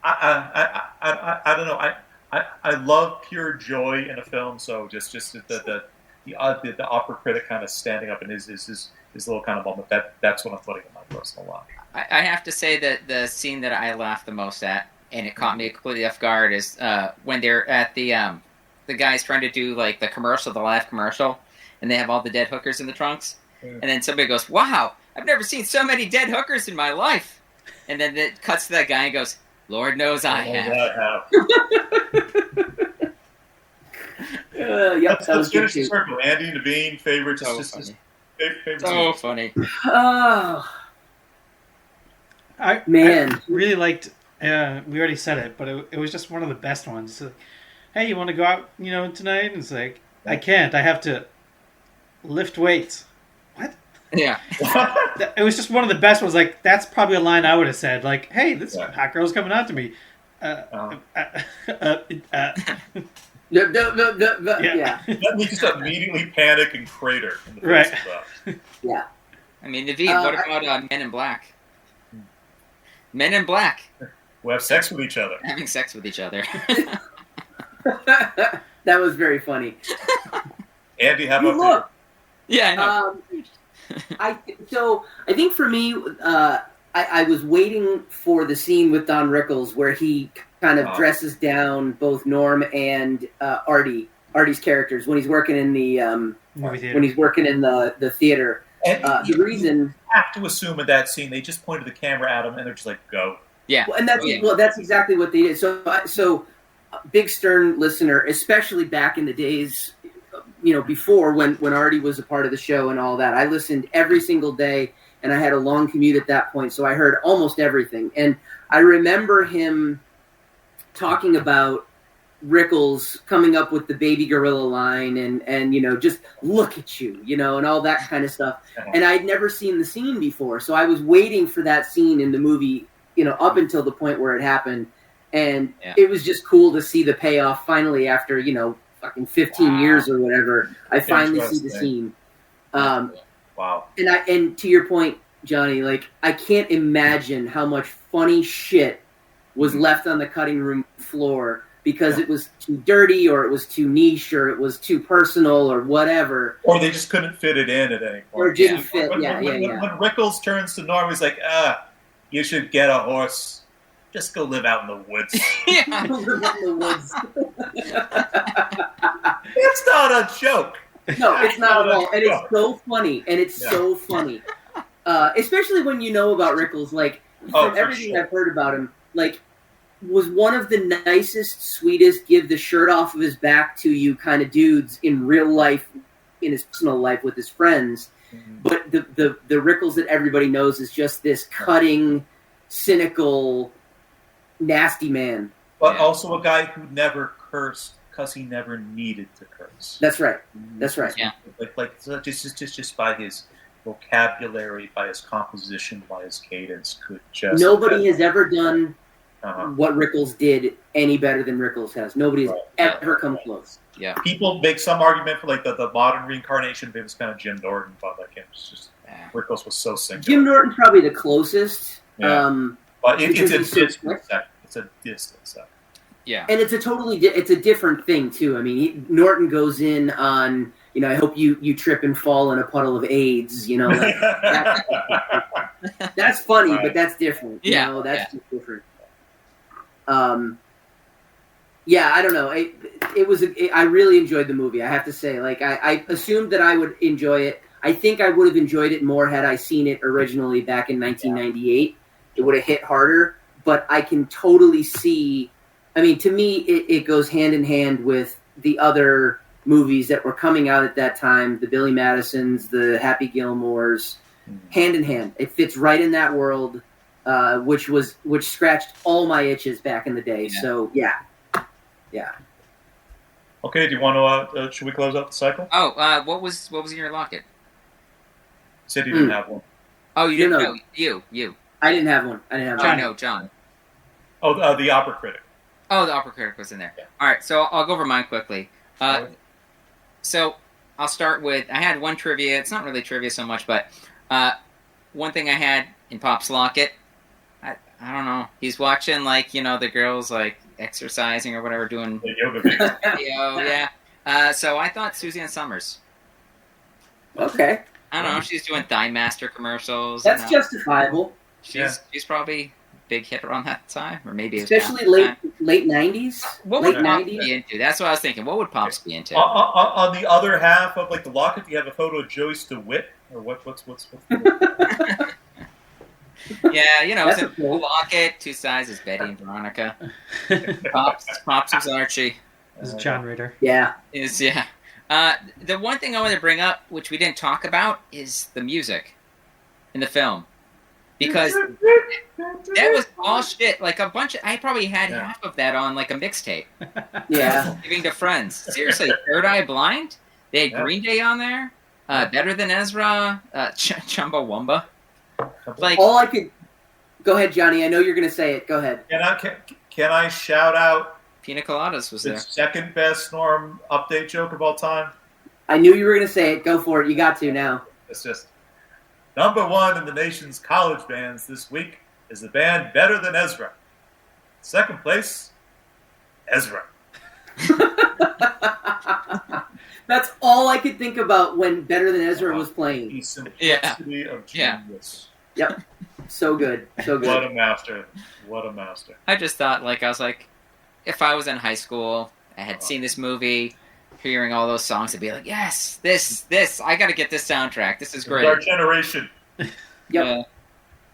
I don't know. I love pure joy in a film. So just the opera critic kind of standing up in his little kind of moment. That's what I'm putting in my personal log. I have to say that the scene that I laughed the most at, and it caught me completely off guard, is when they're at the guys trying to do like the live commercial, and they have all the dead hookers in the trunks, and then somebody goes, "Wow, I've never seen so many dead hookers in my life," and then it cuts to that guy and goes, "Lord knows I have." Yep, let's finish the circle. Andy Naveen, favorite. So funny. Oh. I really liked. We already said it, but it was just one of the best ones. So, hey, you want to go out, tonight? And it's like, I can't. I have to lift weights. What? Yeah. It was just one of the best ones. Like, that's probably a line I would have said. Like, hey, this hot girl's coming out to me. Yeah. We just immediately panic and crater. In the right. Yeah. I mean, Naveed, what about Men in Black? Men in Black. We'll have sex with each other. Having sex with each other. That was very funny. Andy, how about you? Yeah, I know. I think for me, I was waiting for the scene with Don Rickles where he kind of dresses down both Norm and Artie's characters when he's working in the the theater. And the reason you have to assume in that scene they just pointed the camera at him and they're just like, go. Yeah, well, and that's exactly what they did. So big Stern listener, especially back in the days, before when Artie was a part of the show and all that. I listened every single day, and I had a long commute at that point, so I heard almost everything. And I remember him talking about Rickles coming up with the baby gorilla line and just look at you, and all that kind of stuff. And I'd never seen the scene before, so I was waiting for that scene in the movie, up until the point where it happened. And it was just cool to see the payoff finally after, fucking 15 years or whatever. I finally see the scene. Wow. And to your point, Johnny, like, I can't imagine how much funny shit was left on the cutting room floor because it was too dirty or it was too niche or it was too personal or whatever. Or they just couldn't fit it in at any point. Or it didn't fit, When Rickles turns to Norm, he's like, you should get a horse. Just go live out in the woods. It's not a joke. No, it's not at all. And it's so funny. So funny. Especially when you know about Rickles, like, from everything I've heard about him, like, was one of the nicest, sweetest, give the shirt off of his back to you kind of dudes in real life, in his personal life with his friends. Mm-hmm. But the Rickles that everybody knows is just this cutting, cynical, nasty man. But also a guy who never cursed because he never needed to curse. That's right. That's right. Yeah. Like just by his vocabulary, by his composition, by his cadence, could just. Nobody has ever done what Rickles did any better than Rickles has. Nobody's ever come close. Yeah. People make some argument for like the modern reincarnation of him is kind of Jim Norton, but like it's just Rickles was so singular. Jim Norton's probably the closest. Yeah. But it's a distance. It's a distance. Yeah. And it's it's a different thing too. I mean, Norton goes in on, I hope you trip and fall in a puddle of AIDS. Like, that's funny, but that's different. That's just different. I don't know. I really enjoyed the movie. I have to say, like, I assumed that I would enjoy it. I think I would have enjoyed it more had I seen it originally back in 1998. It would have hit harder, but I can totally see. I mean, to me, it goes hand in hand with the other movies that were coming out at that time, the Billy Madisons, the Happy Gilmores, hand in hand. It fits right in that world, which scratched all my itches back in the day. Yeah. So, yeah. Okay, do you want to? Should we close out the cycle? Oh, what was in your locket? Said you didn't have one. Oh, you didn't know. You. I didn't have one. John. Oh, the opera critic. Oh, the opera critic was in there. Yeah. All right, so I'll go over mine quickly. So I'll start with, I had one trivia. It's not really trivia so much, but one thing I had in Pop's locket, I don't know. He's watching, like, the girls, like, exercising or whatever, doing the yoga video. Yeah. So I thought Suzanne Summers. Okay. I don't know. She's doing Thigh Master commercials. That's justifiable. She's probably big hit around that time, or maybe especially late 90s. What would Pops be into? That's what I was thinking. What would Pops be into? On the other half of like the locket, do you have a photo of Joyce DeWitt, or what's Yeah, it's a cool locket, two sizes, Betty and Veronica. Pops was Archie. This is John Ritter. Yeah. The one thing I wanted to bring up, which we didn't talk about, is the music in the film. Because that was all shit. Like a bunch of, I probably had half of that on like a mixtape. Yeah. Giving to friends. Seriously, Third Eye Blind? They had Green Day on there. Better Than Ezra. Chumbawamba. Like, all I could. Go ahead, Johnny. I know you're going to say it. Go ahead. Can I shout out Pina Coladas was the there. second best Norm update joke of all time? I knew you were going to say it. Go for it. You got to now. It's just number one in the nation's college bands this week is the band Better Than Ezra. Second place, Ezra. That's all I could think about when Better Than Ezra was playing. The simplicity of genius. Yep. So good. So good. What a master. What a master. I just thought, like, I was like, if I was in high school, I had seen this movie, hearing all those songs, I'd be like, yes, this, I got to get this soundtrack. This is great. Our generation. Yep.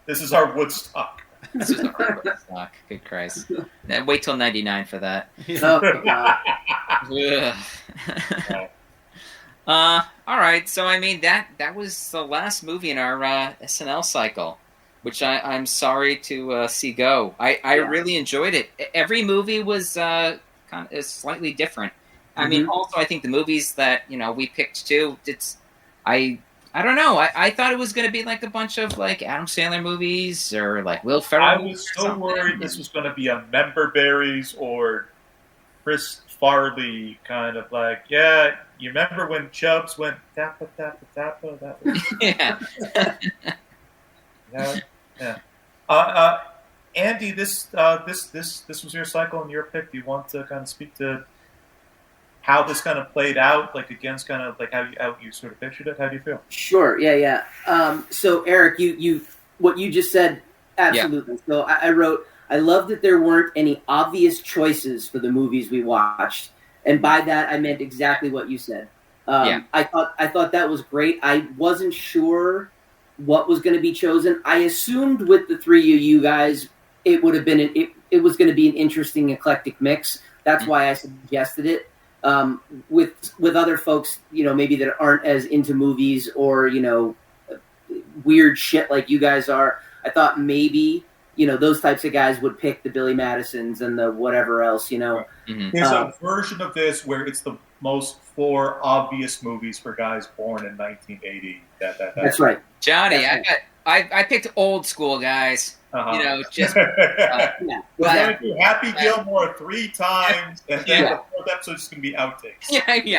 This is our Woodstock. This is our Woodstock. Good Christ. Then wait till 99 for that. All right. So, I mean, that was the last movie in our SNL cycle, which I'm sorry to see go. I really enjoyed it. Every movie was kind of slightly different. I mean, also, I think the movies that, we picked too, I don't know. I thought it was going to be like a bunch of like Adam Sandler movies or like Will Ferrell. I was so worried this was going to be a Member Berries or Chris Farley kind of like, you remember when Chubbs went tappa, tappa, tappa? That was... yeah. Andy, this was your cycle and your pick. Do you want to kind of speak to how this kind of played out, like against kind of like how you sort of pictured it? How do you feel? Sure. Yeah. So Eric, you what you just said, absolutely. So I wrote, I love that there weren't any obvious choices for the movies we watched, and by that I meant exactly what you said. I thought that was great. I wasn't sure what was going to be chosen. I assumed with the three of you guys, it would have been it was going to be an interesting eclectic mix. That's why I suggested it. With other folks, maybe that aren't as into movies or, weird shit like you guys are, I thought maybe, those types of guys would pick the Billy Madisons and the whatever else, There's a version of this where it's the most 4 obvious movies for guys born in 1980. That's right. Johnny, I picked old school guys. Just we're going to do Happy Gilmore 3 times, and then the 4th episode is going to be outtakes. We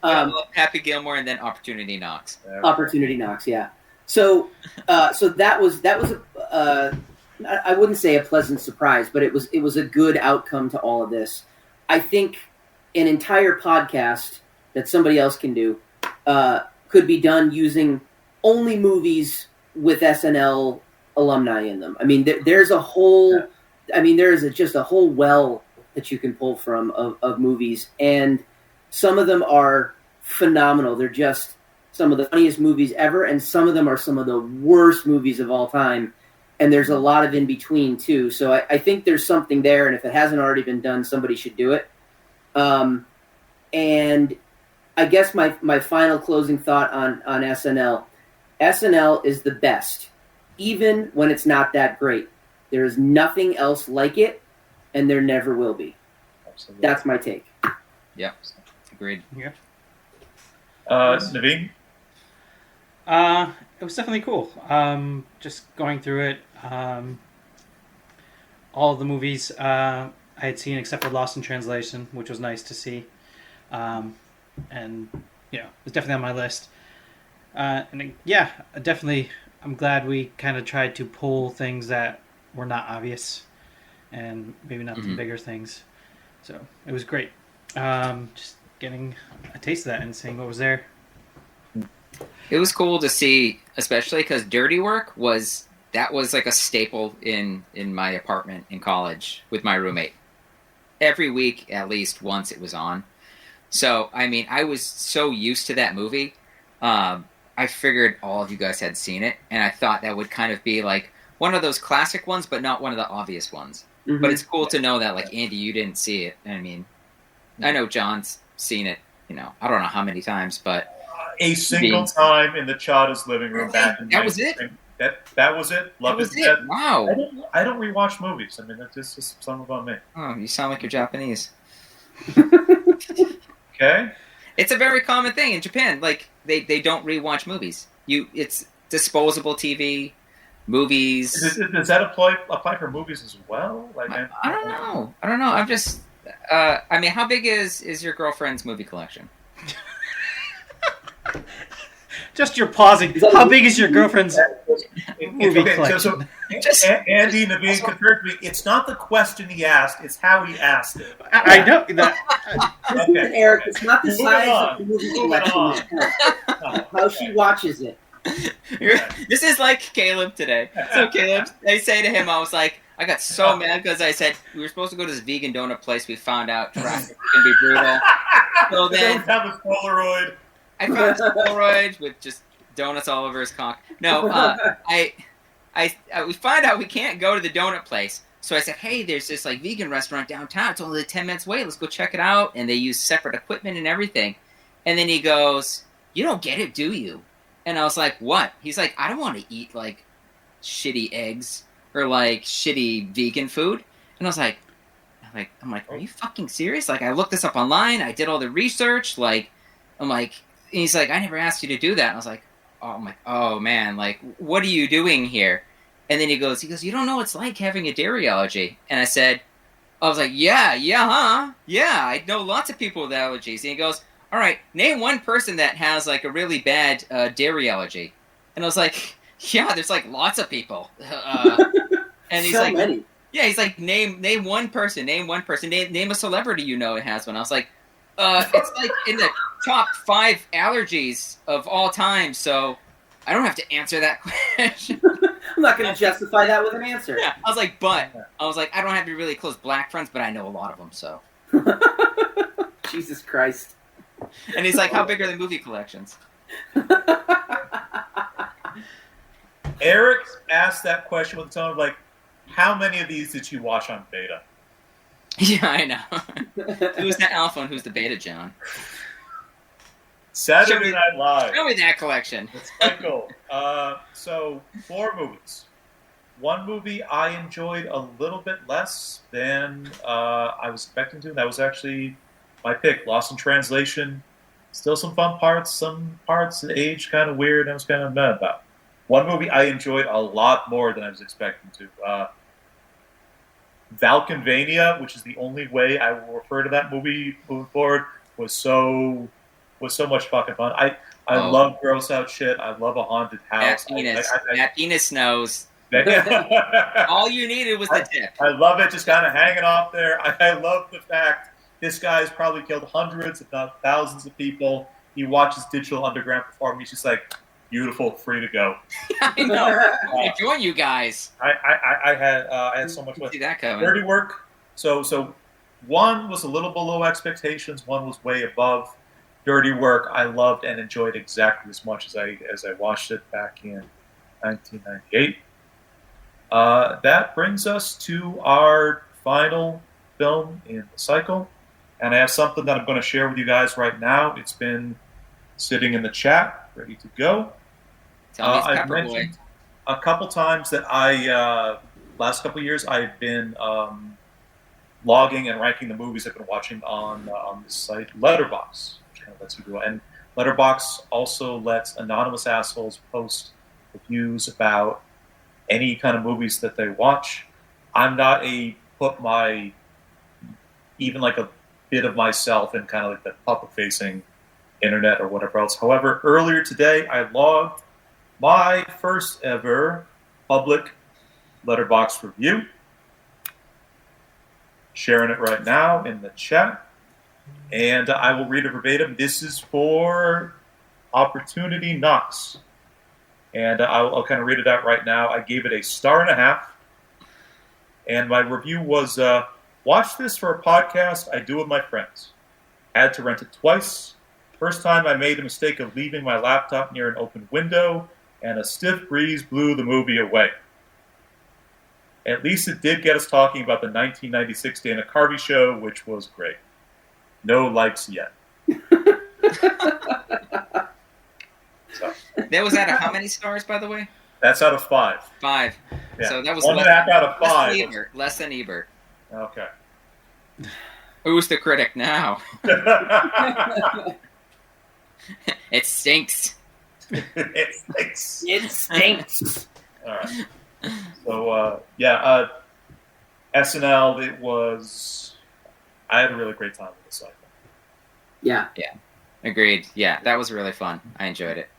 all Happy Gilmore and then Opportunity Knocks. Opportunity Knocks, yeah. So that was I wouldn't say a pleasant surprise, but it was a good outcome to all of this. I think an entire podcast that somebody else can do could be done using only movies with SNL alumni in them. I mean, there's a whole, just a whole well that you can pull from of movies, and some of them are phenomenal. They're just some of the funniest movies ever, and some of them are some of the worst movies of all time, and there's a lot of in between too. So I think there's something there, and if it hasn't already been done, somebody should do it. And I guess my final closing thought on SNL. SNL is the best, even when it's not that great. There is nothing else like it, and there never will be. Absolutely. That's my take. Yeah, agreed. Yeah. Naveen? It was definitely cool. Just going through it. All of the movies I had seen except for Lost in Translation, which was nice to see. And it was definitely on my list. Definitely, I'm glad we kind of tried to pull things that were not obvious and maybe not the bigger things. So it was great. Just getting a taste of that and seeing what was there. It was cool to see, especially because Dirty Work was like a staple in my apartment in college with my roommate. Every week, at least once, it was on. So, I mean, I was so used to that movie. I figured all of you guys had seen it, and I thought that would kind of be like one of those classic ones, but not one of the obvious ones. Mm-hmm. But it's cool to know that, like, Andy, you didn't see it. I mean, I know John's seen it, I don't know how many times, but... a single time in the Chada's living room back in That was it? That was it? Love That was it. Wow. I don't rewatch movies. I mean, that's just something about me. Oh, you sound like you're Japanese. Okay. It's a very common thing in Japan. Like, they don't rewatch movies. It's disposable TV, movies. Does that apply for movies as well? Like, I don't know. I'm just... I mean, how big is your girlfriend's movie collection? Just your pausing. How big is your girlfriend's movie collection? Andy Naveen confirmed me. It's not the question he asked; it's how he asked it. I know that. Okay. Eric, it's not the size of the movie collection; how she watches it. This is like Caleb today. So Caleb, I say to him, I was like, I got so mad because I said we were supposed to go to this vegan donut place. We found out traffic can be brutal. So then have a Polaroid. I found a Polaroid with just donuts all over his cock. No, we find out we can't go to the donut place. So I said, hey, there's this like vegan restaurant downtown. It's only 10 minutes away. Let's go check it out. And they use separate equipment and everything. And then he goes, you don't get it, do you? And I was like, what? He's like, I don't want to eat like shitty eggs or like shitty vegan food. And I was like, I'm like, are you fucking serious? Like, I looked this up online. I did all the research. Like, I'm like, and he's like, I never asked you to do that. And I was like, oh man, like, what are you doing here? And then he goes, you don't know what it's like having a dairy allergy. And I was like, yeah, I know lots of people with allergies. And he goes, all right, name one person that has like a really bad dairy allergy. And I was like, yeah, there's like lots of people. And he's so like, many. Yeah, he's like, name one person, name a celebrity you know that has one. I was like, it's like in the top 5 allergies of all time, so I don't have to answer that question. I'm not going to justify that with an answer. Yeah, I was like, I don't have any really close black friends, but I know a lot of them, so. Jesus Christ. And he's like, how big are the movie collections? Eric asked that question with the tone of like, how many of these did you watch on beta? Yeah, I know. Who's the alpha and who's the beta, John? Saturday Night Live. Show me that collection. It's quite cool. So 4 movies. One movie I enjoyed a little bit less than I was expecting to. That was actually my pick, Lost in Translation. Still some fun parts. Some parts aged kind of weird and I was kind of mad about. One movie I enjoyed a lot more than I was expecting to. Valkenvania, which is the only way I will refer to that movie moving forward, was so much fucking fun. I love gross out shit. I love a haunted house. That penis knows. All you needed was the tip. I love it, just kind of hanging off there. I love the fact this guy's probably killed hundreds, if not thousands of people. He watches Digital Underground perform. He's just like, beautiful, free to go. I know. I join you guys. I had so much fun. See that coming. Dirty Work. So one was a little below expectations. One was way above. Dirty Work I loved and enjoyed exactly as much as I watched it back in 1998. That brings us to our final film in the cycle, and I have something that I'm going to share with you guys right now. It's been sitting in the chat, ready to go. I've mentioned a couple times that last couple of years, I've been logging and ranking the movies I've been watching on this site, Letterboxd, which kind of lets you do it. And Letterboxd also lets anonymous assholes post reviews about any kind of movies that they watch. I'm not even like a bit of myself in kind of like the public-facing internet or whatever else. However, earlier today, I logged my first ever public Letterboxd review. Sharing it right now in the chat. And I will read it verbatim. This is for Opportunity Knocks. And I'll kind of read it out right now. I gave it a 1.5 stars. And my review was, watch this for a podcast I do with my friends. Had to rent it twice. First time I made the mistake of leaving my laptop near an open window, and a stiff breeze blew the movie away. At least it did get us talking about the 1996 Dana Carvey show, which was great. No likes yet. So. That was out of how many stars, by the way? That's out of 5. 5. Yeah. So that was 1.5 out of 5. Less than Ebert. Okay. Who's the critic now? It stinks. It stinks. It stinks. All right. So, SNL, it was... I had a really great time with the cycle. Yeah. Yeah. Agreed. Yeah, that was really fun. I enjoyed it.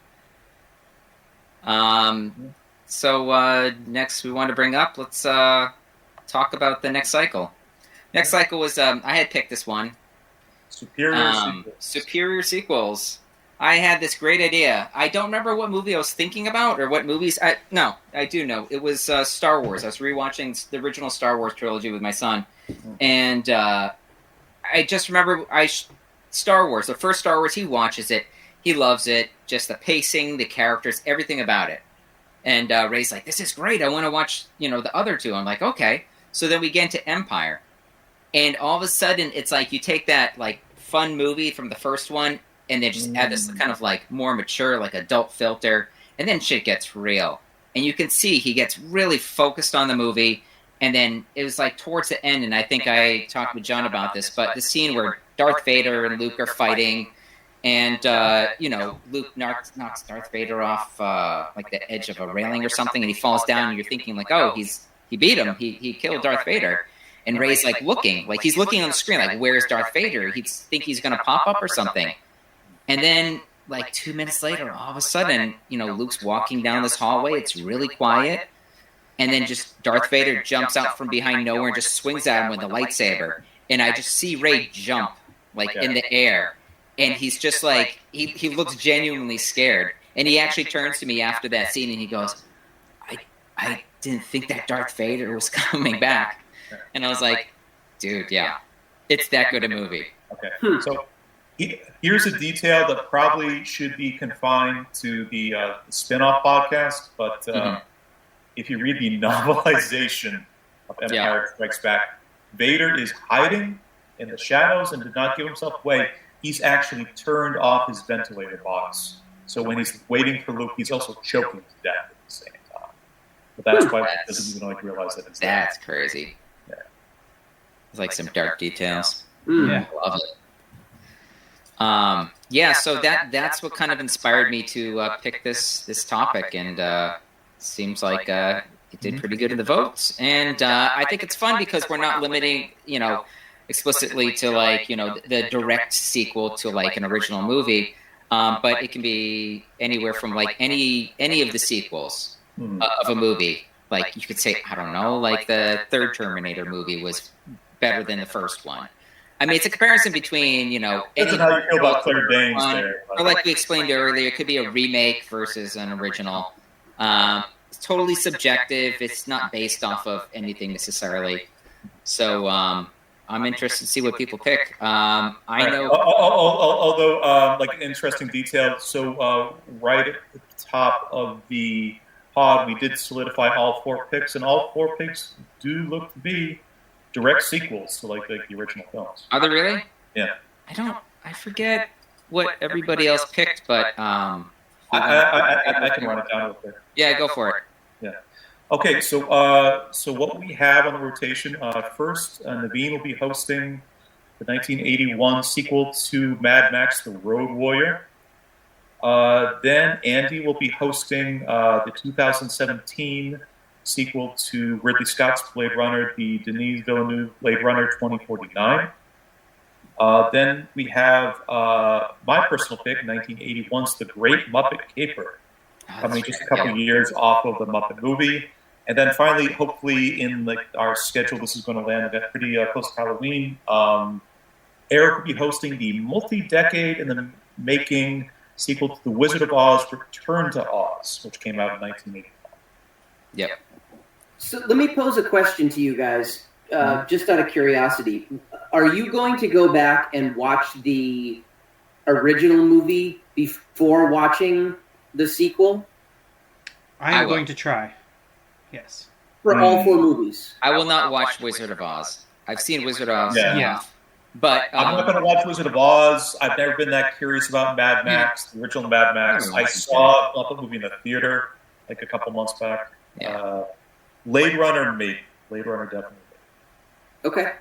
So next we want to bring up, let's talk about the next cycle. Next cycle was, I had picked this one. Superior sequels. I had this great idea. I don't remember what movie I was thinking about or what movies. I do know. It was Star Wars. I was rewatching the original Star Wars trilogy with my son. And I just remember Star Wars, the first Star Wars, he watches it. He loves it. Just the pacing, the characters, everything about it. And Ray's like, this is great. I want to watch, the other two. I'm like, okay. So then we get into Empire. And all of a sudden, it's like you take that like fun movie from the first one and then just add this kind of like more mature, like adult filter. And then shit gets real. And you can see he gets really focused on the movie. And then it was like towards the end, and I think I talked with John about this, but the scene where Darth Vader and Luke are fighting, and, Luke knocks Darth Vader off like the edge of a railing or something, and he falls down, and you're thinking like, oh, he beat him. He killed Darth Vader. And Ray's like looking, like he's looking on the screen, like, where's Darth Vader? He'd think he's going to pop up or something. And then like 2 minutes later, all of a sudden, Luke's walking down this hallway. It's really quiet. And then just Darth Vader jumps out from behind nowhere and just swings at him with a lightsaber. And I just see Ray jump like in the air. And he's just like, he looks genuinely scared. And he actually turns to me after that scene and he goes, I didn't think that Darth Vader was coming back. And I was like, dude, yeah, it's that good a movie. Okay. So here's a detail that probably should be confined to the spin-off podcast, but if you read the novelization of Empire Strikes Back, Vader is hiding in the shadows and did not give himself away. He's actually turned off his ventilator box. So when he's waiting for Luke, he's also choking to death at the same time. But that's why he doesn't even realize that it's That's crazy. Yeah. It's like some dark details. Yeah. I love it. So that's what kind of inspired me to pick this topic, and seems like it did pretty good in the votes. And I think it's fun because we're not limiting, explicitly to like, the direct sequel to like an original movie, but it can be anywhere from like any of the sequels of a movie. Like you could say, I don't know, like the third Terminator movie was better than the first one. I mean, it's a comparison between, That's how you feel about Claire Danes there. Or like we explained earlier, it could be a remake versus an original. It's totally subjective. It's not based off of anything necessarily. So I'm interested to see what people pick. I know. Although, like an interesting detail, so right at the top of the pod, we did solidify all 4 picks, and all 4 picks do look to be direct sequels to like the original films. Are they really? Yeah. I forget what everybody else picked, but I can run it down real quick. Yeah, go for it. Yeah. Okay, so what we have on the rotation, first, Naveen will be hosting the 1981 sequel to Mad Max: The Road Warrior. Then Andy will be hosting the 2017 sequel to Ridley Scott's Blade Runner, the Denis Villeneuve Blade Runner 2049. Then we have my personal pick, 1981's The Great Muppet Caper, coming just a couple of years off of the Muppet movie. And then finally, hopefully in our schedule, this is going to land at pretty close to Halloween. Eric will be hosting the multi-decade in the making sequel to The Wizard of Oz, Return to Oz, which came out in 1985. Yep. So let me pose a question to you guys, just out of curiosity. Are you going to go back and watch the original movie before watching the sequel? I am going to try. Yes. For all 4 movies? I will not watch Wizard of Oz. I've seen Wizard of Oz. Yeah. But I'm not going to watch Wizard of Oz. I've never been that curious about Mad Max, the original Mad Max. I saw the movie in the theater like a couple months back. Yeah. Blade Runner, maybe. Blade Runner, definitely. Okay.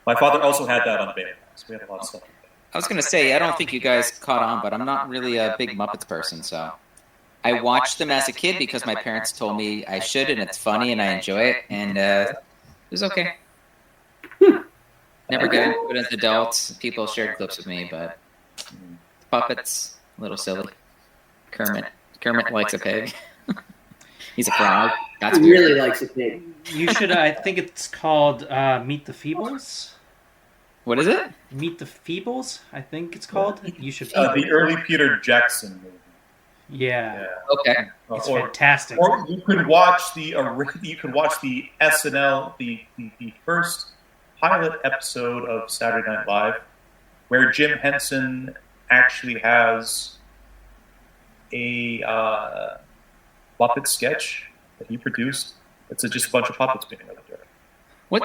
My father also had that on Betamax. We had a lot of stuff. I was going to say, I don't think you guys caught on, but I'm not really a big Muppets person, so I watched them as a kid because my parents told me I should, and it's funny, and I enjoy it, and it was okay. Never got into it as adults. People shared clips with me, but puppets, a little silly. Kermit likes a pig. He's a frog. That's he weird. really likes a pig. You should. I think it's called Meet the Feebles. What is it? Meet the Feebles. I think it's called. You should. The early Peter Jackson movie. Yeah. Okay. It's fantastic. Or you could watch the SNL the first pilot episode of Saturday Night Live, where Jim Henson actually has a Muppet sketch that he produced. It's just a bunch of puppets being over there.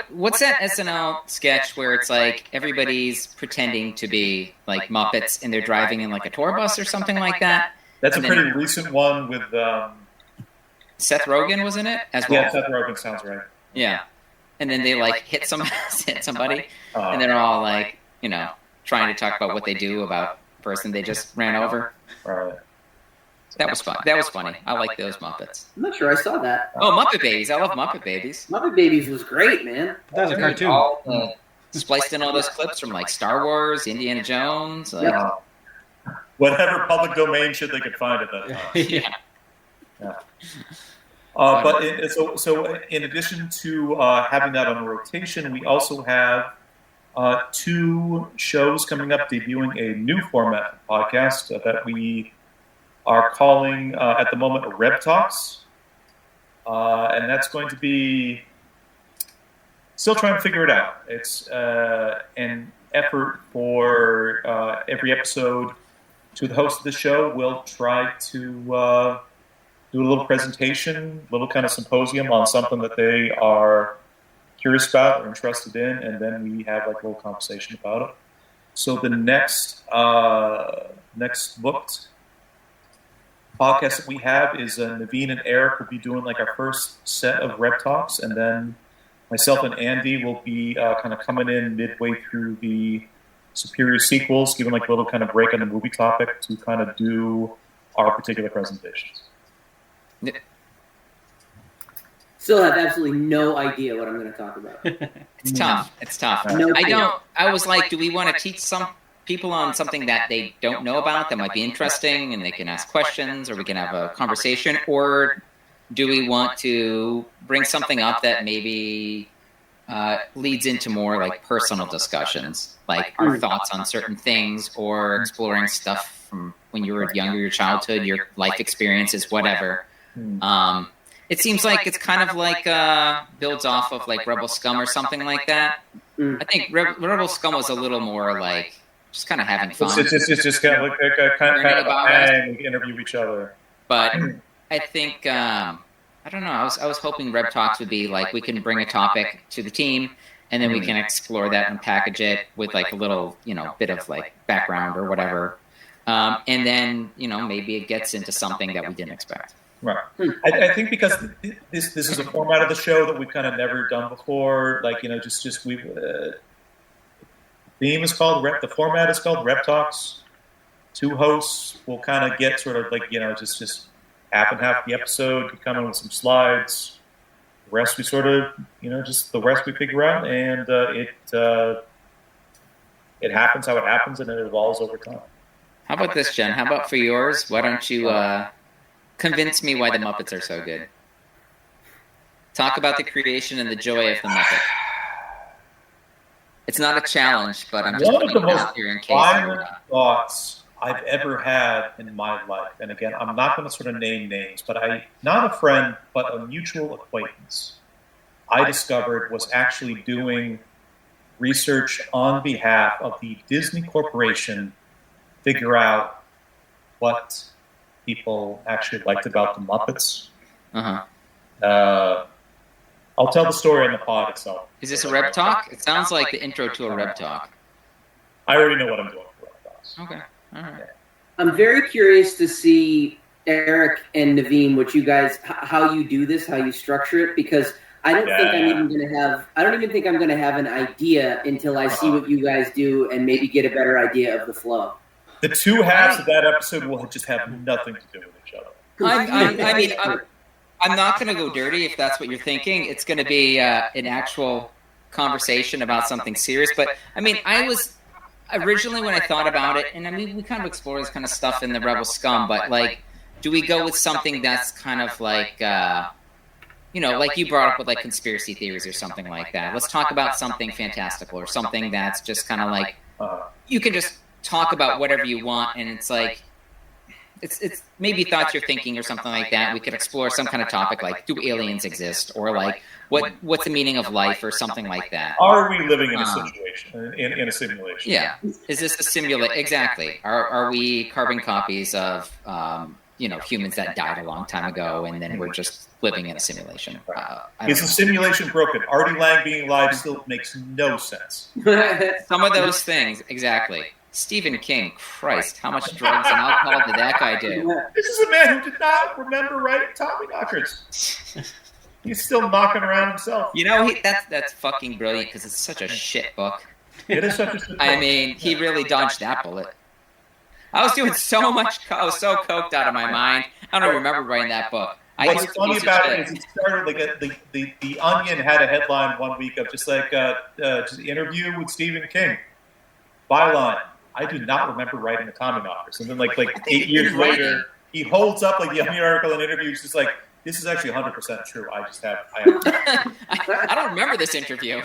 What's that SNL sketch where it's like everybody's pretending to be like Muppets and they're driving in like a tour bus or something like that? That's a pretty recent one with Seth Rogen was in it as well. Yeah, Seth Rogen sounds right. Yeah, and then they like hit somebody, and they're all like, trying to talk about what they do about the person they just ran over. Right. That was fun. That was funny. I like those Muppets. I'm not sure I saw that. Oh, Muppet Babies! I love Muppet Babies. Muppet Babies was great, man. That was a cartoon. Spliced in all those clips from like Star Wars, Indiana Jones. Like, whatever public domain shit they could find at that time. Yeah. But in addition to having that on rotation, we also have 2 shows coming up debuting a new format podcast that we are calling at the moment Rev Talks. And that's going to be still trying to figure it out. It's an effort for every episode. To the host of the show, we'll try to do a little presentation, a little kind of symposium on something that they are curious about or interested in, and then we have like a little conversation about it. So the next booked podcast that we have is Naveen and Eric will be doing like our first set of Rep Talks, and then myself and Andy will be kind of coming in midway through the Superior sequels, giving like a little kind of break on the movie topic to kind of do our particular presentations. Still have absolutely no idea what I'm going to talk about. It's tough. It's tough. No I was like, do we want to teach some people on something that they don't know about that might be interesting and they can ask questions or we can have a conversation? Or do we want to bring something up that maybe leads into more like personal discussions, like our thoughts on certain things or exploring stuff from when you were younger, your childhood, your life experiences, whatever. It seems like it's kind of like builds off of like Rebel Scum or something like that. I think Rebel Scum was a little more like just kind of having fun. It's just kind of like a kind of hang, we interview each other. But I think I don't know. I was hoping Reb Talks would be like we can bring a topic to the team, and then we can explore that and package it with like a little bit of like background or whatever, and then maybe it gets into something that we didn't expect. Right. I think because this is a format of the show that we've kind of never done before. Like just we theme is called Rep. The format is called Rep Talks. 2 hosts will kind of get sort of like just half and half the episode. We come in with some slides. The rest we sort of just the rest we figure out, and it happens how it happens, and it evolves over time. How about this, Jen? How about for yours? Why don't you convince me why the Muppets are so good? Talk about the creation and the joy of the Muppet. It's not a challenge, but I'm just putting it out here in case. One of the most violent thoughts I've ever had in my life, and again, I'm not going to sort of name names, but not a friend, but a mutual acquaintance, I discovered was actually doing research on behalf of the Disney Corporation, figure out what people actually liked about the Muppets. I'll tell the story in the pod itself. Is this a Reb Talk? It sounds like the intro to a Reb Talk. I already know what I'm doing for Reb Talks. Okay. All right. I'm very curious to see Eric and Naveen, how you do this, how you structure it, because I don't think I'm even going to have. I don't even think I'm going to have an idea until I see what you guys do and maybe get a better idea of the flow. The 2 halves of that episode will just have nothing to do with each other. I'm not going to go dirty if that's what you're thinking. It's going to be an actual conversation about something serious. But I was originally when I thought about it, and we kind of explore this kind of stuff in the Rebel Scum, but like do we go with something that's kind of like, like you brought up with like conspiracy theories or something like that? Let's talk about something fantastical or something that's just kind of like, you can just talk about whatever you want, and it's like, it's maybe thoughts you're thinking or something like that. We could explore some kind of topic like, do aliens exist, or like what's the meaning of life, or something like that. Are we living in a situation, in a simulation? Yeah. Is this a simulation? Exactly. Are we carbon copies of humans that died a long time ago, and then we're just living in a simulation? Is the simulation broken? Artie Lange being alive still makes no sense. Some of those things, exactly. Stephen King, Christ, how much drugs and alcohol did that guy do? This is a man who did not remember writing Tommy Knockers. He's still knocking around himself. That's fucking brilliant, because it's such a shit book. It is such a shit book. I mean, he really dodged that bullet. I was doing so much. I was so coked out of my mind. I don't even remember writing that book. What's funny about it is it started like the Onion had a headline one week of just like just interview with Stephen King. Byline: I do not remember writing the Tommy Knockers. And then like 8 years later, he holds up like the Onion article and interviews, just like, this is actually 100% true. I don't remember this interview.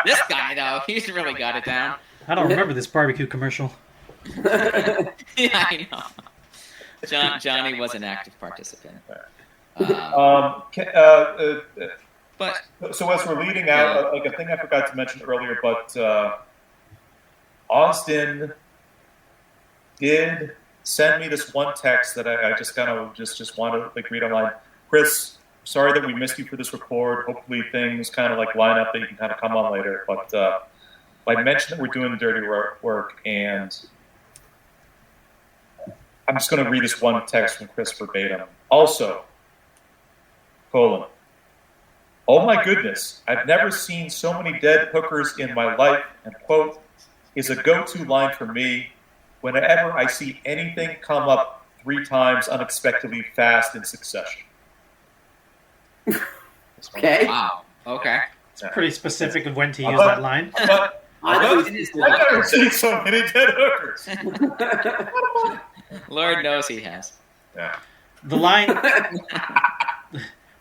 This guy though, he's really got it down. I don't remember this barbecue commercial. Yeah, I know. Johnny was an active participant. But so as we're leading out, like a thing I forgot to mention earlier, but Austin did send me this one text that I just kind of just want to like read online. Chris, sorry that we missed you for this record. Hopefully things kind of like line up that you can kind of come on later. But I mentioned that we're doing dirty work, and I'm just going to read this one text from Chris verbatim. Also, : oh my goodness, I've never seen so many dead hookers in my life, and quote, is a go-to line for me whenever I see anything come up 3 times unexpectedly fast in succession. Okay. Wow. Okay. It's pretty specific of when to use that line. But I've never seen so many dead hookers. Lord knows he has. Yeah. The line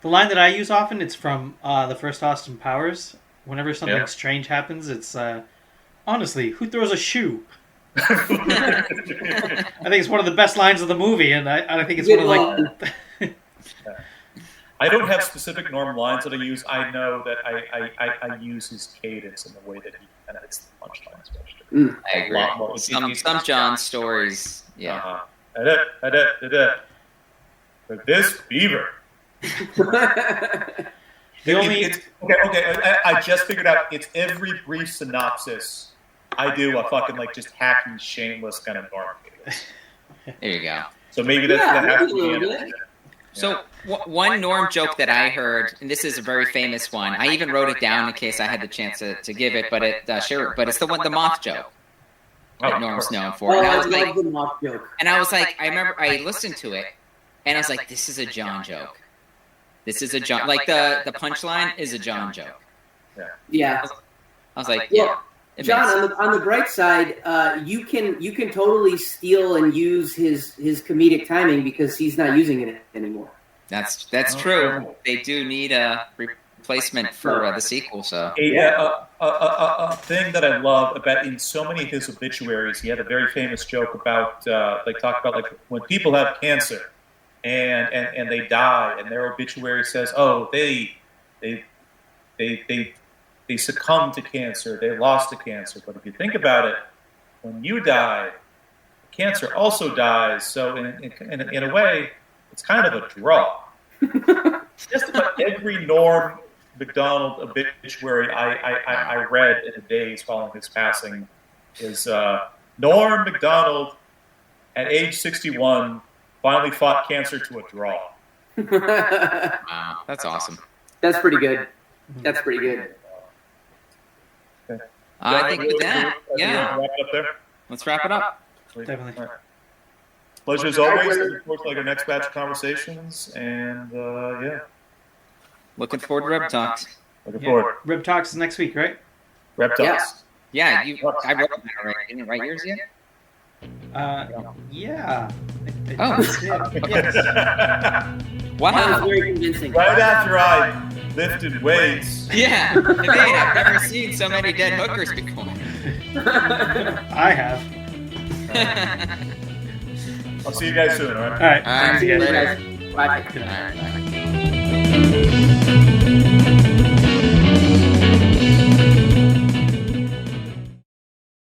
that I use often, it's from the first Austin Powers. Whenever something strange happens, it's honestly, who throws a shoe? I think it's one of the best lines of the movie, and I think it's one of like. I don't have specific Norm lines that I use. I know that I use his cadence in the way that he kind of hits the punchlines. I agree. Some John stories, yeah. For this beaver. I just figured out it's every brief synopsis. I do a fucking like just hacky, shameless kind of Norm cadence. There you go. So maybe that has to be it. So one Norm joke that I heard, and this is a very famous one. I even wrote it down in case I had the chance to give it, but it's the moth joke that Norm's known for. And I was like, the moth joke. And I was like, I remember I listened to it, and I was like, this is a John joke. This is a John, like the punchline is a John joke. Yeah. I was like, yeah. John, on the bright side, you can totally steal and use his comedic timing because he's not using it anymore. That's true. They do need a replacement for the sequel. So a thing that I love about in so many of his obituaries, he had a very famous joke about talk about like when people have cancer and they die, and their obituary says, oh, they succumbed to cancer, they lost to cancer. But if you think about it, when you die, cancer also dies. So in a way, it's kind of a draw. Just about every Norm MacDonald obituary I read in the days following his passing is Norm MacDonald at age 61 finally fought cancer to a draw. Wow, that's awesome. That's pretty good. That's pretty good. Okay. I think with that, wrap it up there? Let's wrap it up. Definitely. Right. Pleasure as always. Looking forward to like our next batch of conversations, and looking forward to Rib Talks. Looking forward. Rib Talks is next week, right? Rib Talks. Yeah, I wrote that already. Didn't you write yours yet? Yeah. Yes. Wow. That was very convincing. Right after I lifted weights. Yeah. I've never seen so many dead hookers before. I have. I'll see you guys soon, all right? All right. All right. See you guys. Later. Bye. Good night. All right. Bye.